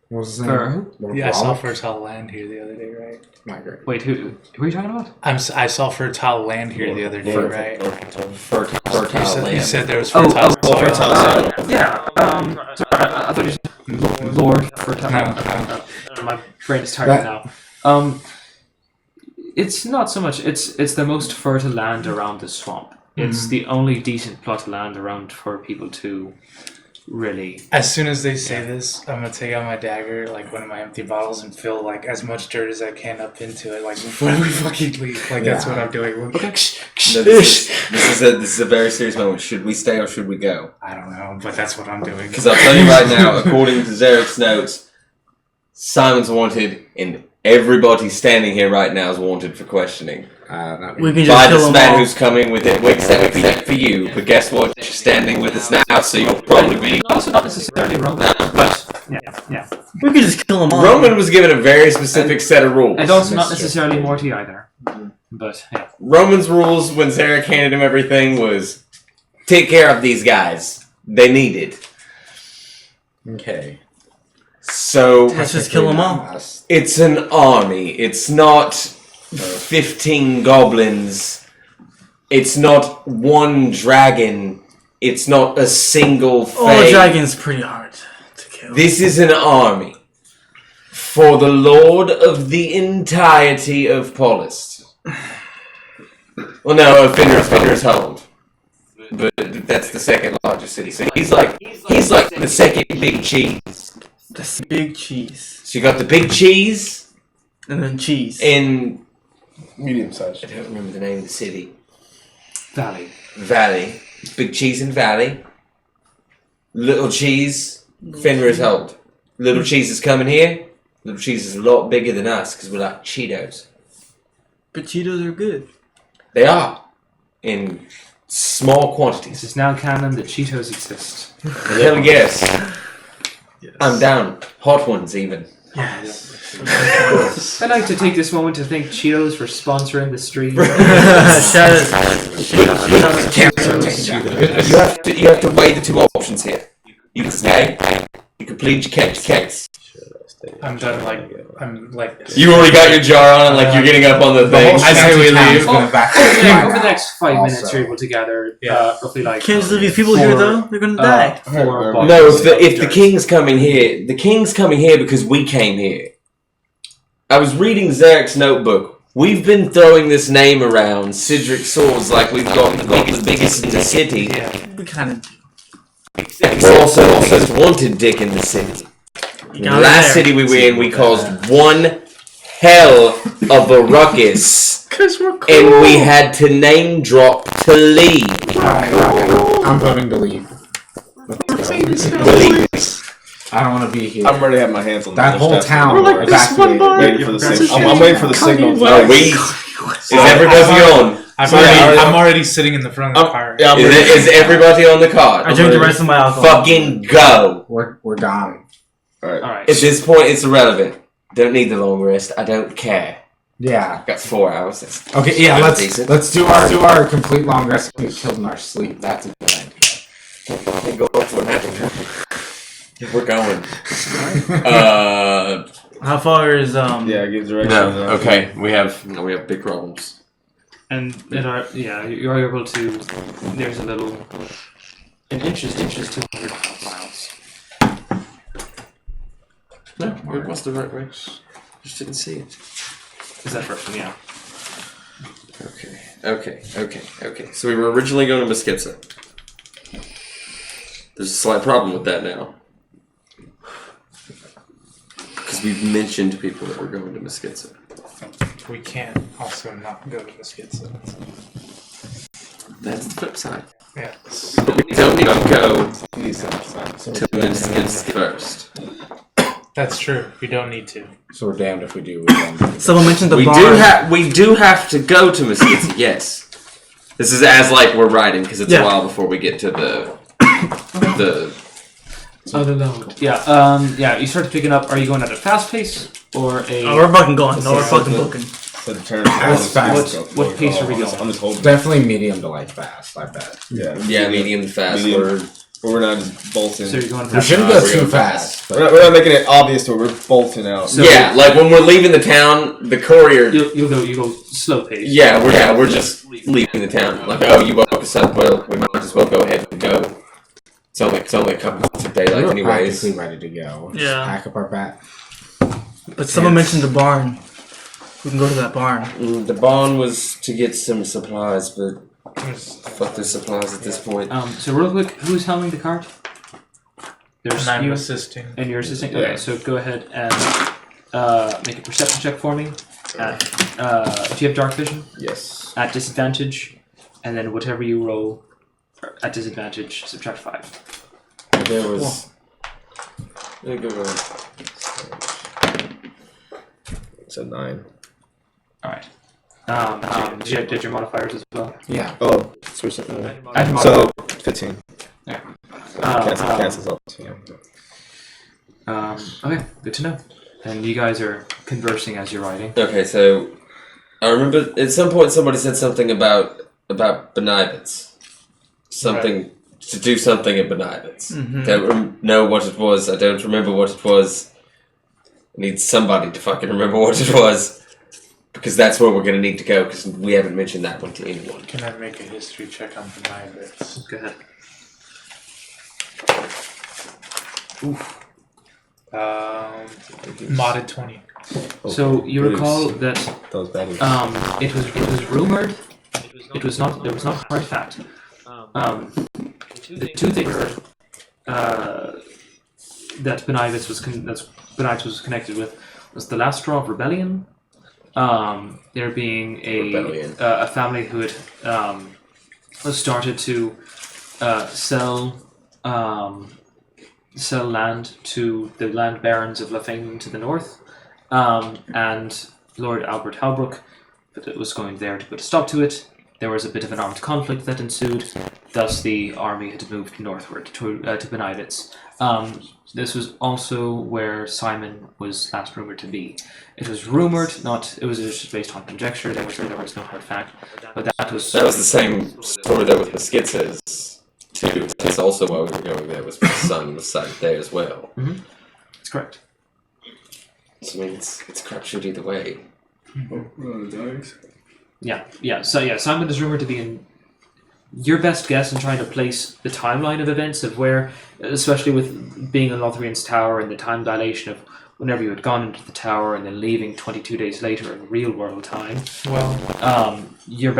What was his For name? who? Yeah, I saw fertile land here the other day, right? Migrate. Wait, who are you talking about? I saw fertile land here the other day, right? Fertile You said there was Oh, fertile land. Yeah. Sorry, I thought you said Lord Fertile. No. My brain is tired now. It's not so much. It's the most fertile land around the swamp. It's the only decent plot of land around for people to really. As soon as they say this, I'm gonna take out my dagger, like one of my empty bottles, and fill like as much dirt as I can up into it, like before we fucking leave. Like that's what I'm doing. Okay. No, this is a very serious moment. Should we stay or should we go? I don't know, but that's what I'm doing. Because I'll tell you right now, according to Zarek's notes, Simon's wanted, and everybody standing here right now is wanted for questioning. We can By just kill this them man all. who's coming with it, except for you. But guess what? You're standing with us now, so you'll probably be. Also, not necessarily Roman, but yeah. We can just kill them all. Roman was given a very specific set of rules. And also not necessarily Morty either. But yeah. Roman's rules when Zarek handed him everything was take care of these guys. They need it. Okay. So Let's just kill them all. it's an army. It's not 15 goblins. It's not one dragon. It's not a single Oh, fae. dragon's pretty hard to kill. This is an army for the Lord of the entirety of Polis. Well, no, Fenrir's Hold. But that's the second largest city. So he's like the second big cheese. That's big cheese. So you got the big cheese And then cheese. in Medium sized. I don't remember the name of the city. Valley. Big cheese in Valley. Little cheese, Fenrir's Hold. Little cheese is coming here. Little cheese is a lot bigger than us because we're like Cheetos. But Cheetos are good. They are in small This quantities. is now canon that Cheetos exist. Hell yes. I'm down. Hot ones even. Yes. I'd like to take this moment to thank Cheetos for sponsoring the stream. Shout You have to weigh the two options here. You can stay. You can plead your case. I'm done. I'm like. You already got your jar on, and like you're getting up on the thing. whole I say we town leave. is gonna back Over the next 5 Also. minutes, you're able to gather roughly like. Can't just leave these people here though. They're gonna die. 4 No, bottles if of the dirt. king's coming here, the king's coming here because we came here. I was reading Zarek's notebook. We've been throwing this name around, Cedric Swords, like we've got the biggest in the city. We kind of do. It's also the most wanted dick in the city. You got it Last there. city we were in, we caused one hell of a ruckus. Cause we're cool. And we had to name drop to leave. I'm voting to leave. Leave. I don't want to be here. I'm ready to have my hands on That the whole chest. town We're like this one evacuated. bar. Waiting for the That's signal. a I'm waiting for the signal. No, is everybody on? I'm already sitting in the front of the car. Yeah, I'm Is, ready. is everybody on the card? I drank the rest of my alcohol. Fucking go! We're gone. All right. Alright. At this point, it's irrelevant. Don't need the long rest. I don't care. Yeah. I've got 4 hours. That's Okay. Yeah. That's Let's decent. let's do our complete long rest. We killed in our sleep. That's a good idea. go for it. We're going. How far is Yeah, give directions. No. Okay. We have big problems. And you're able to. There's a little. An inch is 200 miles. No, we must have right way. Just didn't see it. Is that first one? Yeah. Okay. So we were originally going to Mesquitza. There's a slight problem with that now. Because we've mentioned to people that we're going to Mesquitza. We can't also not go to Mesquitza. That's the flip side. Yeah. But we don't need to go Please, to Mesquitza first. That's true. We don't need to. So we're damned if we do. We're damned if we Someone mentioned the We bar. do have to go to Mesquitza, yes. This is as like we're riding because it's Yeah. a while before we get to the Oh, no. Yeah. You start picking up. Are you going at a fast pace or a? Oh, we're fucking going. No, we're fucking booking. So the turn. That's fast. What pace are we I'm going? just holding. Definitely medium to like fast. I bet. Yeah. medium fast. Medium. We're not just bolting. So you're going We fast. shouldn't No, go we're too going fast. We're not making it obvious to we're bolting out. So- Yeah, like when we're leaving the town, the courier. You go slow pace. Yeah, we're just leaving the town. Like, oh, you woke us up. Well, we might as well go ahead and go. It's only a couple of daylight, We're anyways. practically ready to go. Just Yeah. pack up our bat. But someone mentioned the barn. We can go to that barn. The barn was to get some supplies, but fuck the supplies at this point. So real quick, who's helming the cart? There's And I'm you assisting. and you're assisting. Yeah. Okay, so go ahead and make a perception check for me. At do you have dark vision? Yes. At disadvantage, and then whatever you roll at disadvantage, subtract 5. There was. Yeah, go ahead. It's a 9. All right. Did your modifiers as well? Yeah. Oh, switch that. Add So 15. modifiers. Cancels out. Yeah. Okay, good to know. And you guys are conversing as you're riding. Okay, so I remember at some point somebody said something about Benivitz. Something to do something at Benivitz. Mhm. Don't know what it was. I don't remember what it was. I need somebody to fucking remember what it was, because that's where we're gonna need to go. Because we haven't mentioned that one to anyone. Can I make a history check on the Benivitz? Go ahead. Modded 20. So you recall that Those baddies. it was rumored. It was not. There was not hard fact. The two things that Benivitz was connected with was the last straw of rebellion. There being Rebellion. a family who had started to sell land to the land barons of Lafayne to the north, and Lord Albert Halbrook was going there to put a stop to it. There was a bit of an armed conflict that ensued. Thus, the army had moved northward to Benivitz. This was also where Simon was last rumored to be. It was rumored, it was just based on conjecture. There was no hard fact, but that was That was the same story that with Mesquitza's too. That's also why we were going there. Was my son was sighted there as well. That's correct. So I mean, it's crapshoot either way. Yeah. So Simon is rumored to be in. Your best guess in trying to place the timeline of events of where, especially with being in Lotharian's tower and the time dilation of whenever you had gone into the tower and then leaving 22 days later in real world time. Well, You're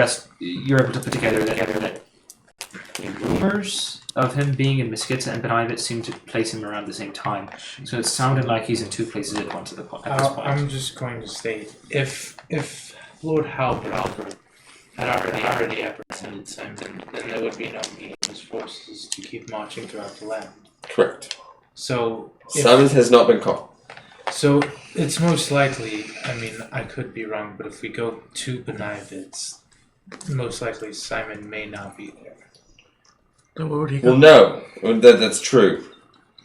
able to put together that rumors of him being in Mesquitza and Benivitz seem to place him around the same time. So it sounded like he's in two places at once at this point. I'm just going to state if Lord Halbert had already apprehended Simon, then there would be no need for his forces to keep marching throughout the land. Correct. So if- Simon has not been caught. So it's most likely, I mean, I could be wrong, but if we go to Benivitz, most likely Simon may not be there. Then where would he go? Well, no, that's true.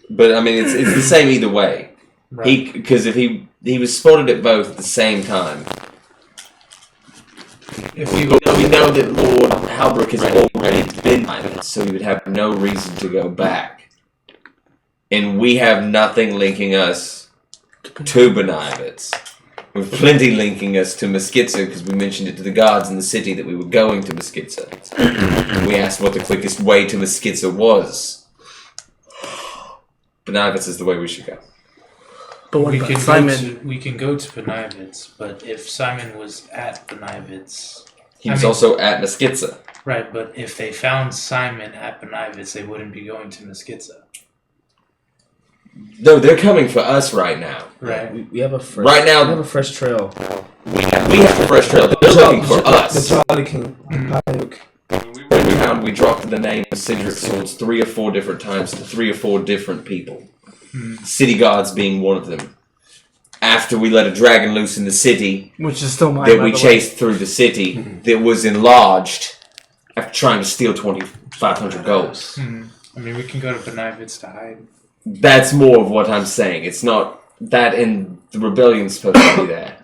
But I mean, it's the same either way. Right. Because if he was spotted at both at the same time. If he We know that Lord Halbrook has already been by, so he would have no reason to go back. And we have nothing linking us to Benivitz. With plenty linking us to Meskitsa, because we mentioned it to the guards in the city that we were going to Meskitsa. We asked what the quickest way to Meskitsa was. Benivitz is the way we should go. But what we about can Simon? we can go to Benivitz, but if Simon was at Benivitz, He was also at Meskitsa. right. But if they found Simon at Benivitz, they wouldn't be going to Meskitsa, No, they're coming for us right now. right? We have a fresh, Right now- we have a fresh trail. We have a fresh trail. They're looking for us. The Jolly King. Pike. When we found, we dropped the name of Cindric Swords 3 or 4 different times to 3 or 4 different people. City guards being one of them. After we let a dragon loose in the city Which is still mine. that by we the way. chased through the city that was enlarged after trying to steal 2,500 gold. I mean, we can go to Benivitz to hide. That's more of what I'm saying. It's not that, and the rebellion's supposed to be there.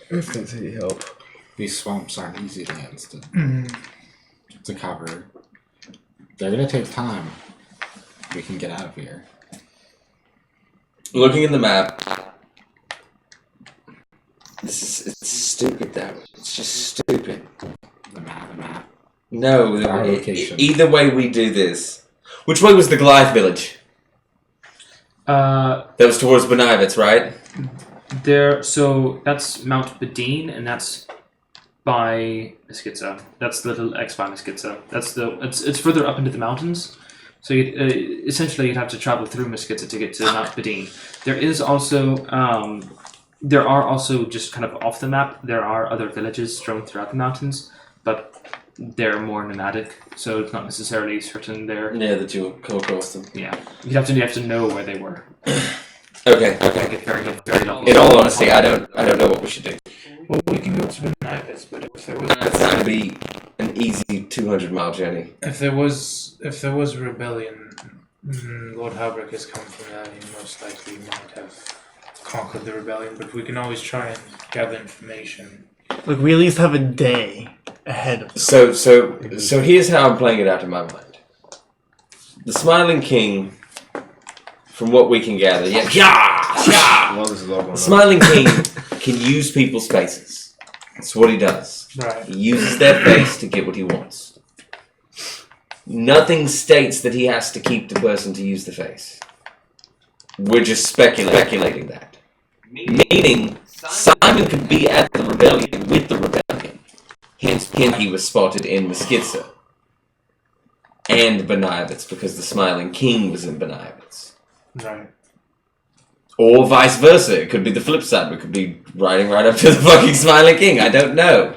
It's gonna take help. These swamps aren't easy lands to cover. They're gonna take time. We can get out of here. Looking at the map, it's stupid though. It's just stupid. The map. No, Our location. either way we do this. Which way was the Goliath village? That was towards Benivitz, right? So that's Mount Badine, and that's by Meskitsa. That's the little X by Meskitsa. It's further up into the mountains. So essentially you'd have to travel through Meskitsa to get to Mount Badine. There are also just kind of off the map. There are other villages strewn throughout the mountains, but they're more nomadic, so it's not necessarily certain they're. Yeah, that you'll come across them. Yeah, you have to know where they were. Okay. Get very long. In all honesty, I don't know what we should do. Well, we can go to Benivitz, but if there was It's going to be an easy 200-mile journey. if there was a rebellion, Lord Halbrook has come from that. He most likely might have conquered the rebellion, but we can always try and gather information. Look, we at least have a day ahead of us. So here's how I'm playing it out in my mind. The Smiling King, from what we can gather, the Smiling King can use people's faces. That's what he does. Right. He uses their face to get what he wants. Nothing states that he has to keep the person to use the face. We're just speculating that. Meaning, Simon could be at the rebellion with the rebellion. Hence, he was spotted in Meskitsa. And Benivitz, because the Smiling King was in Benivitz. Right. Or vice versa. It could be the flip side. We could be riding right up to the fucking Smiling King. I don't know.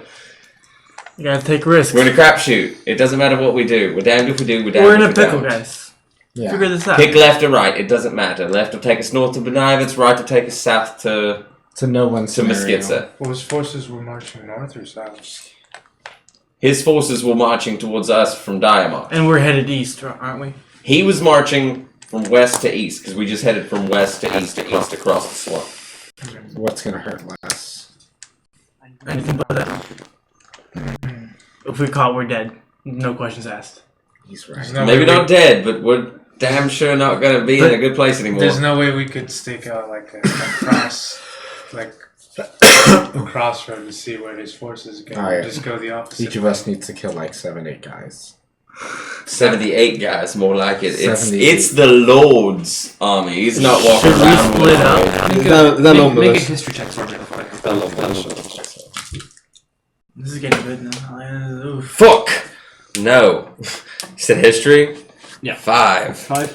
You gotta take risks. We're in a crapshoot. It doesn't matter what we do. We're damned if we do, we're damned We're in if a we pickle, don't. guys. Yeah. Figure this out. Pick left or right. It doesn't matter. Left will take us north to Benivitz. Right will take us south to It's a no one scenario. Meskitsa. Well, his forces were marching north or south? His forces were marching towards us from Diamond. And we're headed east, aren't we? He was marching from west to east, because we just headed from west to east across the slope. What's gonna hurt less? Anything but that. If we're caught, we're dead. No questions asked. He's There's right. no Maybe way not dead, but we're damn sure not going to be in a good place anymore. There's no way we could stake out like a cross, like a crossroad to see where his forces go. Alright. Just go the opposite. Each of us needs to kill like 7-8 guys. 78 guys, more like it. 78. It's the Lord's army. He's not walking Should we around split up? Make a history check for me before I go. This is getting good now. Oof. Fuck! No. You said history? Yeah. 5. 5.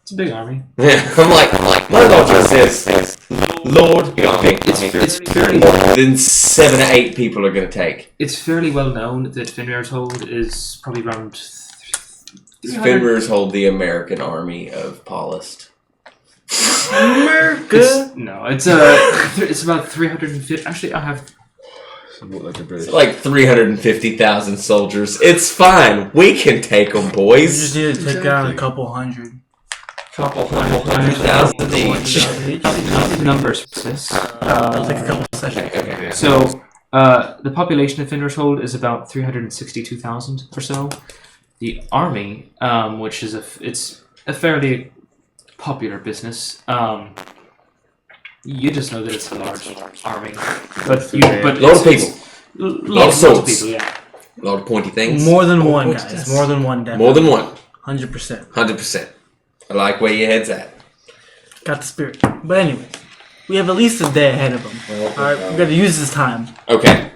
It's a big army. Yeah, I'm like, my Lord just says, Lord, it's fairly more than 7 or 8 people are going to take. It's fairly well known that Finrar's hold is probably around Fenrir's hold the American army of Paulist. America. No, it's about 350. Actually, I have. Like the British. It's like 350,000 soldiers. It's fine. We can take them, You boys. just need to take down a couple hundred. 100,000 each. Numbers for this. Take a couple sessions. Okay. So the population of Fenrir's Hold is about 362,000 or so. The army, which is it's a fairly popular business. You just know that it's a large army, but A lot of people. Lots Lot of of people, yeah. A lot of pointy things. More than one, guys. More than one. Definitely. More than one. 100%. 100%. I like where your head's at. Got the spirit. But anyway, we have at least a day ahead of them. Alright, we gotta use this time. Okay.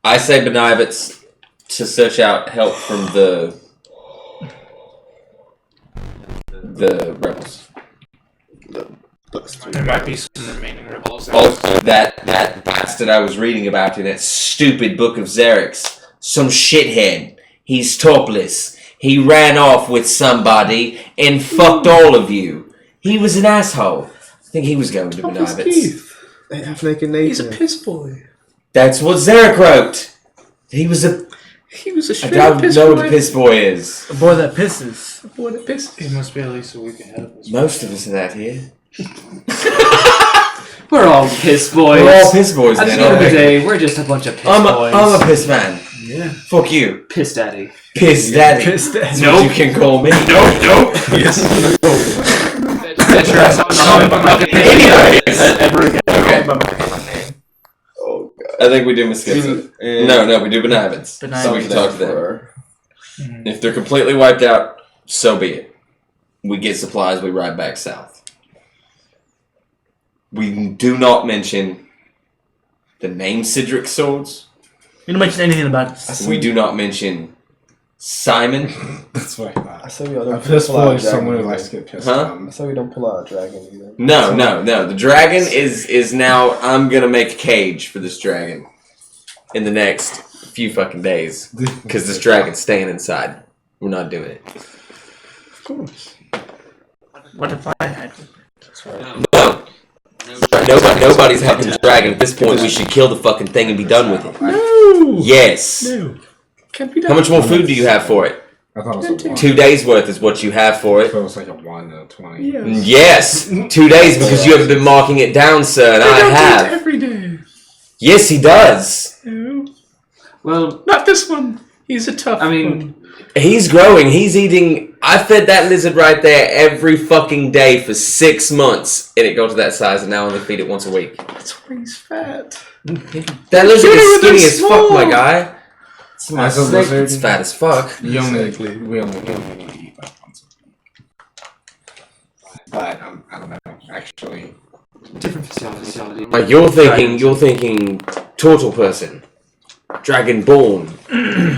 I say Benivitz to search out help from the rebels. There might be some remaining rebels. Also, that bastard I was reading about in that stupid book of Xerix. Some shithead. He's topless. He ran off with somebody and fucked all of you. He was an asshole. I think he was going to Benivitz. Half naked Nathan. He's a piss boy. That's what Xeric wrote. He was a... He was a I straight don't piss know boy. what a piss boy is. A boy that pisses. A boy that pisses. He must be at least a week ahead of us. Most of us are that here. We're all piss boys. We're all piss boys At the then, end of aren't the we? day, we're just a bunch of piss I'm boys. a piss man. Yeah. Fuck you. Piss daddy. Piss daddy. Piss daddy. That's what you can call me. Nope. Yes. Get your ass Ever again. Okay. Oh god. I think we do Mosquito. No, we do Benivitz. So we can talk to them. If they're completely wiped out, so be it. We get supplies, we ride back south. We do not mention the name Cedric swords. We don't mention anything about this. We do not mention Simon. That's what I thought. I said we don't Piss pull out boy a is someone who dragon likes to either. get pissed Huh? on. I said we don't pull out a dragon either. No. The dragon is now. I'm gonna make a cage for this dragon in the next few fucking days because this dragon's staying inside. We're not doing it. Of course. What if I had to? That's right. No. Nobody's helping the dragon. At this point, we should kill the fucking thing and be done with it. No! Yes. No. Can't be done. How much more food do you have for it? I thought it was a 1. 2 days worth is what you have for I it. thought it was like a 1 and a 20. Yes, 2 days because you haven't been marking it down, sir, and I have. Every day. Yes, he does. No. Well, Not this one. He's a tough I mean, one. He's growing. He's eating. I fed that lizard right there every fucking day for 6 months, and it got to that size, and now I only feed it once a week. That's why he's fat. That lizard is skinny as fuck, my guy. It's my As a snake. lizard, It's fat as fuck. we only need to eat like once a week. But I don't know. Actually, different physiology. Like you're thinking turtle person, dragonborn.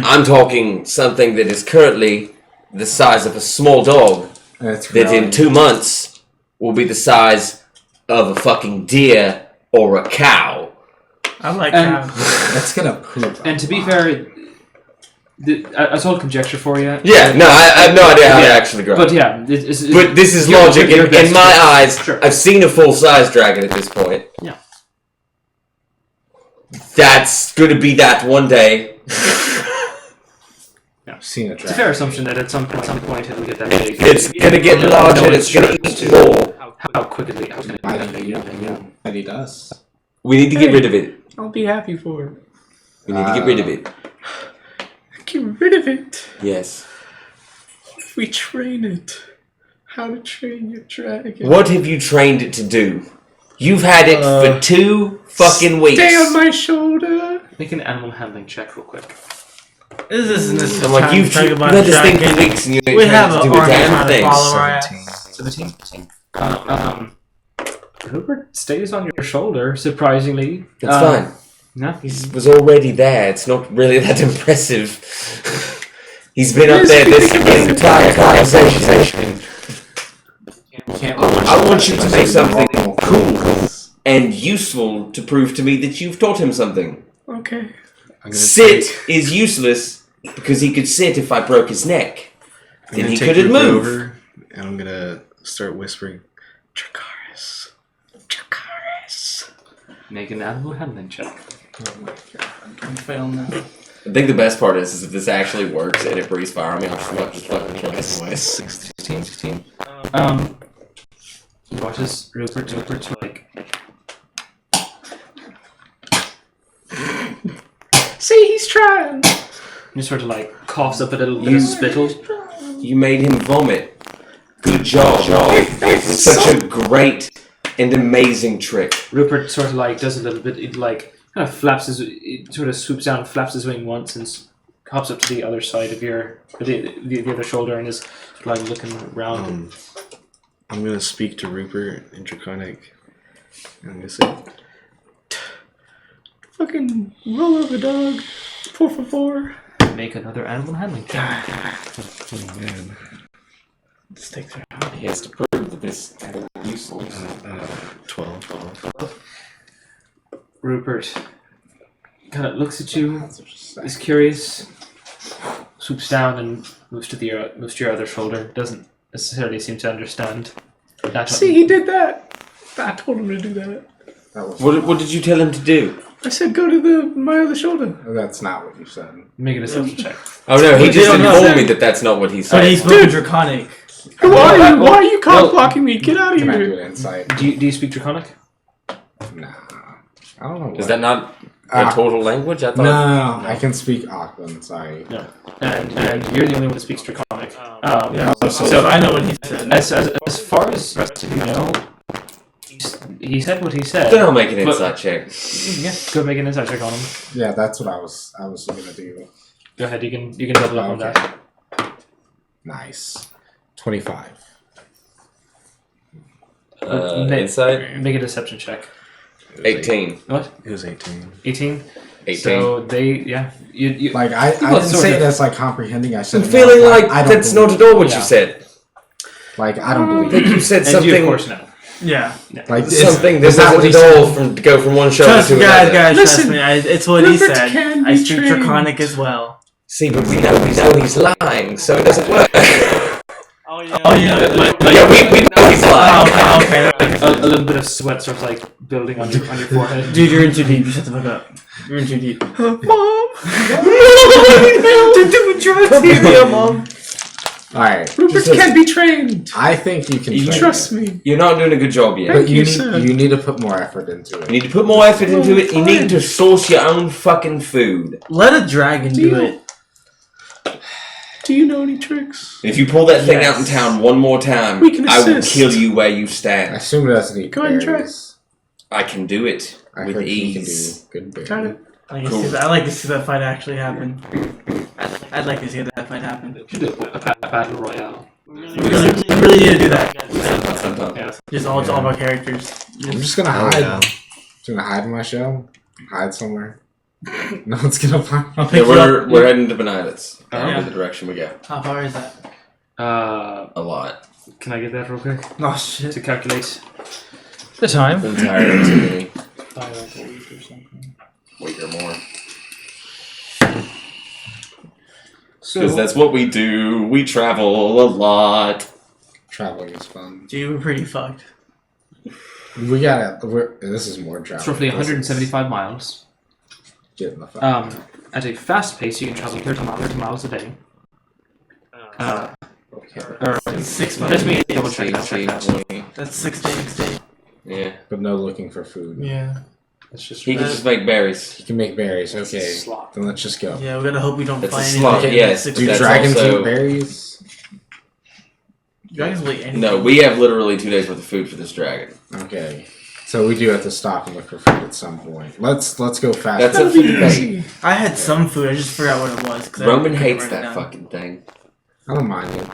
I'm talking something that is currently the size of a small dog. it's That in growing. 2 months will be the size of a fucking deer or a cow. I like And- cows. It's gonna poop. And to be fair, I told conjecture for you. Yeah, no, I have no idea how they actually grow. But yeah, But this is you're- logic. you're In best my to- eyes, Sure. I've seen a full-size dragon at this point. Yeah. That's gonna be that one day. Seen a It's a dragon. fair assumption that at some point it'll get that big. It's gonna get larger and it's gonna eat more. How quickly it's gonna I get that think big. that he does. We need to get rid of it. I'll be happy for it. We need to get rid of it. Get rid of it. Yes. If we train it. How to train your dragon. What have you trained it to do? You've had it for 2 fucking weeks. Stay on my shoulder. Make an animal handling check real quick. This is I'm like, you've had this thing for weeks and you ain't We trained have it an to do a army damn trying to thing. follow our ass. 17. Rupert stays on your shoulder, surprisingly. It's fine. No, He was already there. It's not really that impressive. He's been up there this entire conversation. I want you to make something cool and useful to prove to me that you've taught him something. Okay. Sit is useless because he could sit if I broke his neck. Then gonna he take couldn't Rupert move. over, and I'm gonna start whispering, Dracaris. Dracaris. Make an animal handling check. Oh my god. I'm failing now. I think the best part is if this actually works and it breathes fire on me, I'll just fucking kill this away. 16. He watches Rupert like See, he's trying. he sort of like coughs up a little bit of spittle. You made him vomit. Good job. Such a great and amazing trick. Rupert sort of like does a little bit. It like kind of flaps his. It sort of swoops down, flaps his wing once, and hops up to the other side of your the other shoulder, and is like looking around. I'm gonna speak to Rupert in Draconic. I'm gonna say, fucking roll over, dog. Por favor. Make another animal handling check. Oh man. This takes her. He has to prove that this is useless. 12. Rupert kind of looks at you, is curious, swoops down and moves to your other shoulder. Doesn't necessarily seem to understand. See, he did that. I told him to do that. What did you tell him to do? I said go to my other shoulder. That's not what you said. Make a deception check. Oh no, he just don't know. informed me that that's not what he But said. he's spoken Draconic. Why are you cock blocking me? Get out of Can I do here. an insight? Do you speak Draconic? Nah. I don't know. Is that not a total language? I thought. No. I can speak Auckland, sorry. No. And you're the only one that speaks Draconic. So I know what he said. As far as you know, he said what he said. Then I'll make an insight check. Yeah, go make an insight check on him. Yeah, that's what I was gonna do. Go ahead. You can double up on that. Nice. 25. Insight? Make a deception check. 18. What? It was 18. 18? 18. So you Like I Well, didn't sort say of. that's like comprehending. I said I'm feeling like I don't that's not believe at all what Yeah. you said. Like I don't I believe. think you said and something. you of course know. Yeah. Like Something that is that what doesn't he at all said? go from one shoulder Trust to me, guys, another. trust Listen, me. It's what he Rupert said. can I be speak trained. Draconic as well. See, but we know he's lying, so it doesn't work. Oh yeah. Yeah, we know he's lying. Okay. A little bit of sweat starts like building on your forehead. Dude, you're in too deep. You shut the fuck up. You're in too deep. Mom! They're doing drugs here, Mom. Alright. Rupert can be trained. I think you can train Trust it. me. You're not doing a good job yet. But you, sir. you need to put more effort into You it. need to put more effort into it. You need to source your own fucking food. Let a dragon do it. Do you know any tricks? And if you pull that thing Yes. out in town one more time, We can I will assist. kill you where you I stand. assume it doesn't eat Go ahead and try. berries. I can do it I with heard he can ease. do good berries. Got it. I like to see that fight actually happen. I'd like to see that fight happen. Should do a battle royale. We really need to do that. Yeah. Just all of our characters. I'm just gonna hide. Just gonna hide in my shell. Hide somewhere. No one's gonna find me. Yeah, we're heading to Benavides. Yeah. In the direction we go. How far is that? A lot. Can I get that real quick Oh shit. to calculate the time? Entirely. Probably like a week or something. Week or more. So Because that's what we do. We travel a lot. Traveling is fun. Dude, we're pretty fucked. We gotta. This is more travel. it's roughly 175 miles. Get in the fuck. At a fast pace, you can travel 30 miles a day. Or 6 let months. me double check that. That's 6 days. Yeah. But no looking for food. Yeah. That's just He can just make berries. You can make berries. Okay. slot. Then let's just go. Yeah, we gotta hope we don't That's a find slot, anything. yes. Six Do That's dragons also- eat berries? Dragons will eat anything. No, we have literally 2 days worth of food for this dragon. Okay. So we do have to stop and look for food at some point. Let's go fast. That's up for debate. I had some food. I just forgot what it was. 'Cause I Roman couldn't hates write it that down. fucking thing. I don't mind it.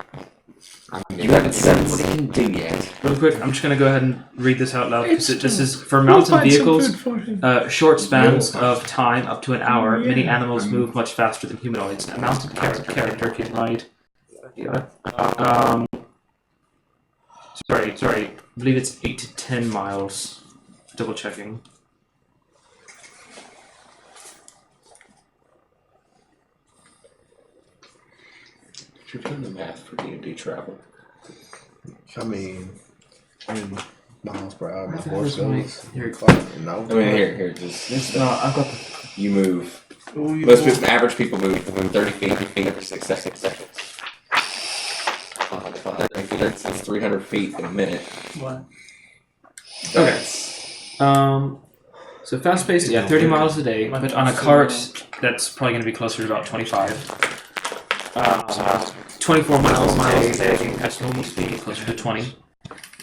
You haven't said what it can do yet. Real quick, I'm just going to go ahead and read this out loud because It's this is for We'll mounted find some vehicles. food for him. Short spans of time, up to an hour. Many Yeah. animals move much faster than humanoids. A mounted character can ride. Sorry. I believe it's 8 to 10 miles. Double checking. You're doing the math for D&D travel. I mean miles per hour. My Where the horse hell is goes. my- here. No. I mean, here, just It's not. I've got the. you move. Oh, you Most people, average people move 30 feet every 6 seconds. That's 300 feet in a minute. What? Okay. So fast paced, yeah, 30 miles a day, but on a cart, that's probably going to be closer to about 25. 24 miles a day at normal speed, closer to 20.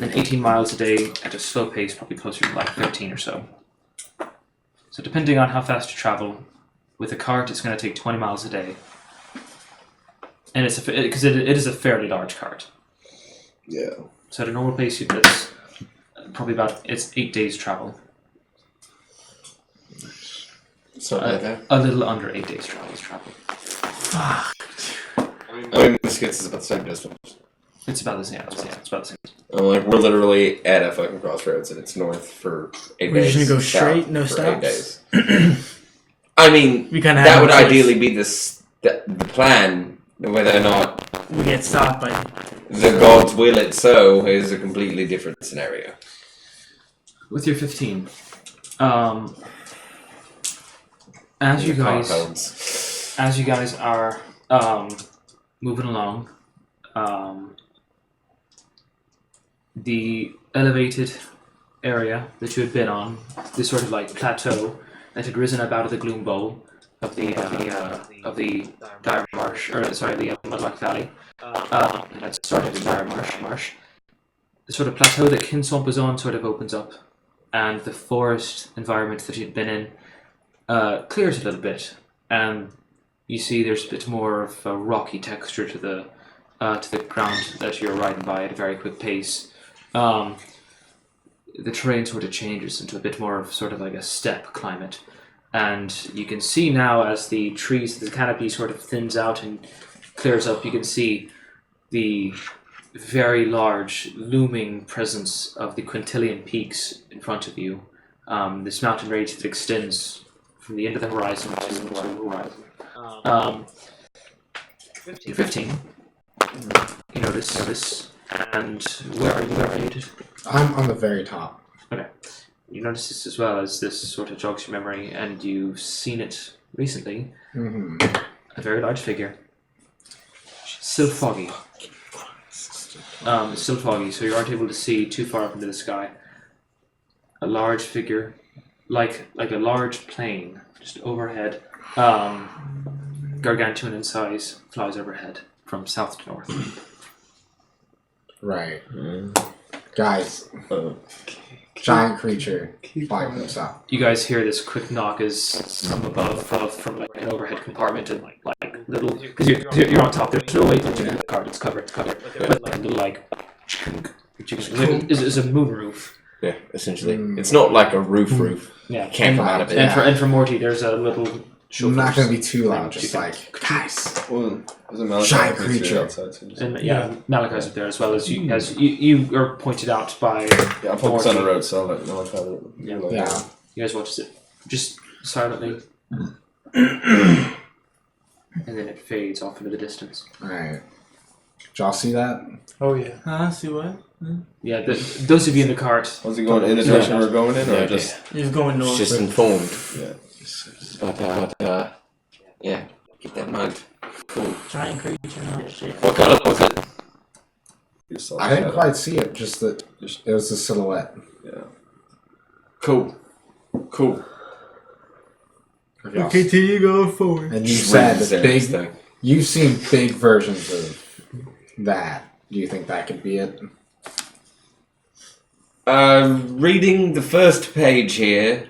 And 18 miles a day at a slow pace, probably closer to like 13 or so. So depending on how fast you travel, with a cart, it's going to take 20 miles a day. And it's because it is a fairly large cart. Yeah. So at a normal pace, it's probably it's 8 days travel. So A little under 8 days travel. I mean, this gets us about the same distance. It's about the same. It's about the same. Like, we're literally at a fucking crossroads, and it's north for 8 We're days. just gonna go south straight, no for 8 stops? days. I mean, We kind of that would ideally be the plan. Whether or not We get stopped by. the gods will it so is a completely different scenario. With your 15, as you guys are moving along, the elevated area that you had been on, this sort of like plateau that had risen up out of the gloom bowl of the Dire Marsh, or sorry, the Mudlark Valley, that started in Dire Marsh. The sort of plateau that Kinsomp was on sort of opens up, and the forest environment that you'd been in clears a little bit, and you see there's a bit more of a rocky texture to the ground that you're riding by at a very quick pace. The terrain sort of changes into a bit more of sort of like a steppe climate, and you can see now as the canopy sort of thins out and clears up, you can see the very large looming presence of the Quintilian peaks in front of you. This mountain range that extends from the end of the horizon to the horizon. 15. You notice this, and where are you located? I'm on the very top. Okay. You notice this as well as this sort of jogs your memory, and you've seen it recently. Mm-hmm. A very large figure. Still foggy. It's still foggy, so you aren't able to see too far up into the sky. A large figure, like a large plane, just overhead, gargantuan in size, flies overhead from south to north. Right. Guys, giant creature flying from the south. You guys hear this quick knock as from above from like an overhead compartment, and like little, because you're on top. There's no way to do the card. It's covered. But like a little like is a moon roof. Yeah, essentially. It's not like a roof. Yeah, Can't come out of it. And for Morty, there's a little. I'm not going to be too loud, just like, guys, Well, there's a Malachi giant creature creature. outside, so just- And Malachi's up there as well as you are pointed out by. Yeah, I'm focused on the Morty. road, so I'll let Malachi know. Yeah. You guys watch it just silently, and then it fades off into the distance. Alright. Did y'all see that? Oh yeah. See what? Yeah, those of you in the cart. Was he going in the direction we're going in, or Yeah, just? He's going north. Just informed. Yeah. But yeah, keep that in mind. Cool. Giant creature. No shit. What color was it? You saw I didn't shadow. quite see it, just that it was a silhouette. Yeah. Cool. Of y'all. Continue going forward. And you Just said read that Sarah's big. thing. You've seen big versions of that. Do you think that could be it? Reading the first page here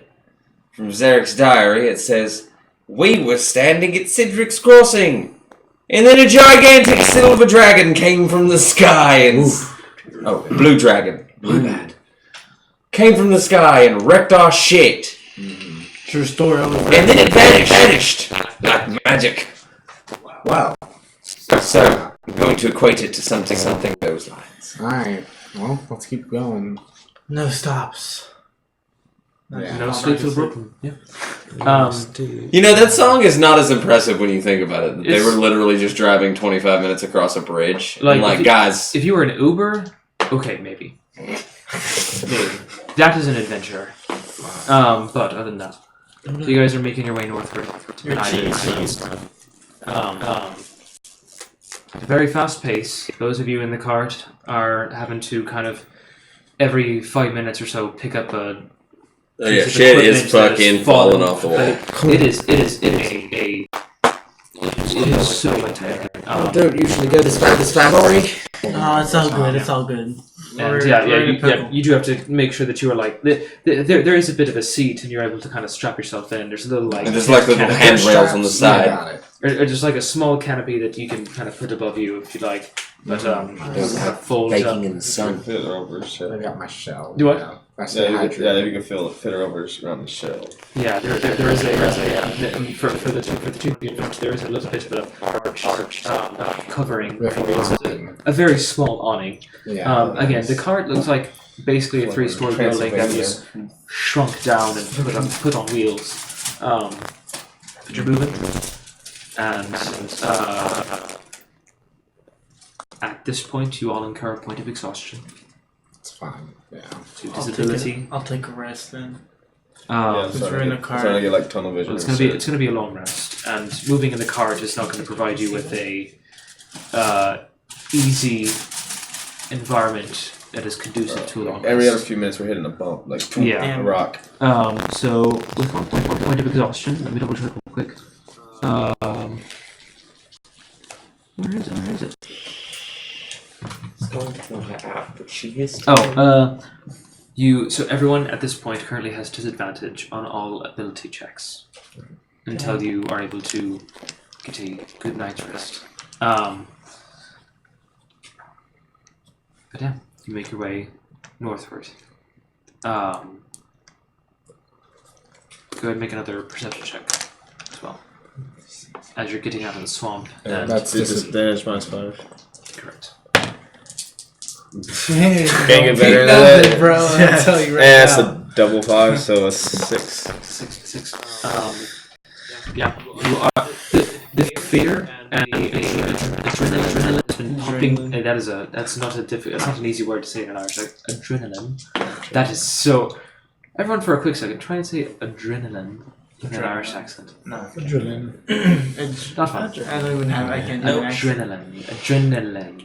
from Zarek's diary, it says, "We were standing at Cedric's Crossing, and then a gigantic silver dragon came from the sky and... blue dragon. Bad. Came from the sky and wrecked our shit. True story. And then it vanished like magic. Well, So, I'm going to equate it to something those lines. alright. Well, let's keep going. No stops. Yeah. No sleep till Brooklyn. Yeah. You know, that song is not as impressive when you think about it. They It's- were literally just driving 25 minutes across a bridge. Like, And like, if you- guys, if you were an Uber, okay, maybe. Maybe. That is an adventure. But other than that, so you guys are making your way northward. You're cheese. At a very fast pace. Those of you in the cart are having to kind of every 5 minutes or so pick up a oh yeah, piece of shit is equipment that fucking has falling off the wall. It is so intense. Don't usually go this far, this family. Oh, it's all good. It's all good. And We're- yeah, we're in a you pickle. do have to make sure that you are like there is a bit of a seat and you're able to kind of strap yourself in. There's a little like And there's like little canopy- handrails on the side. Got it. or just like a small canopy that you can kind of put above you if you like. But Mm-hmm. it's kind of folds up. Baking in the sun. Fit her over his I shell. got my shell. Do what? you know. That's Yeah, the if you can fit her over around the shell. Yeah, there is a for the two units, there is a little bit of an arch covering a very small awning. Yeah. Again, the cart looks like basically a three-story building that was shrunk down and put on wheels. But you're moving, and at this point, you all incur a point of exhaustion. It's fine. Yeah. To disability. I'll take a rest then. Yeah, Since we're in the car. Trying to get like tunnel vision. It's and gonna shit. be a long rest, and moving in the cart is not going to provide you with a easy environment that is conducive to a long Every other rest. few minutes we're hitting a bump, like Yeah. a rock. So with one point of exhaustion, let me double check real quick. Where is it? It's going to my app, but she is. So everyone at this point currently has disadvantage on all ability checks until you are able to get a good night's rest. But yeah, you make your way northward. Go ahead and make another perception check as well. As you're getting out of the swamp. And That's Disadvantage -5. correct. Can't get better than Nothing, that. bro. I'll tell you right And that's now. a double 5, so a 6. Six. Yeah, you are the fear and the adrenaline has been pumping. And that's not an easy word to say in Irish. Like adrenaline. That is so. Everyone, for a quick second, try and say adrenaline with an Irish accent. No. Adrenaline. It's Not fun. I don't even have. I can't do an accent. Adrenaline.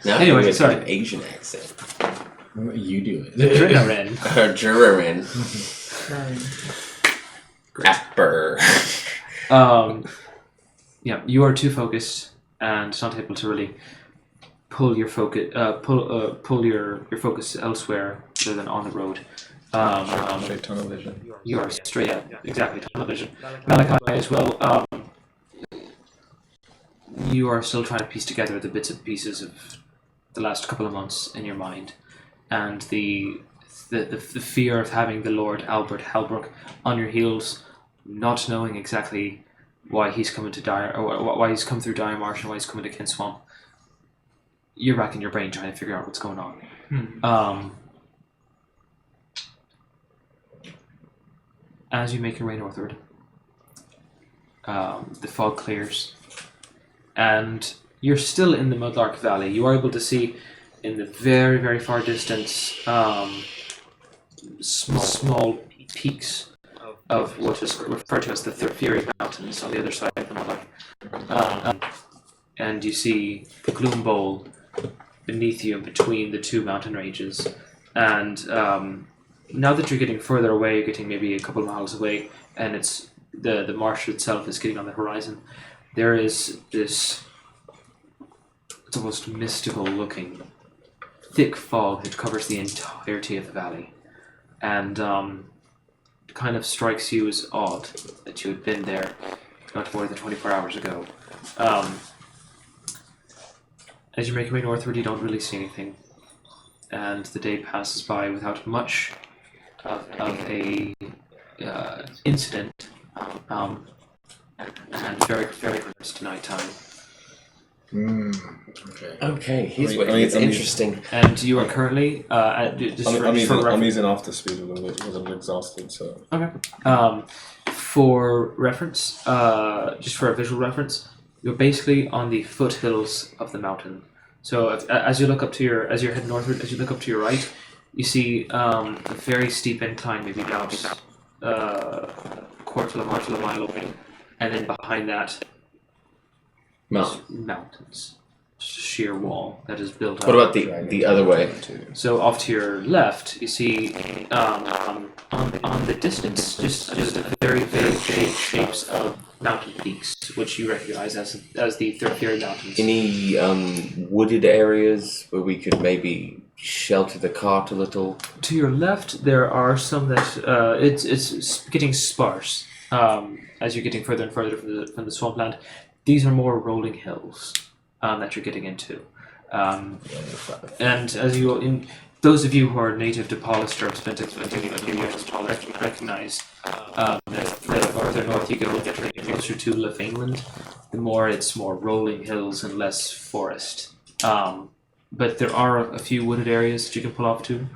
Now Anyway, I'm sorry. an Asian accent. You do it. Adrenaline. Adrenaline. Grapper. Yeah, you are too focused and not able to really pull your focus, pull your focus elsewhere other than on the road. Straight tunnel vision. You are straight, yeah, exactly, tunnel vision. Malachi as well. You are still trying to piece together the bits and pieces of the last couple of months in your mind, and the fear of having the Lord Albert Halbrook on your heels, not knowing exactly why he's coming to why he's come through Dire Marsh and why he's coming to Kin Swamp. You're racking your brain trying to figure out what's going on. As you make your way northward, the fog clears, and you're still in the Mudlark Valley. You are able to see in the very, very far distance small peaks of what is referred to as the Fury Mountains on the other side of the Mudlark. And you see the Gloom Bowl beneath you and between the two mountain ranges. And now that you're getting further away, you're getting maybe a couple of miles away, and it's the marsh itself is getting on the horizon. There is this, it's almost mystical looking, thick fog that covers the entirety of the valley, and it kind of strikes you as odd that you had been there not more than 24 hours ago. As you make your way northward, you don't really see anything, and the day passes by without much of a incident, and very, very close to nighttime. Okay. Okay, here's I what mean- it's I mean- interesting. And you are currently just for I'm reference. easing off the speed a little bit because I'm exhausted. So Okay. For reference, just for a visual reference, you're basically on the foothills of the mountain. So as you look up to as you're heading northward, as you look up to your right, you see a very steep incline, maybe about quarter of a mile away, and then behind that, mountains. Just a sheer wall that is built up. What about the other way? So off to your left, you see on the distance just very vague shapes of mountain peaks, which you recognize as the Third Mountains. Any wooded areas where we could maybe shelter the cart a little? To your left, there are some that it's getting sparse as you're getting further and further from the swampland. These are more rolling hills that you're getting into. And as those of you who are native to Polister have spent a few years in Polister recognize that the farther north you go, get closer to Lefainland, the more it's more rolling hills and less forest. But there are a few wooded areas that you can pull off to.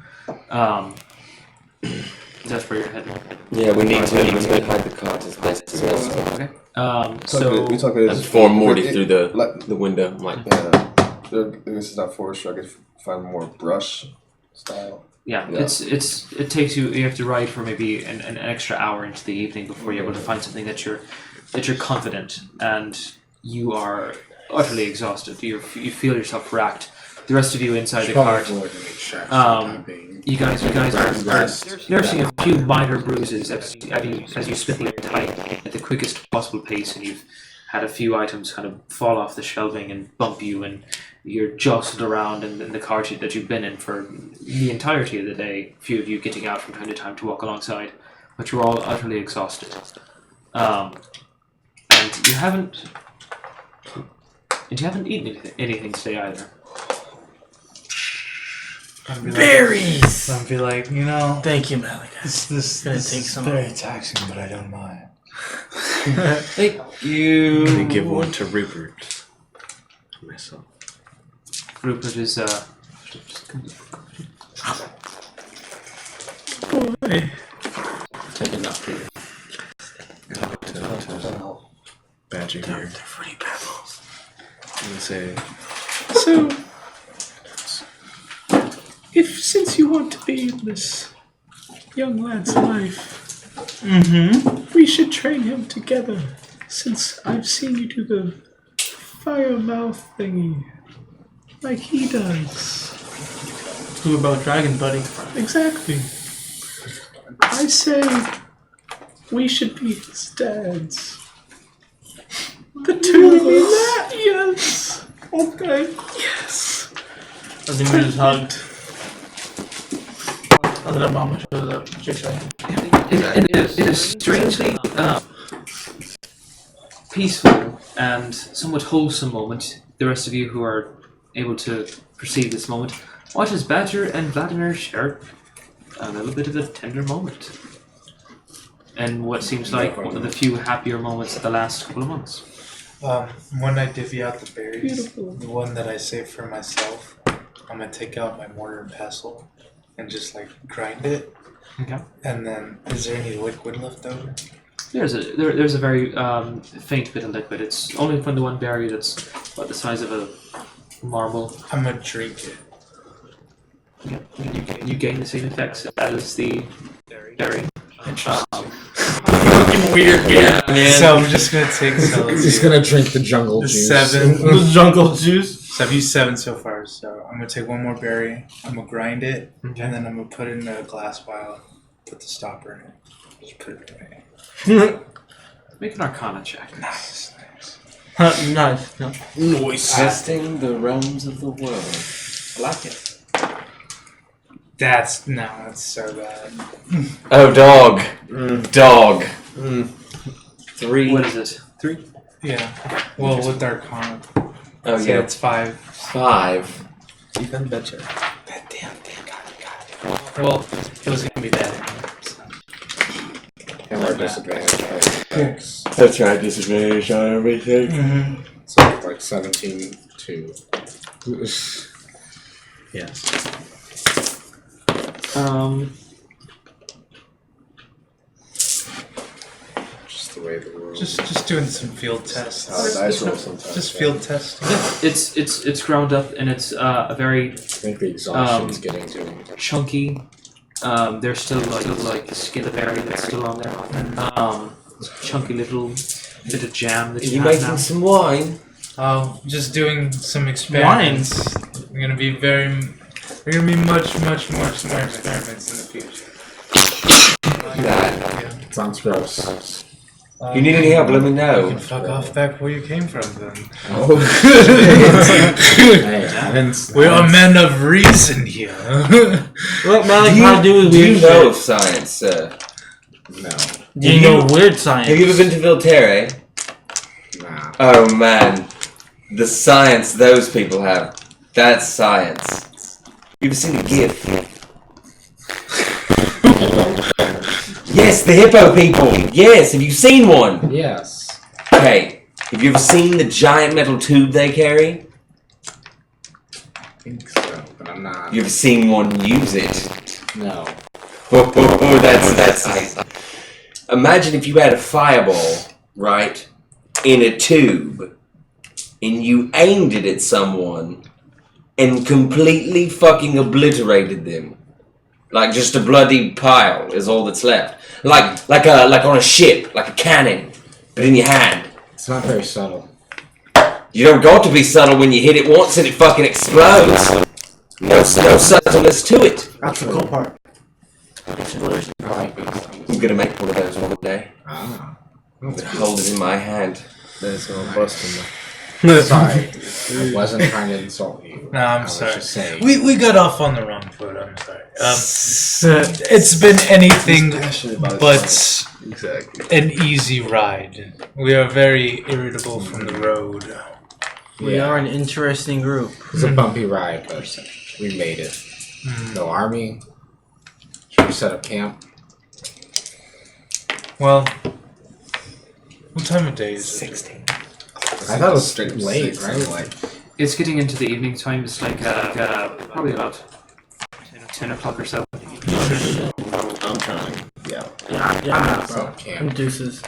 That's where you're heading. Yeah, we need to hide the cart as best as possible. Okay. we talk I inform Morty through the window. I'm like, this is not forest. So I could find more brush style. Yeah, it takes you have to ride for maybe an extra hour into the evening before you're able to find something that you're confident, and you are utterly exhausted. You feel yourself racked. The rest of you inside the cart, you guys are nursing a few minor bruises as you spin tight at the quickest possible pace, and you've had a few items kind of fall off the shelving and bump you, and you're jostled around in the cart that you've been in for the entirety of the day. A few of you getting out from time to time to walk alongside, but you're all utterly exhausted. And you haven't eaten anything today either. Berries! I'd be like, Thank you, Malik. this Gonna is take some. very taxing, but I don't mind. Thank you. I'm gonna give one to Rupert. Myself. Rupert is Take enough here. Badger here. They're fruity pebbles. I'm gonna say, So, since you want to be in this young lad's life, we should train him together. Since I've seen you do the fire mouth thingy, like he does. Who about Dragon Buddy? Exactly. I say we should be his dads. The two of us. Yes. Okay. Yes. As the mirrors hugged. Other than Mama shows up. it is strangely peaceful and somewhat wholesome moment. The rest of you who are able to perceive this moment watch as Badger and Vladimir share a little bit of a tender moment, and what seems like one of the few happier moments of the last couple of months. When I divvy out the berries, Beautiful. the one that I save for myself, I'm gonna take out my mortar and pestle and just like grind it. Okay. And then, is there any liquid left over? There's a very faint bit of liquid. It's only from the one berry that's about the size of a marble. I'm gonna drink it. You gain the same effects as the berry. Weird, yeah. So I'm just gonna take. So let's He's see. gonna drink the jungle juice. 7. The jungle juice. So I've used 7 so far. So I'm gonna take one more berry. I'm gonna grind it, Okay. and then I'm gonna put it in a glass vial. Put the stopper in it. Just put it away. Make an Arcana check. Nice. Nice. No. Testing the realms of the world. I like it. That's so bad. Oh, dog. Dog. 3. What is it? 3? Yeah. Well, with Arcana. Oh, So yeah. it's 5. 5. even better. Damn, got it. Well, it was gonna be bad. And our disadvantage. That's right, disadvantage on everything. Mm-hmm. So like 17-2. Yes. Just the way the world. Just doing some field tests. Dice roll sometimes. Just field testing. It's ground up and it's a very I think the exhaustion's getting to him. chunky. There's still like the skin of berry that's still on there. Chunky little bit of jam that Are you you have making now. some wine? Oh, just doing some experiments. We're gonna be much more experiments in the future. Sounds gross. You need any help? Let me You know. can fuck off back where you came from then. Oh. Hey, I didn't. We're a men of reason here. Look, Malik, Do how do you weird know shit. of science, sir? No. Do you know weird science? Have you ever been to Voltaire? Nah. Oh man, the science those people have. That's science. You ever seen a GIF? Yes, the hippo people. Yes, have you seen one? Yes. Okay, have you ever seen the giant metal tube they carry? I think so, but I'm not. You ever seen one use it? No. Oh, that's nice. Imagine if you had a fireball, right, in a tube, and you aimed it at someone and completely fucking obliterated them. Like just a bloody pile is all that's left. Like on a ship, like a cannon, but in your hand. It's not very subtle. You don't got to be subtle when you hit it once and it fucking explodes. No subtleness to it. That's the cool part. I like these. I'm gonna make one of those one day. Ah. Hold it in my hand. Then it's gonna bust him. Sorry. I wasn't trying to insult you. No, I'm I was sorry. just saying. We got off on the wrong foot. I'm sorry. It's been anything but Exactly. an easy ride. We are very irritable from the road. We are an interesting group. It was a bumpy ride, but we made it. No army. Should we set up camp? Well, what time of day is it? 16. I thought it was Straight up late, six, right? like It's getting into the evening time. It's like probably about 10 o'clock or so. I'm trying. Yeah. Yeah, Set up bro. camp. Deuces.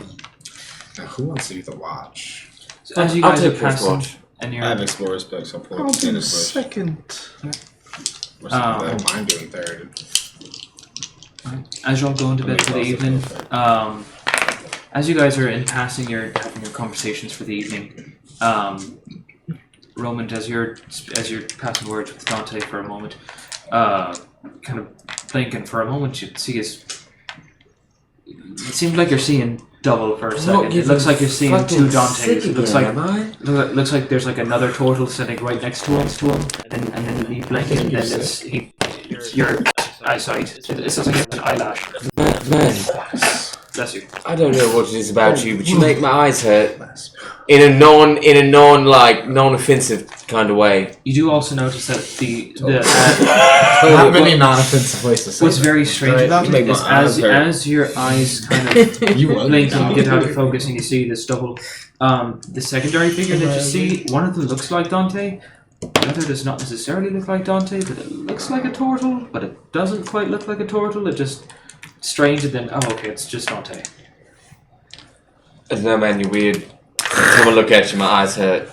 Now, who wants to do the watch? So as you I'll guys are take first passing, watch. and I have you're Explorer specs. I'll pull I'll up do standard push. second. Or something. Oh. I don't mind doing third. as you're all going to bed for the Maybe I'll evening, sit third. as you guys are in passing, you're having your conversations for the evening. Roman, as you're passing words with Dante for a moment, kind of thinking for a moment, you see his. It seems like you're seeing double for a second. It looks like you're seeing two Dantes. It looks like looks like there's like another turtle sitting right next to him, and then you blink and then it's your eyesight. It's like an eyelash. Man, Bless you. I don't know what it is about you, but you make my eyes hurt. In a non-offensive kind of way. You do also notice that Not many non-offensive ways to say what's that. very strange about Make it my is eyes hurt. as your eyes kind of You will. blink and get out of focus and you see this double, the secondary figure that you see, one of them looks like Dante, the other does not necessarily look like Dante, but it looks like a turtle, but it doesn't quite look like a turtle, it just strange and then, oh okay, it's just Dante. I don't know, man, you're weird. Every time I look at you, my eyes hurt.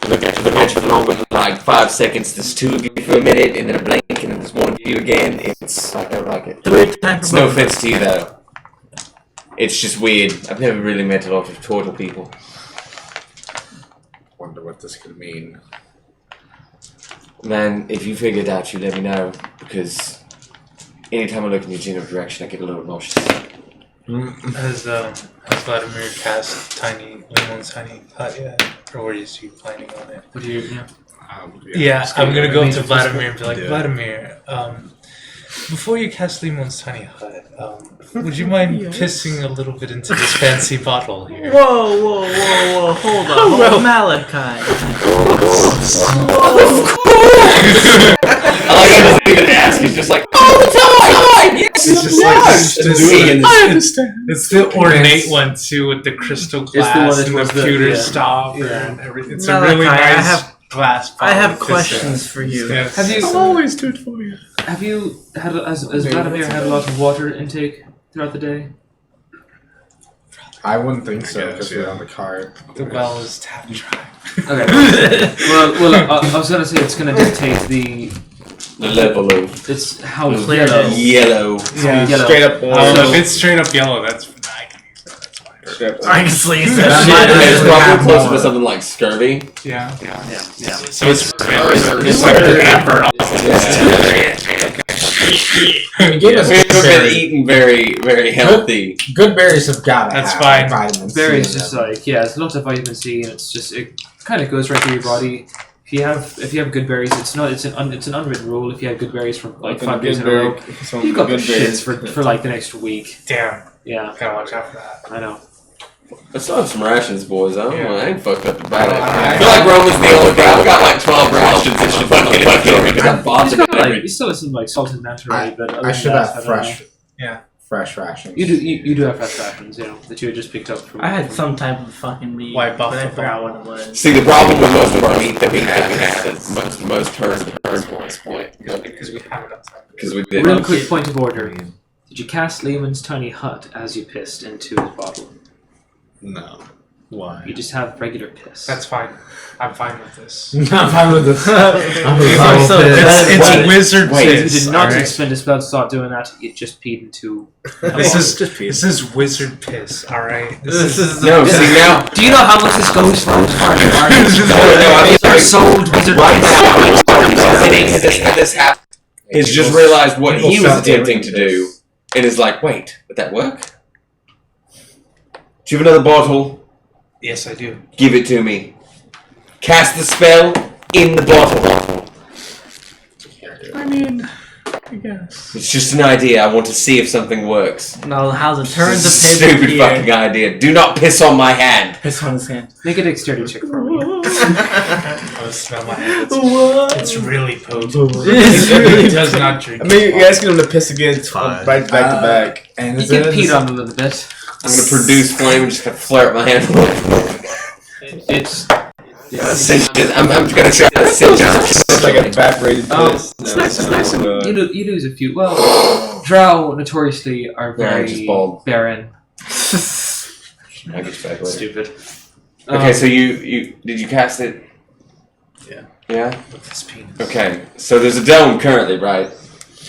Look at you for longer than like 5 seconds. There's two of you for a minute, and then a blink, and then there's one of you again. It's I don't like it. It's no offense to you though. It's just weird. I've never really met a lot of turtle people. Wonder what this could mean. Man, if you figure it out, you let me know, because anytime I look in your general direction, I get a little nauseous. Has Vladimir cast Lemon's tiny hut yet? Or is he planning on it? What do you, Yeah, I'm gonna go up to Amazing Vladimir and be like, Yeah. Vladimir, Before you cast Lemon's tiny hut, would you mind pissing a little bit into this fancy bottle here? Whoa! Hold on, Malachi. I like how he doesn't even ask. He's just like, all the time. Yes, It's just like I understand. it's the ornate one too, with the crystal the one glass that and the was the- pewter yeah. stopper Yeah. and everything. It's Malachi, a really I nice have- glass bottle. I have with questions for you. Yes. Have you I'll always do it for you. have you had as Vladimir had a lot of water intake throughout the day? I wouldn't think so guess, because yeah. we're on the cart. The well is tapped dry. Okay. well, I was gonna say it's gonna dictate the level of it's how Clear yellow. yellow. Yeah. Yellow. Straight up So orange. if it's straight up yellow, that's fine. I can use that. That's fine. Straight up I orange. can sleep. It's That probably closer to something like scurvy. Yeah. Yeah. So it's You gave us We've good been berries. eating very, very healthy. Good berries have got to That's have fine. vitamin C. Berries in just them. like there's lots of vitamin C and it's just it kind of goes right through your body. If you have good berries, it's an unwritten rule. If you have good berries for like 5 days in a row, you've got the shits for like the next week. damn. Yeah, Gotta watch out for that. I know. I still have some rations, boys. I ain't fucked up about it. I I feel like Roman's the only thing. I've got like 12 rations that should fucking because I bought You them. still, you still have some like salt and naturally, but other I than should that, have I don't fresh. know. Yeah. Fresh rations. You do have fresh rations, that you had just picked up from. I had some type of fucking meat, White but I buffalo. forgot what it was. See, the problem with most of our meat that we have is most turns at this point. Because we have it outside. Because we did. Real quick point of order: did you cast Lehman's tiny hut as you pissed into his bottle? No. You Why? just have regular piss. That's fine. I'm fine with this. I'm fine with this. It's wizard You piss. did not alright? expend a spell to start doing that. You just peed into. This is wizard piss. All right. This is No, see now. Do you know how much this goes for? I'm sold wizard this happened. He's just realized what he was attempting to do, and is like, wait, would that work? Do you have another bottle? Yes, I do. Give it to me. Cast the spell in the bottle. I mean, I guess. It's just an idea. I want to see if something works. No, how's it turns This the is a paper stupid here. fucking idea. Do not piss on my hand. Piss on his hand. Make a dexterity check for me. I smell my hand. It's really potent. It's He does not drink. I mean, you're asking him to piss again, back to back. And You is get it- peed on a little bit. I'm gonna produce flame and just kind of flare up my hand. It's Cinch it. I'm just gonna try to cinch it. It's like an evaporated piss. it's nice. You lose a few. Well, drow notoriously are Yeah, just very bald. barren. I'll get you back later. Stupid. Okay, so you did you cast it? Yeah. Yeah? With his penis. Okay. So there's a dome currently, right?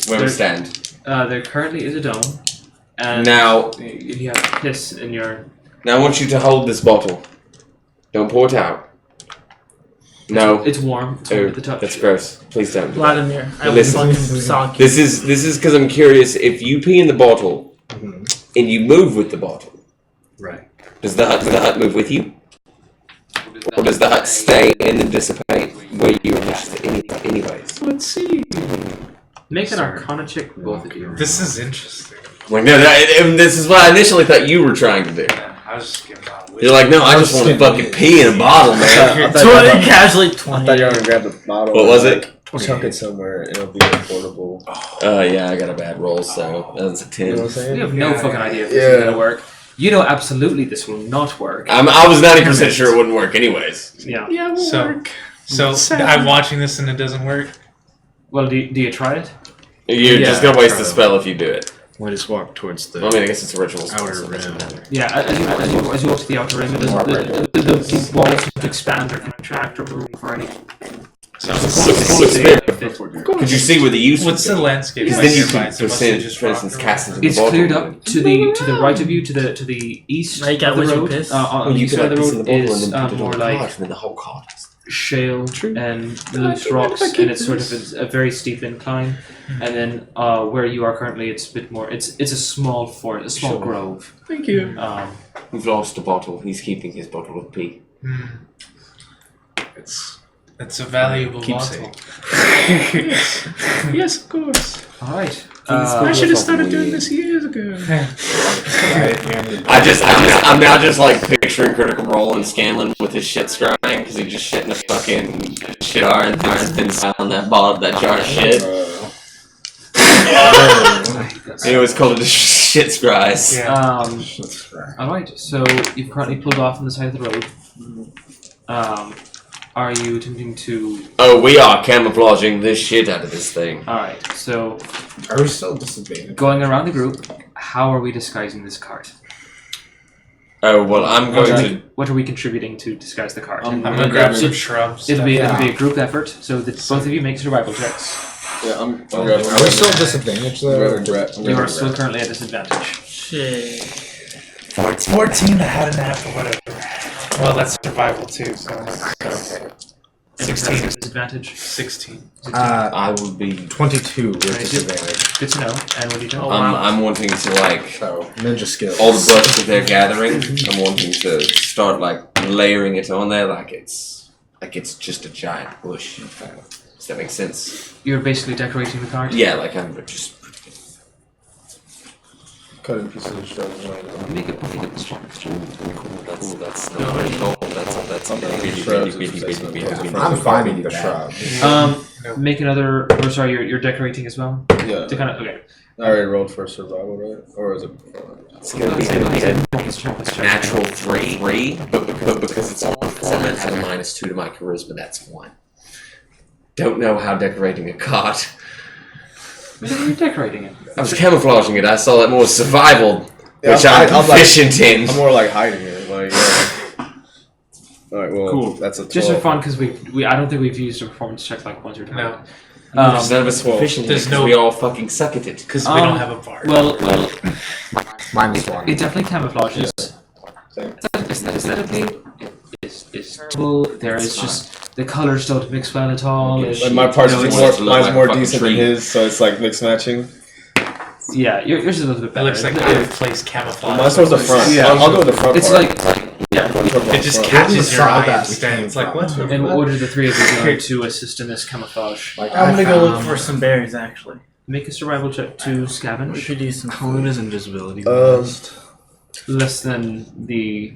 Where we There- stand. There currently is a dome, and Now you have piss in your. I want you to hold this bottle. Don't pour it out. No. It's warm. It's warm Oh, at the touch. that's gross. Please don't. do that. Vladimir, I will Listen. fucking sock you. This is because I'm curious. If you pee in the bottle and you move with the bottle, Right. does the hut move with you, or does the hut stay and then dissipate where you are anyways? Let's see. Make an Arcana check, both of you. This is interesting. Like no, this is what I initially thought you were trying to do. Yeah, I was just giving out. You're like, no, I just want to fucking pee in a bottle, man. 20, casually I 20. thought you were gonna grab the bottle. What was it? Chunk it somewhere, and it'll be affordable. Yeah, I got a bad roll, so that was a You know 10. what I'm You saying? have no Yeah, fucking yeah. idea if this is gonna work. You know absolutely this will not work. I was 90% sure it wouldn't work anyways. Yeah. Yeah, we'll So- work. So Sad. I'm watching this and it doesn't work. Well, do you try it? You're Yeah, just gonna waste the try spell if you do it. We just walk towards the I mean, I guess it's a ritual spell, outer so it doesn't rim. matter. Yeah. As you walk to the outer rim, the walls expand or contract or room for any. So Could you see where the use What's would the be? landscape? Because like then you nearby? could, So must it just for rock instance, around? cast it in the It's bottle. cleared up to the right of you, to the east Now you got of the wizard road. piss? On Well, the you east could side of like the piss in road the bottle is and then put it more on the like cart, and then the whole cart. shale and loose rocks, and it's sort of a very steep incline. And then where you are currently, it's a bit more. It's a small forest, a small Sure. grove. Thank you. We've lost a bottle. He's keeping his bottle of pee. It's a valuable bottle. Yes, of course. All right. I should have started doing this years ago. I'm now just like picturing Critical Role and Scanlan with his shit scrying because he just shit in a fucking shit jar and then on that bottle, that jar of shit. It was called a shit scries. Alright, so you've currently pulled off on the side of the road. Are you attempting to... Oh, we are camouflaging this shit out of this thing. Alright, so... Are we still disadvantaged? Going around the group, how are we disguising this cart? Oh, well, I'm going to... What are we contributing to disguise the cart? I'm gonna grab some shrubs. It'll be a group effort, so that both of you make survival checks. Yeah, I'm Are we still disadvantaged though? You are still currently at disadvantage. Shit. 14, I had a nap or whatever. Well, that's survival too, so okay. 16. Disadvantage. 16. I would be... 22 with disadvantage. Good to know. And what do you do? I'm wanting to, like... So, ninja skills. All the bush that they're gathering, I'm wanting to start, like, layering it on there like it's just a giant bush. Does that make sense? You're basically decorating the cart? Yeah, like I'm just... Cutting pieces of shrubs. Make a check. That's not very cool. That's really I'm finding the shrub. Make another... Oh, sorry, you're decorating as well? Yeah. To kind of... Okay. I already rolled for survival, right? Or is it? It's gonna be natural 3, but because it's all performance and -2 to my charisma, that's 1. Don't know how decorating a cart. What are you decorating it? I was camouflaging it. I saw that more survival, Yeah, which I'm proficient in. I'm more like hiding it. Like, alright, well, Cool. that's a 12. Just for fun, because we I don't think we've used a performance check like once or twice. No. None of us proficient in it there's 'cause no- we all fucking suck at it. Because we don't have a bard. Well, -1. it definitely camouflages. Same. Aesthetically, it's cool. There is just the colors don't mix well at all. Like my parts it's- mine's more fucking decent than tree. his, so it's like mix matching. Yeah, yours is a little bit It better. looks like out of place camouflage. Mine's towards the front. Yeah. I'll go with the front It's part. like It just catches your Try eye that. instead. It's like, what? And what are the three of you doing to assist in this camouflage? Like, I'm gonna I go look found- for some berries, actually. Make a survival check to We scavenge. should do some. How long is invisibility Um, last? Less than the.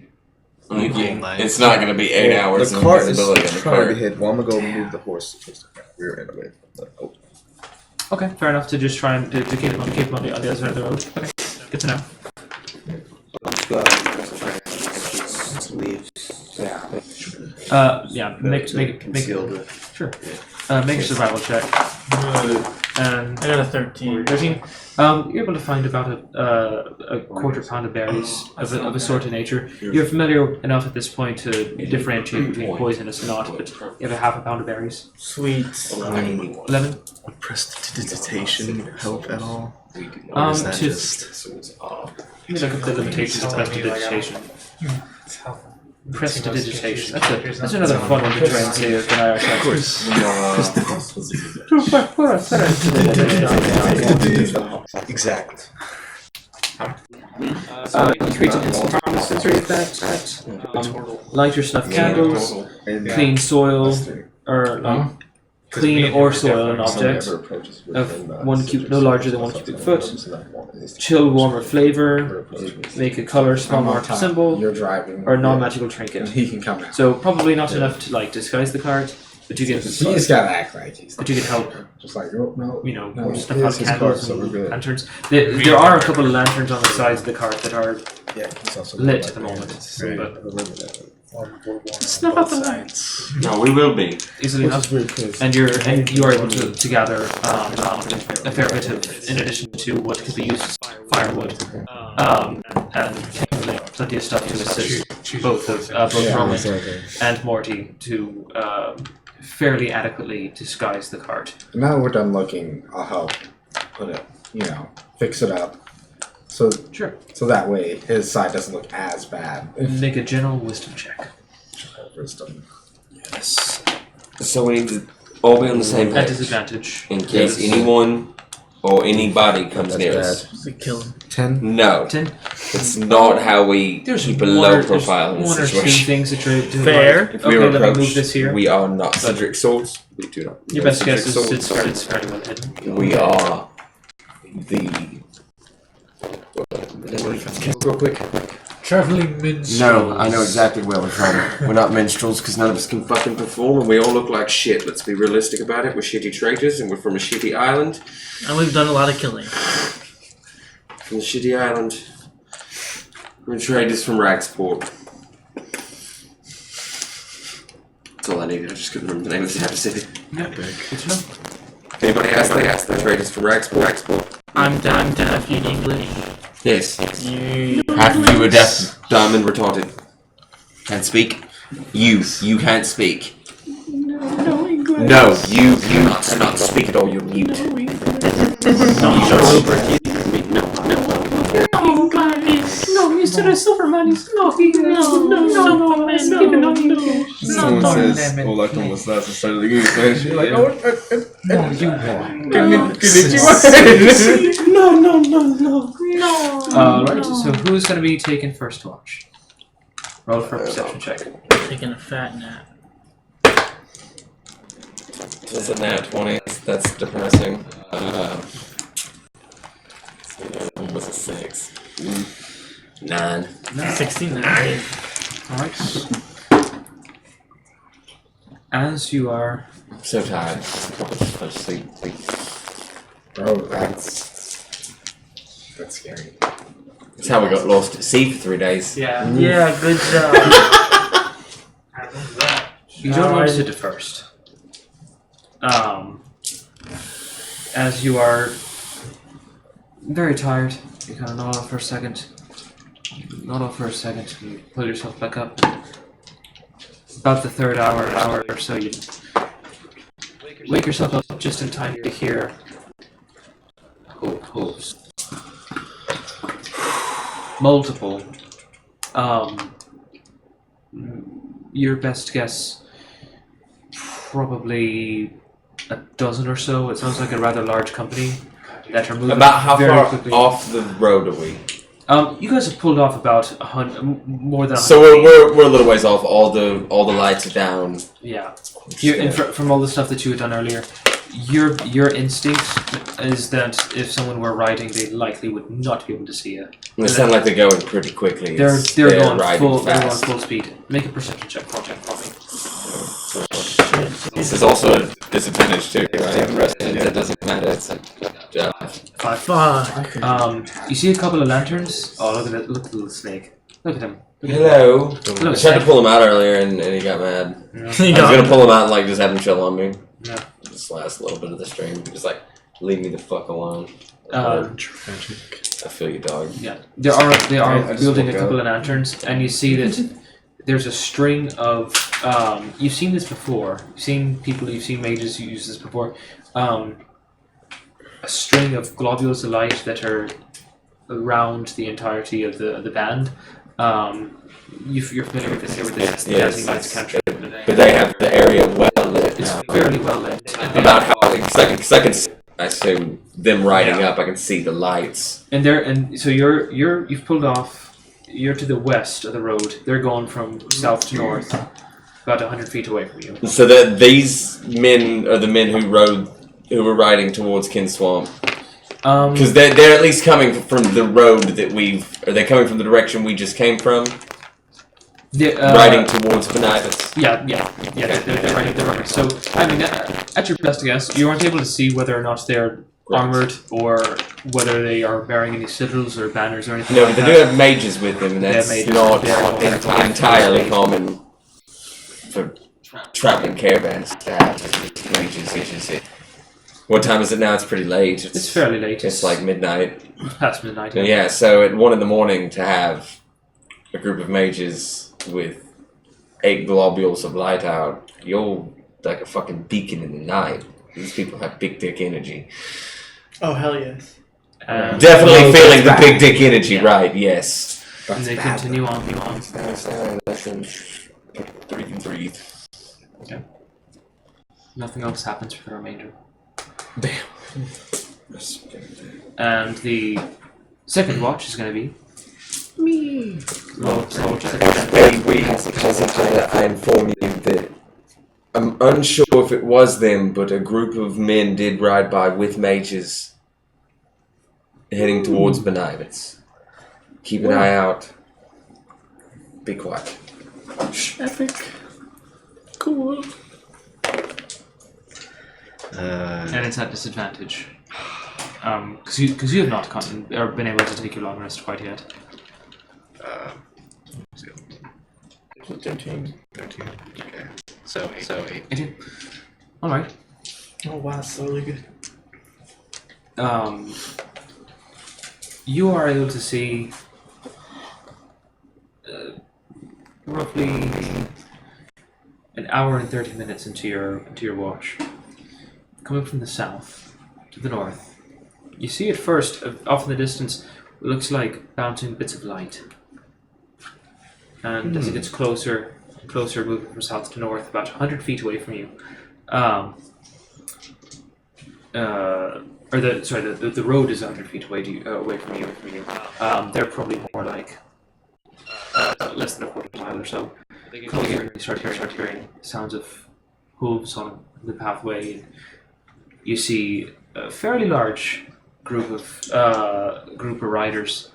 It's not going to be 8 hours The of cart is invisibility on the trying to cart. hit. Well, I'm gonna go remove the horse. Rear end of it. Oh. Okay, fair enough to just try and to keep it on the other side of the road. Okay, good to know. Yeah, make sure. Make a survival check. And I got a 13. 13. You're able to find about a quarter pound of berries of a sort of nature. You're familiar enough at this point to differentiate between poisonous and not, but you have a half a pound of berries. Sweet. 11. Would prestidigitation help at all? Or is that To just... let me look at the limitations of prestidigitation. Prestidigitation. That's another fun one to try and say than I actually. Of course. Exact. Create an instant sensory effect. Light your snuff candles. Clean soil, or clean or soil an object of 1 cubic, no larger than 1 cubic foot. Chill, warmer flavor. Make a color, small mark, symbol, You're driving. or non-magical trinket. He can come out. So probably not enough to like disguise the card, but you can. He just gotta act like he's. But you can help. Just like, oh, no. You know, No, stuff it out is his candles card, so we're and good. lanterns. There are a couple of lanterns on the sides of the cart that are Yeah, he's also lit at the moment, but Snuff out the lights. No, we will be. easily enough. And you are able to gather a fair bit of, in addition to what could be used as firewood, and plenty of stuff to assist both Roman and Morty to fairly adequately disguise the cart. Now that we're done looking, I'll help put it, fix it up. So Sure. so that way his side doesn't look as bad. Make a general wisdom check. Wisdom. Yes. So we need to all be on the same At page disadvantage. in case anyone or anybody comes near us. Kill him. 10. No, 10. it's not how we keep a low profile in one this or two situation. things that you're doing. Fair. Right. If Okay, we were let me move approached, this here. we are not Cedric swords. We do not. Your know best guess Cedric is swords. it's fairly well hidden. We are real quick. Traveling minstrels. No, I know exactly where we're from. We're not minstrels because none of us can fucking perform and we all look like shit. Let's be realistic about it. We're shitty traders and we're from a shitty island. And we've done a lot of killing. From the shitty island. We're traders from Ragsport. That's all I needed. I just couldn't remember the name of the city. Yeah, good to know. If anybody asked, they asked. They're traders from Ragsport. I'm deaf in English. Yes. Half of you are deaf, dumb, and retarded. Can't speak. You can't speak. No English. No, you cannot speak at all. You're mute. No, Mr. Superman is not English. Someone says, "Hola, ¿cómo estás?" and started to Spanish. You're like, "Oh, No, you won't. Alright, so who's going to be taking first watch? Roll for a perception check. Taking a fat nap. That's a nat 20. That's depressing. It was a 6. 9. 69. Alright. As you are... I'm so tired. I'll just sleep. Bro, that's scary. That's how we got lost at sea for 3 days. Yeah. Yeah, good job. You don't want to sit first. As you are very tired, you kind of nod off for a second. You pull yourself back up. About the third hour or so, you wake yourself up just in time to hear hooves. Multiple. Your best guess, probably a dozen or so. It sounds like a rather large company that are moving About how very far quickly. off the road are we? You guys have pulled off about 100, more than 100 So feet. we're a little ways off. All the lights are down. Yeah. From all the stuff that you had done earlier, your instinct is that if someone were riding, they likely would not be able to see you. They sound like they're going pretty quickly. They're going riding full. They're going fast. full speed. Make a perception check for me. This is also a disadvantage too. I haven't rested. That doesn't matter. It's Fuck. You see a couple of lanterns. Oh, look at it! Look at the little snake. Look at him. Hello. Hello, I tried to snake. pull him out earlier and he got mad. Yeah. I was gonna pull him out and like just have him chill on me. Yeah. This last little bit of the stream, just like leave me the fuck alone. I feel you, dog. Yeah, they are I just building a woke couple up. of lanterns, and you see that there's a string of. You've seen this before. You've seen mages who use this before. A string of globules of light that are around the entirety of the band. You're familiar with this? Yes, The dancing lights cantrip. But they have the area well lit. It's fairly well lit. About how I assume them riding up, I can see the lights. And so you've pulled off. You're to the west of the road. They're going from south to north, about 100 feet away from you. So that these men are the men who were riding towards Kinswamp. Because they're at least coming from the road that are they coming from the direction we just came from? Riding towards Benitez. Yeah. They're running. So, I mean, at your best guess, you aren't able to see whether or not they're armored or whether they are bearing any sigils or banners or anything No, like but they that. do have mages with them, and They have that's mages. not They're entirely common for traveling caravans to have mages. What time is it now? It's pretty late. It's fairly late. It's like midnight. Past midnight. Yeah, so at 1 a.m. to have a group of mages with 8 globules of light out, you're like a fucking beacon in the night. These people have big dick energy. Oh, hell yes. Definitely feeling the big dick energy, right, yes. And they continue on. Breathe. Okay. Nothing else happens for the remainder. Damn. And the second watch is going to be Me. I inform you that I'm unsure if it was them, but a group of men did ride by with mages heading towards Benivitz. Keep an eye out. Be quiet. Epic. Cool. And it's at disadvantage. Because you have not or been able to take your long rest quite yet. 13. Okay. So 8. 18. Alright. Oh wow, that's really good. You are able to see roughly an hour and 30 minutes into your watch. Coming from the south to the north. You see at first, off in the distance, it looks like bouncing bits of light. And as it gets closer, moving from south to north, about 100 feet away from you, the road is 100 feet away from you. They're probably more like less than a quarter mile or so. You start hearing sounds of hooves on the pathway, and you see a fairly large group of riders.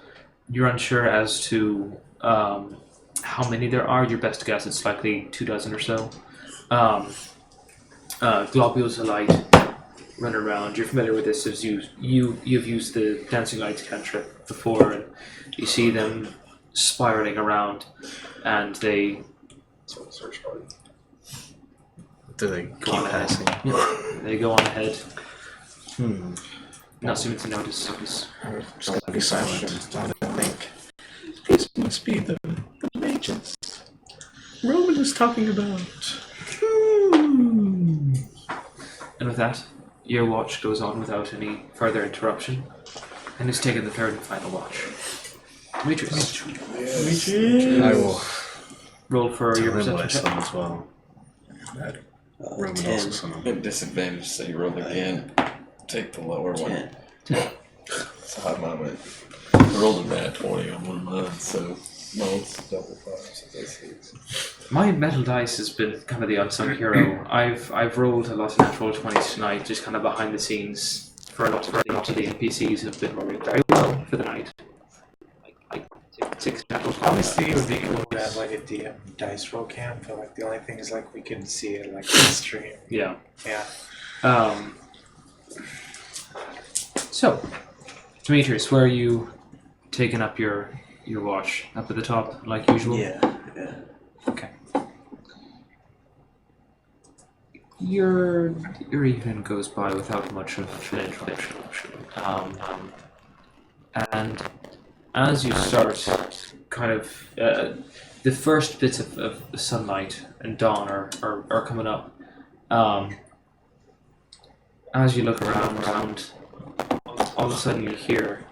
You're unsure as to how many there are. Your best guess it's likely 24 or so. Globules of light run around. You're familiar with this as you've used the dancing lights cantrip before, and you see them spiraling around, and they Do they keep passing? They go on ahead. Not seeming to notice. I'm just gonna be silent. I think this must be the mages Roman is talking about. And with that, your watch goes on without any further interruption, and it's taken the third and final watch. Demetrius. I will Roll for your tell him what I perception check. saw as well. That Roman 10. also saw him. At disadvantage, so you roll again. Take the lower one. 10. So how mine went. I rolled a nat 20 on one of mine, so mine's double 5, so that's 6. My metal dice has been kind of the unsung hero. I've rolled a lot of natural 20s tonight, just kind of behind the scenes. For a lot of the NPCs have been rolling very well for the night. Like 6 natural 20s. Honestly, it would be cool to have like a DM dice roll cam, but like the only thing is like we can see it like on stream. Yeah. Yeah. So, Demetrius, where are you taking up your watch? Up at the top, like usual? Yeah. Okay. Your evening goes by without much of an interruption. And as you start, kind of, the first bits of sunlight and dawn are coming up. As you look around, all of a sudden you hear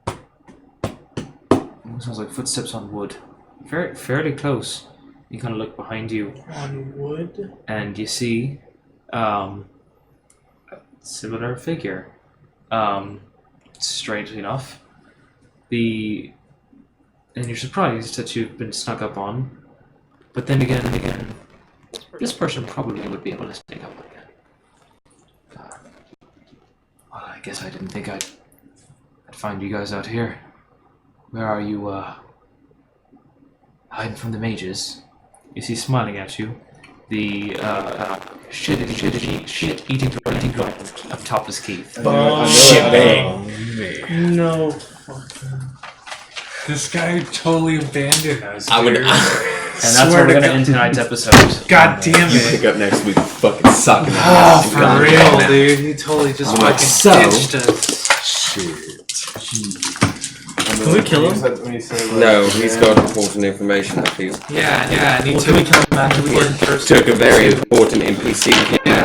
it sounds like footsteps on wood. Fairly close. You kind of look behind you. On wood? And you see a similar figure. Strangely enough. And you're surprised that you've been snuck up on. But then again, this person probably would be able to sneak up on you. Well, I guess I didn't think I'd find you guys out here. Where are you, hiding from the mages? You see smiling at you, the, shit-eating dragon of Topless Keith. No. This guy totally abandoned us. I would. dude. And that's where we're gonna end tonight's episode. God damn You it. pick up next week, fucking sucking. Oh, for real, dude. He totally just I'm like, fucking so? ditched us. Can we kill him? No, he's got important information, I feel. Yeah, and he Well, took can we kill him after we get in first? Took a very important NPC. Yeah.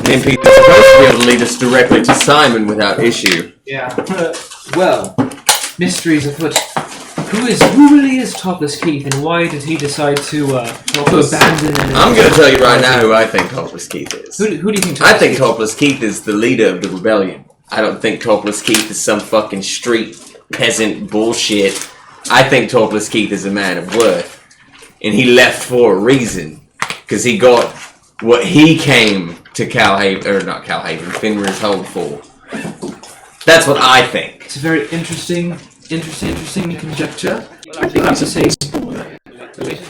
The NPC is supposed to be able to lead us directly to Simon without issue. Yeah. Well, mysteries afoot. Who really is Topless Keith, and why did he decide to abandon an I'm gonna tell you right now who I think Topless Keith is. Who do you think I think Topless Keith is the leader of the rebellion. I don't think Topless Keith is some fucking street peasant bullshit. I think Topless Keith is a man of worth. And he left for a reason. Because he got what he came to Calhaven, or not Calhaven, Fenrir's Hold for. That's what I think. It's a very interesting conjecture. I think that's a safe.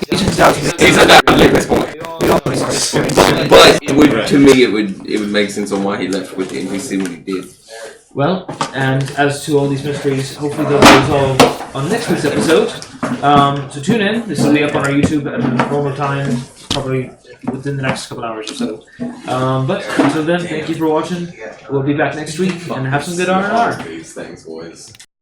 He's undoubtedly this point. But it would, to me, it would make sense on why he left with the NPC when he did. Well, and as to all these mysteries, hopefully they'll be resolved on next week's episode. So tune in. This will be up on our YouTube at a normal time, probably within the next couple hours or so. But until then, thank you for watching. We'll be back next week and have some good R&R. These things, boys.